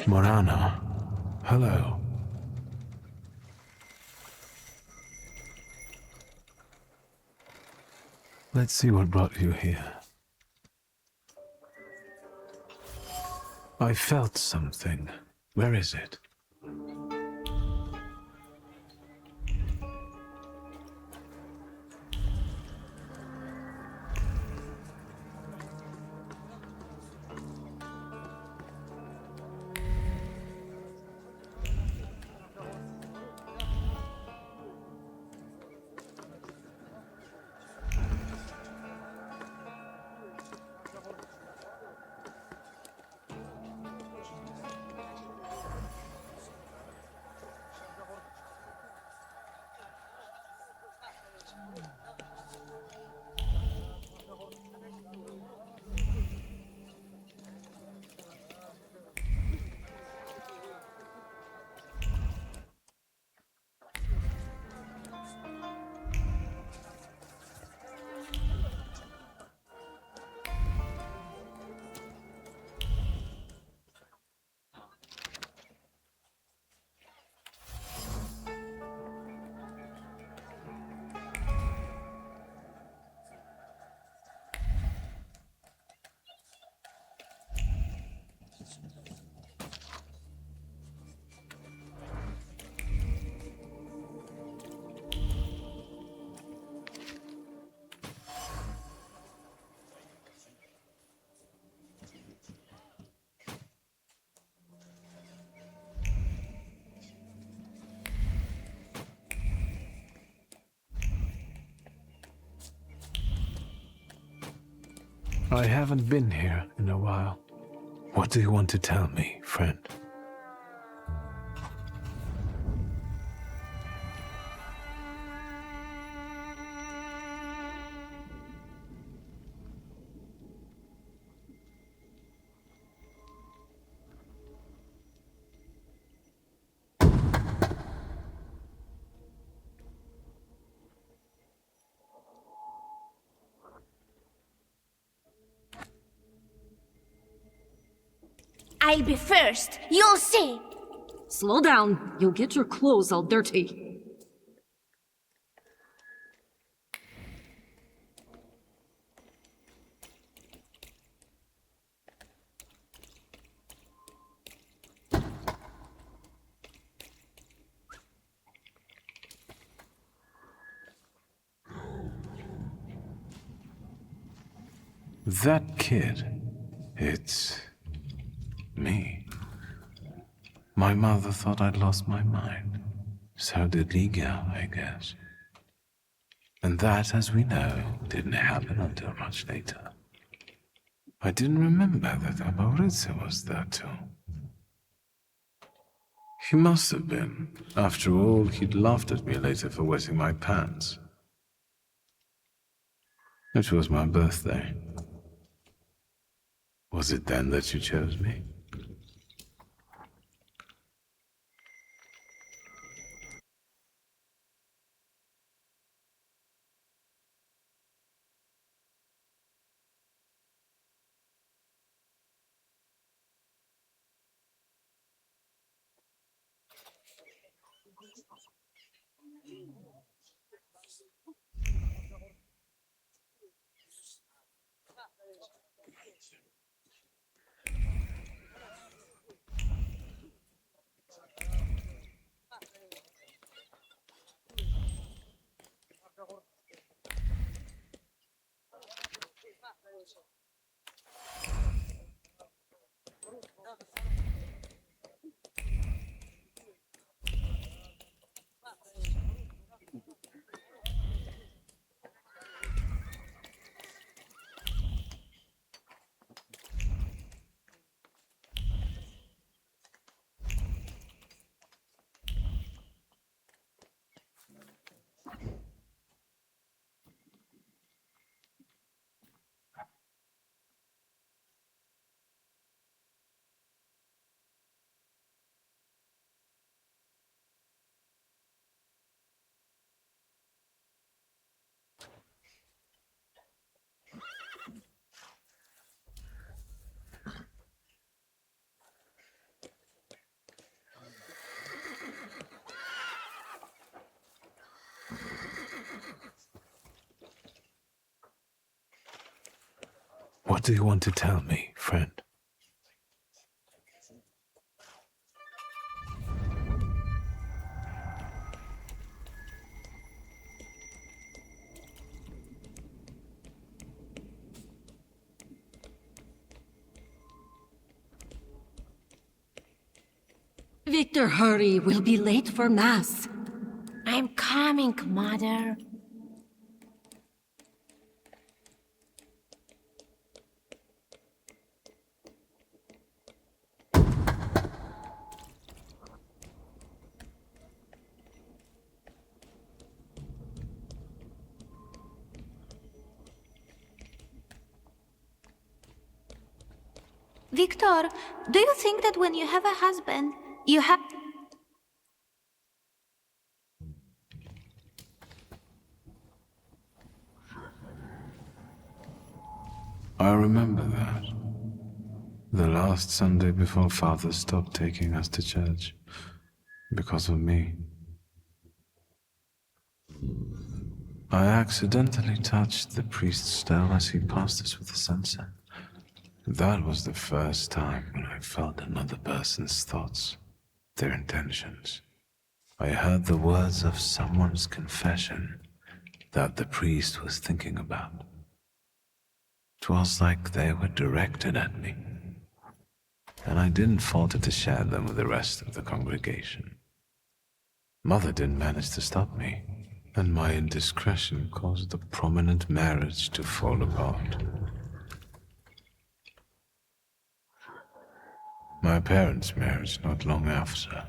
Morana, hello. Let's see what brought you here. I felt something. Where is it? I haven't been here in a while. What do you want to tell me, friend? I'll be first. You'll see. Slow down. You'll get your clothes all dirty. That kid, it's me. My mother thought I'd lost my mind. So did Liga, I guess. And that, as we know, didn't happen until much later. I didn't remember that Aboritsa was there too. He must have been. After all, he'd laughed at me later for wetting my pants. It was my birthday. Was it then that you chose me? What do you want to tell me, friend? Victor, hurry. We'll be late for Mass. I'm coming, Mother. Victor, do you think that when you have a husband, you have... I remember that. The last Sunday before Father stopped taking us to church. Because of me. I accidentally touched the priest's stole as he passed us with the censer. That was the first time when I felt another person's thoughts, their intentions. I heard the words of someone's confession that the priest was thinking about. It was like they were directed at me, and I didn't falter to share them with the rest of the congregation. Mother didn't manage to stop me, and my indiscretion caused the prominent marriage to fall apart. My parents' marriage not long after.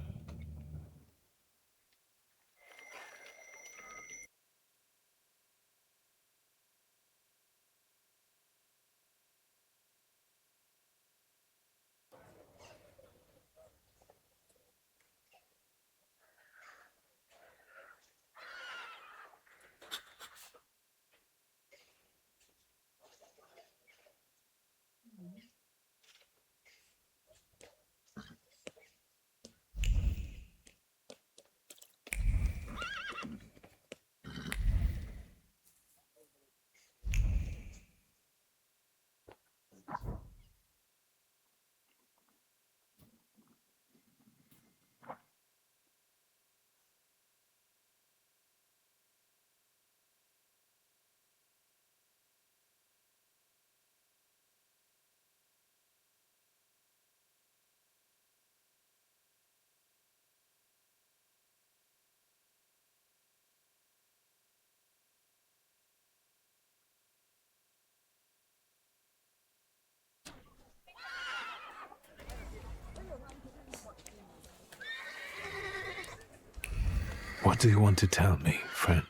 What do you want to tell me, friend?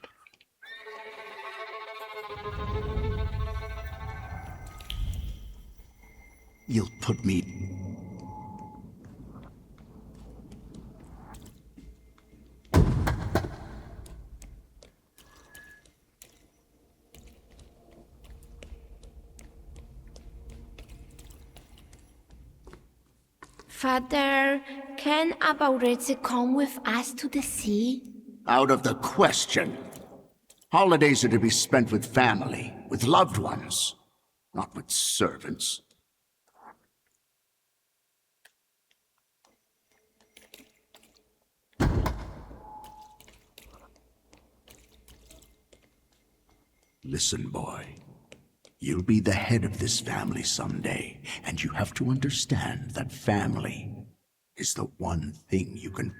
You'll put me... Father, can Abaurete come with us to the sea? Out of the question. Holidays are to be spent with family, with loved ones, not with servants. Listen, boy. You'll be the head of this family someday, and you have to understand that family is the one thing you can...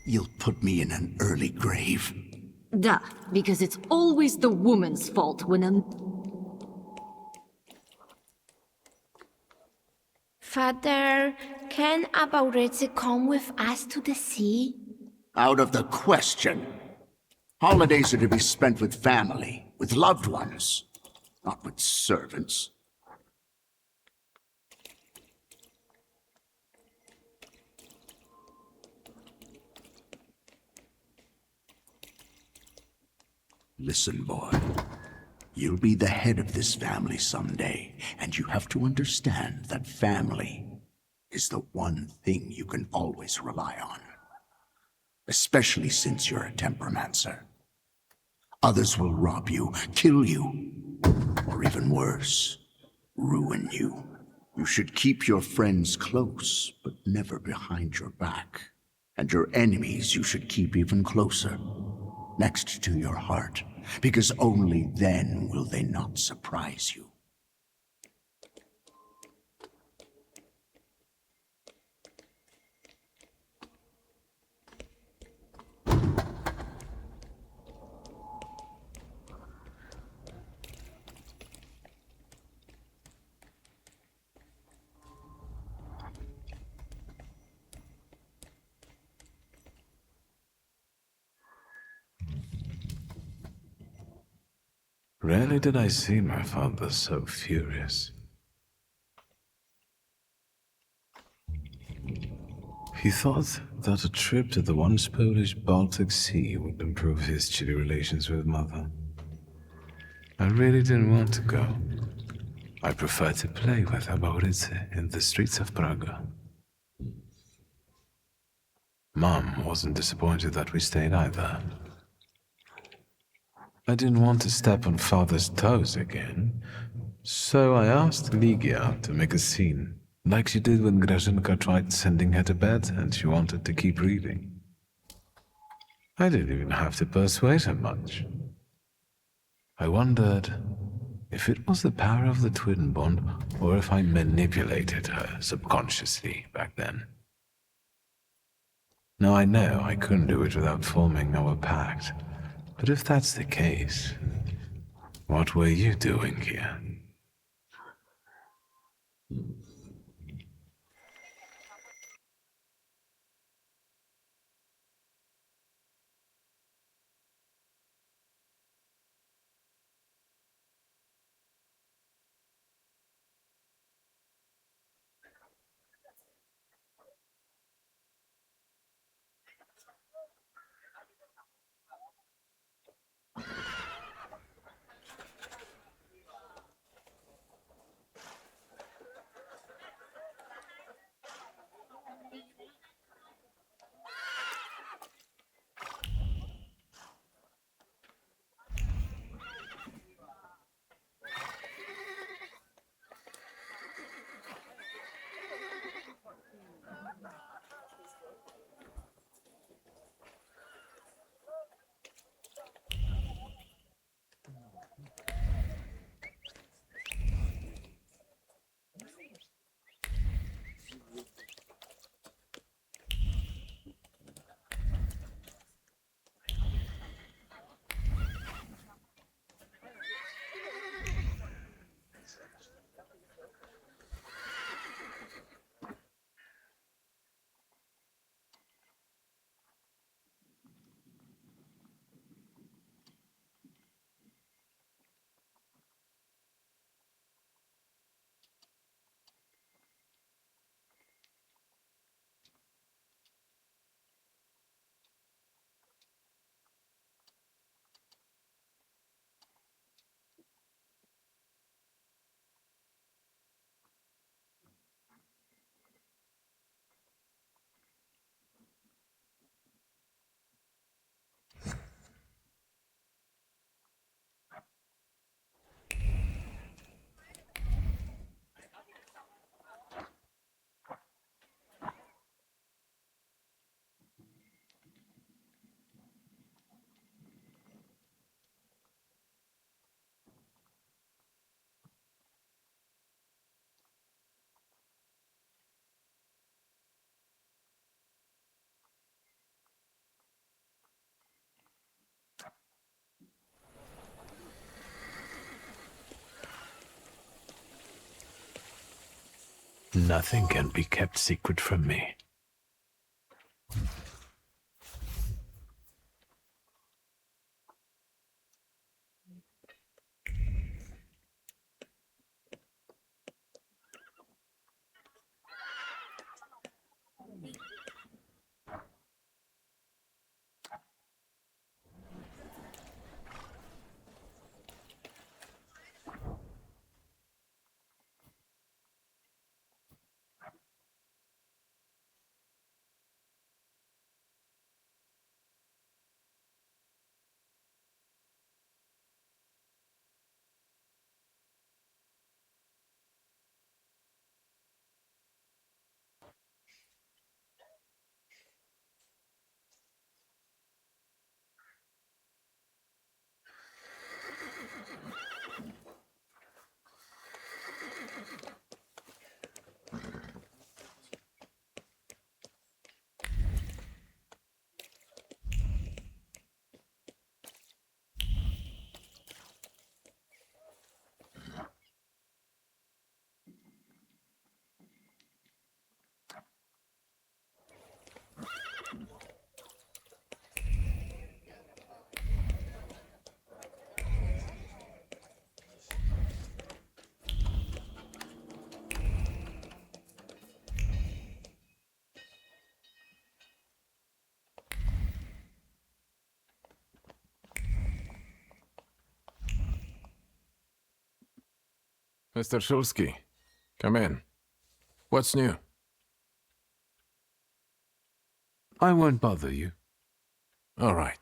You'll put me in an early grave. Duh, because it's always the woman's fault when a... Father, can Abaurete come with us to the sea? Out of the question. Holidays are to be spent with family, with loved ones, not with servants. Listen, boy. You'll be the head of this family someday, and you have to understand that family is the one thing you can always rely on. Especially since you're a temperamencer. Others will rob you, kill you, or even worse, ruin you. You should keep your friends close, but never behind your back. And your enemies you should keep even closer, next to your heart, because only then will they not surprise you. Rarely did I see my father so furious. He thought that a trip to the once Polish Baltic Sea would improve his chilly relations with Mother. I really didn't want to go. I preferred to play with Abaurite in the streets of Praga. Mom wasn't disappointed that we stayed either. I didn't want to step on Father's toes again, so I asked Ligia to make a scene, like she did when Grażynka tried sending her to bed and she wanted to keep reading. I didn't even have to persuade her much. I wondered if it was the power of the twin bond or if I manipulated her subconsciously back then. Now I know I couldn't do it without forming our pact, but if that's the case, what were you doing here? Nothing can be kept secret from me. Mr. Shulsky, come in. What's new? I won't bother you. All right.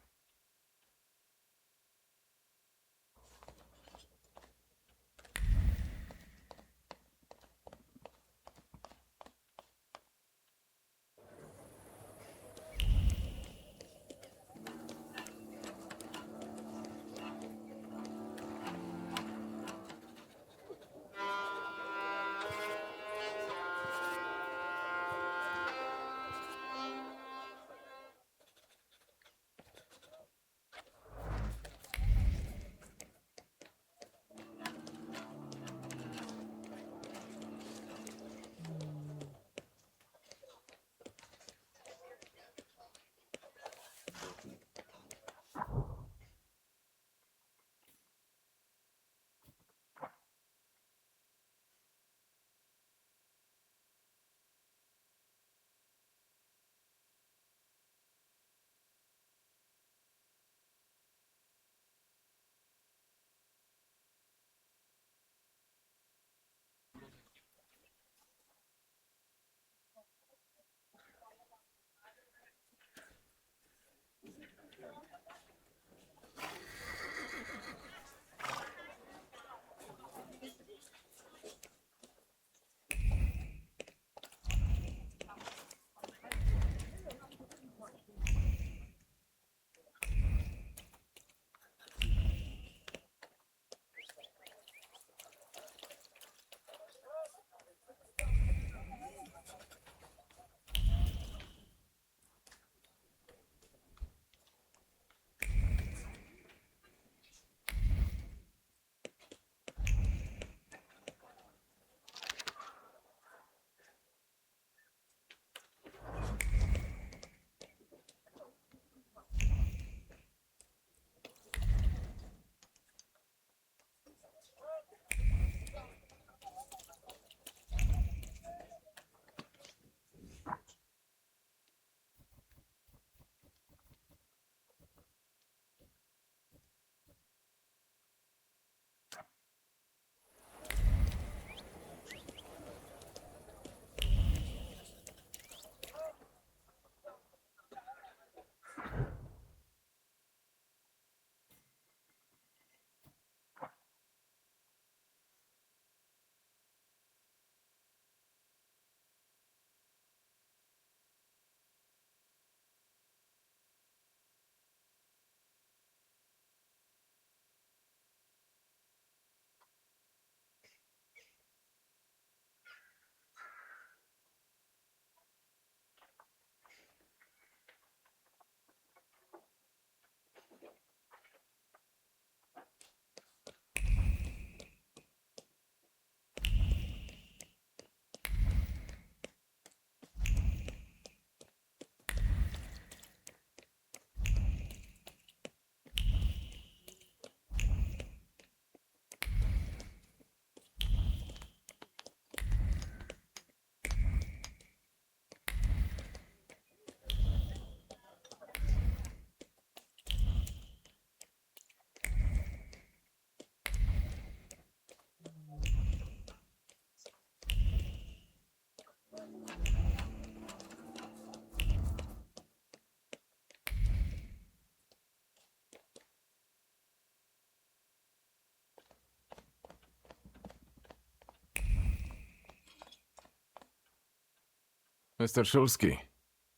Mr. Shulsky,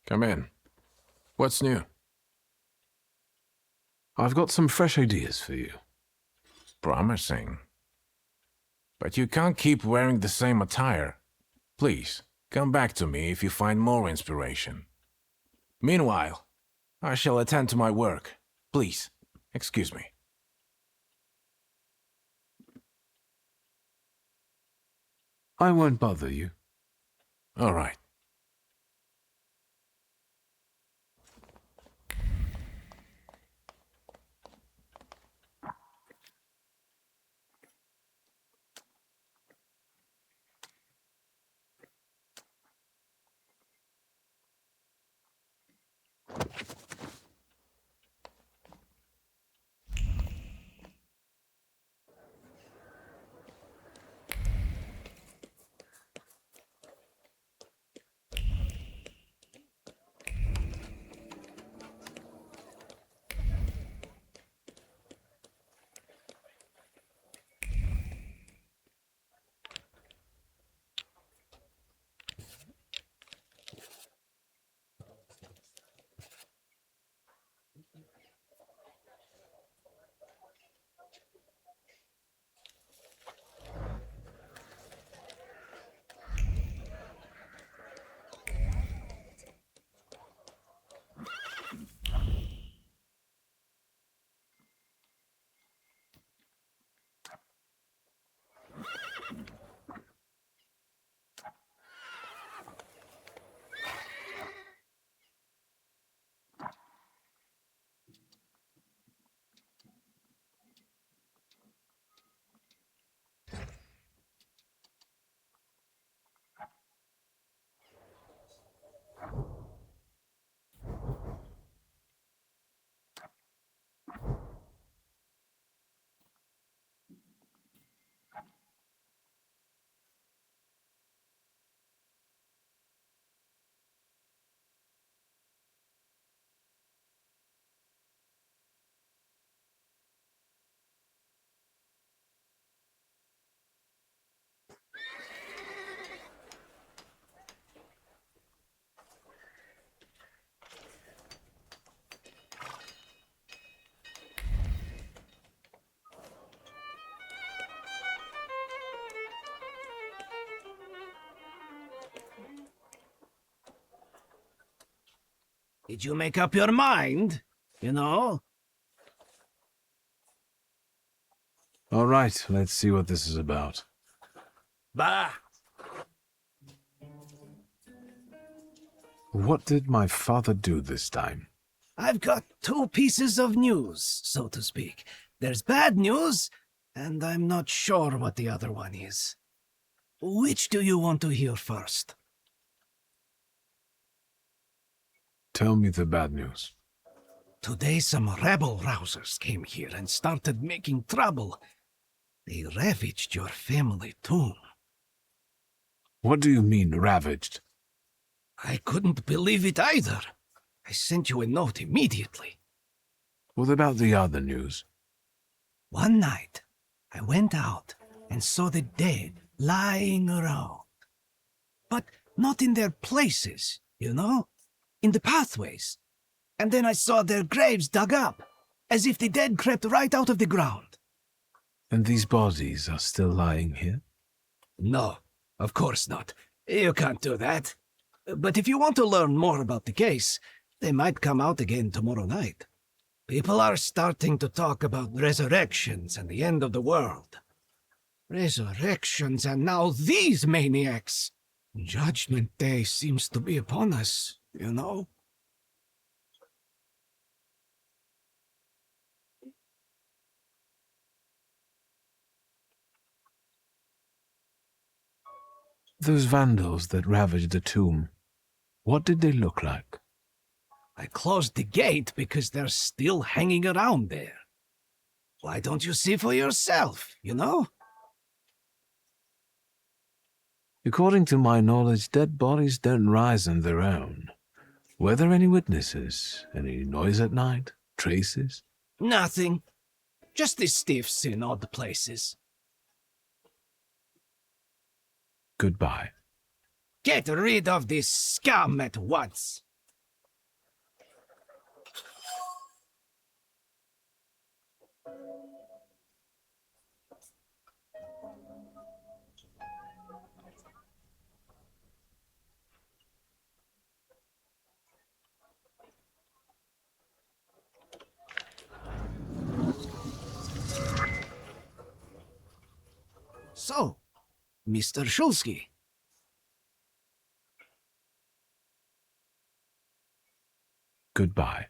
come in. What's new? I've got some fresh ideas for you. Promising. But you can't keep wearing the same attire. Please, come back to me if you find more inspiration. Meanwhile, I shall attend to my work. Please, excuse me. I won't bother you. All right. Did you make up your mind? You know? All right, let's see what this is about. Bah! What did my father do this time? I've got two pieces of news, so to speak. There's bad news, and I'm not sure what the other one is. Which do you want to hear first? Tell me the bad news. Today some rebel-rousers came here and started making trouble. They ravaged your family tomb. What do you mean, ravaged? I couldn't believe it either. I sent you a note immediately. What about the other news? One night, I went out and saw the dead lying around. But not in their places, you know? In the pathways. And then I saw their graves dug up, as if the dead crept right out of the ground. And these bodies are still lying here? No, of course not. You can't do that. But if you want to learn more about the case, they might come out again tomorrow night. People are starting to talk about resurrections and the end of the world. Resurrections and now these maniacs. Judgment Day seems to be upon us, you know? Those vandals that ravaged the tomb, what did they look like? I closed the gate because they're still hanging around there. Why don't you see for yourself, you know? According to my knowledge, dead bodies don't rise on their own. Were there any witnesses? Any noise at night? Traces? Nothing. Just the stiffs in odd places. Goodbye. Get rid of this scum at once. So, Mr. Shulsky. Goodbye.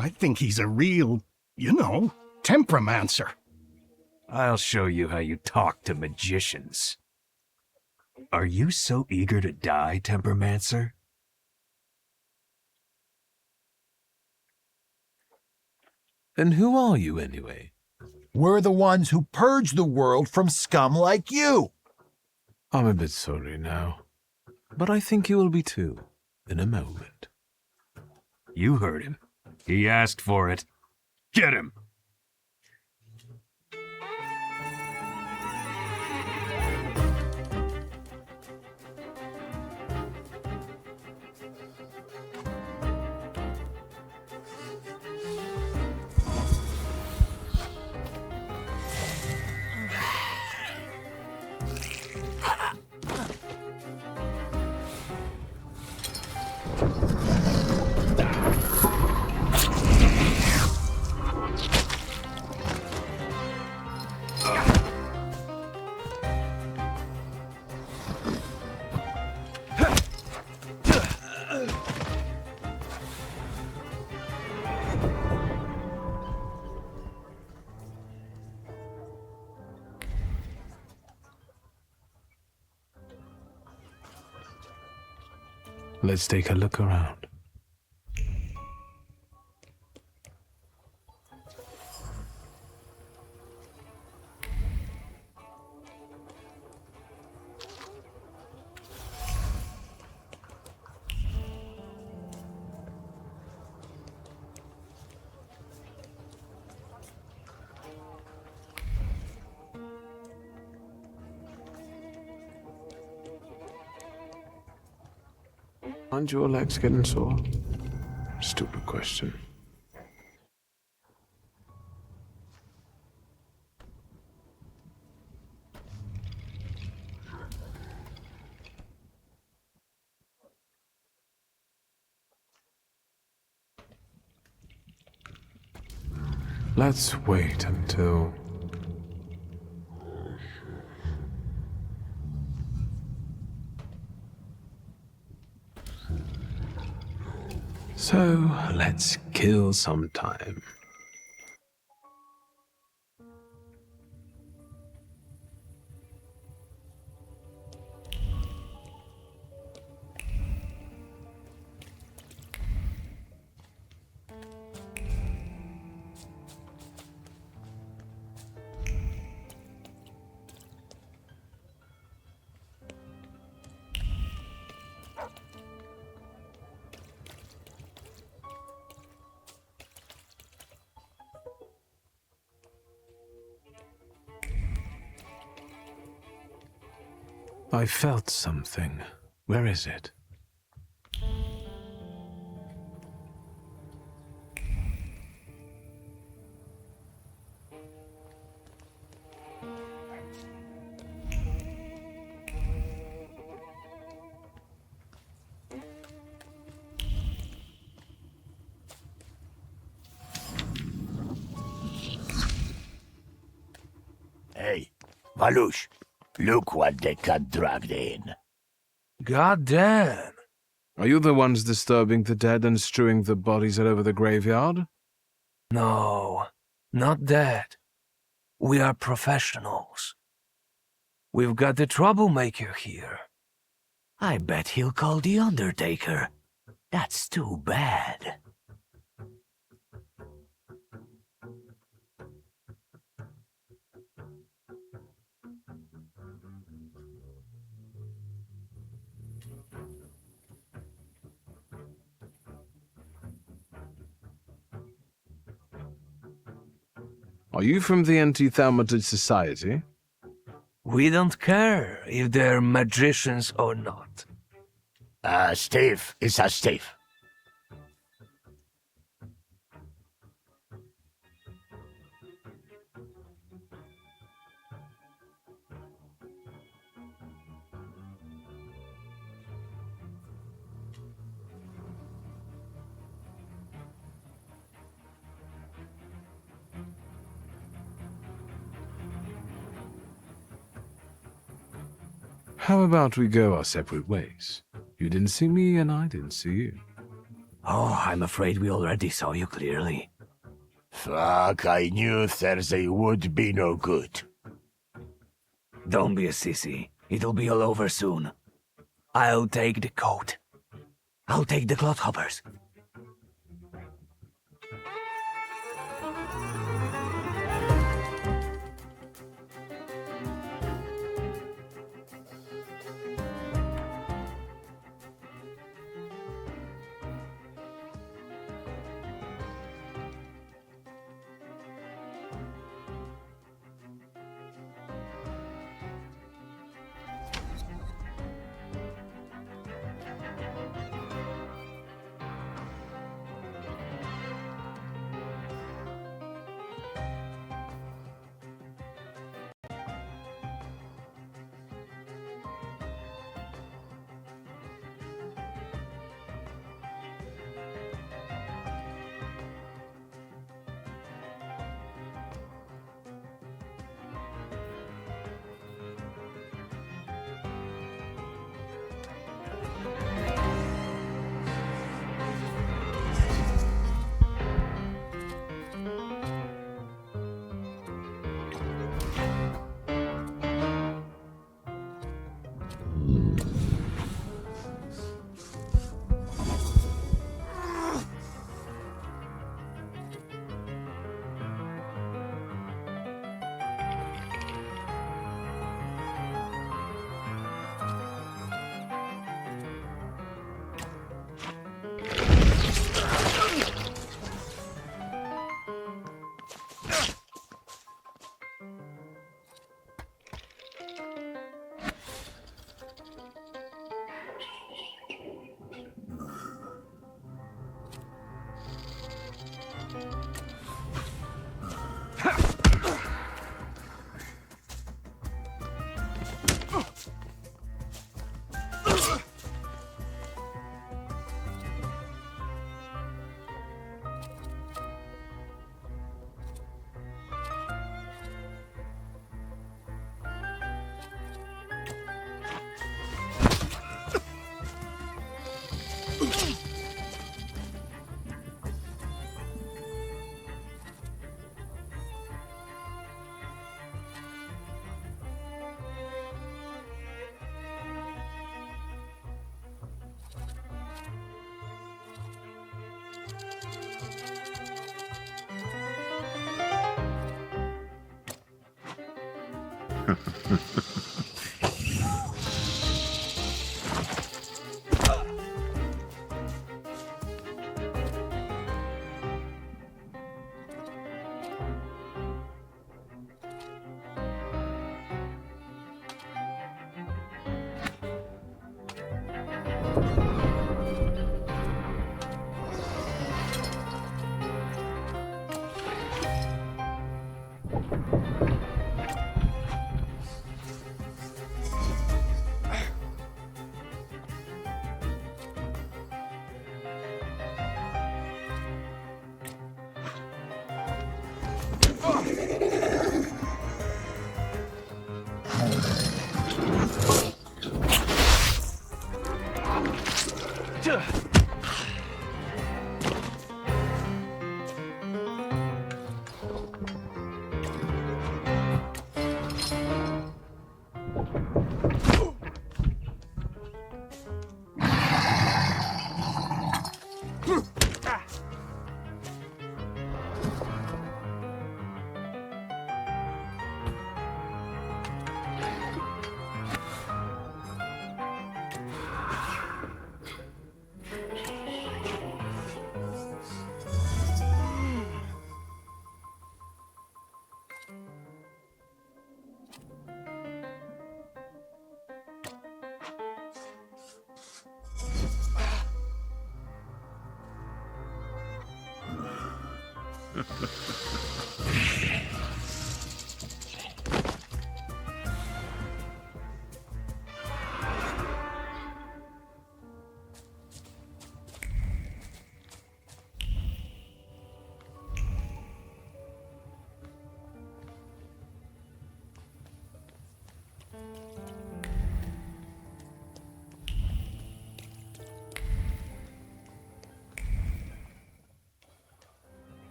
I think he's a real, temperamencer. I'll show you how you talk to magicians. Are you so eager to die, Tempermancer? And who are you, anyway? We're the ones who purge the world from scum like you. I'm a bit sorry now, but I think you will be too, in a moment. You heard him. He asked for it. Get him! Let's take a look around. Aren't your legs getting sore? Stupid question. Let's wait until... So, let's kill some time. I felt something. Where is it? Hey, Valush, look what they got dragged in. God damn! Are you the ones disturbing the dead and strewing the bodies all over the graveyard? No, not that. We are professionals. We've got the troublemaker here. I bet he'll call the Undertaker. That's too bad. Are you from the Anti-Thaumaturge Society? We don't care if they're magicians or not. Steve is a Steve. How about we go our separate ways? You didn't see me and I didn't see you. Oh, I'm afraid we already saw you clearly. Fuck, I knew Thursday would be no good. Don't be a sissy. It'll be all over soon. I'll take the coat. I'll take the clodhoppers.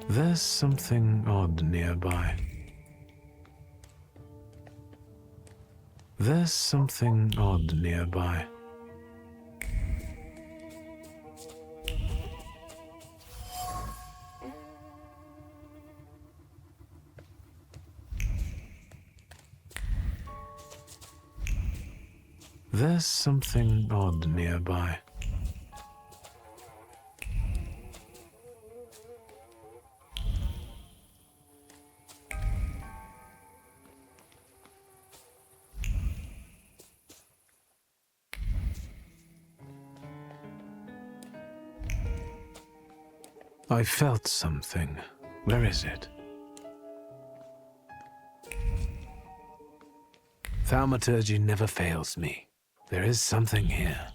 There's something odd nearby. There's something odd nearby. There's something odd nearby. I felt something. Where is it? Thaumaturge never fails me. There is something here.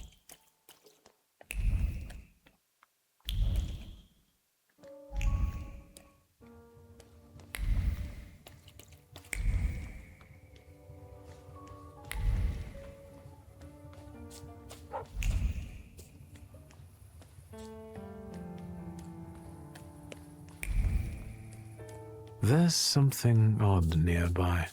There's something odd nearby.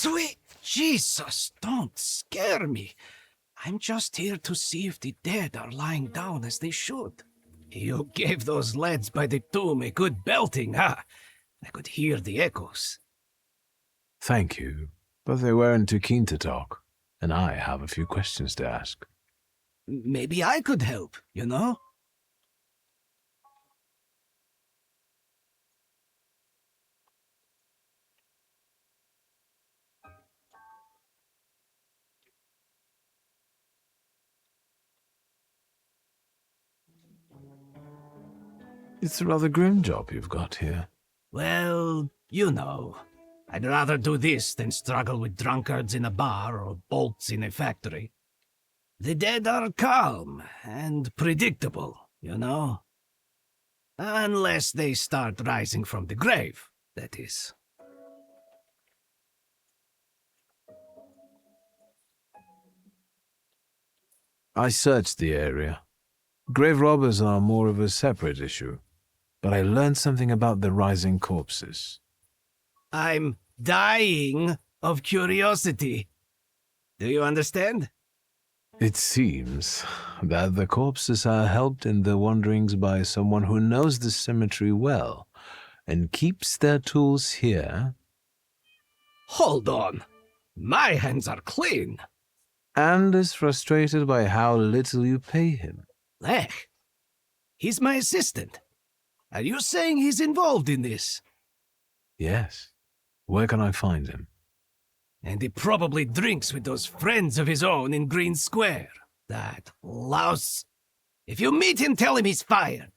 Sweet Jesus, don't scare me. I'm just here to see if the dead are lying down as they should. You gave those lads by the tomb a good belting, huh? I could hear the echoes. Thank you, but they weren't too keen to talk, and I have a few questions to ask. Maybe I could help, you know? It's a rather grim job you've got here. Well, you know. I'd rather do this than struggle with drunkards in a bar or bolts in a factory. The dead are calm and predictable, you know? Unless they start rising from the grave, that is. I searched the area. Grave robbers are more of a separate issue, but I learned something about the rising corpses. I'm dying of curiosity. Do you understand? It seems that the corpses are helped in their wanderings by someone who knows the cemetery well and keeps their tools here. Hold on. My hands are clean. And is frustrated by how little you pay him. Lech, he's my assistant. Are you saying he's involved in this? Yes. Where can I find him? And he probably drinks with those friends of his own in Green Square. That louse. If you meet him, tell him he's fired.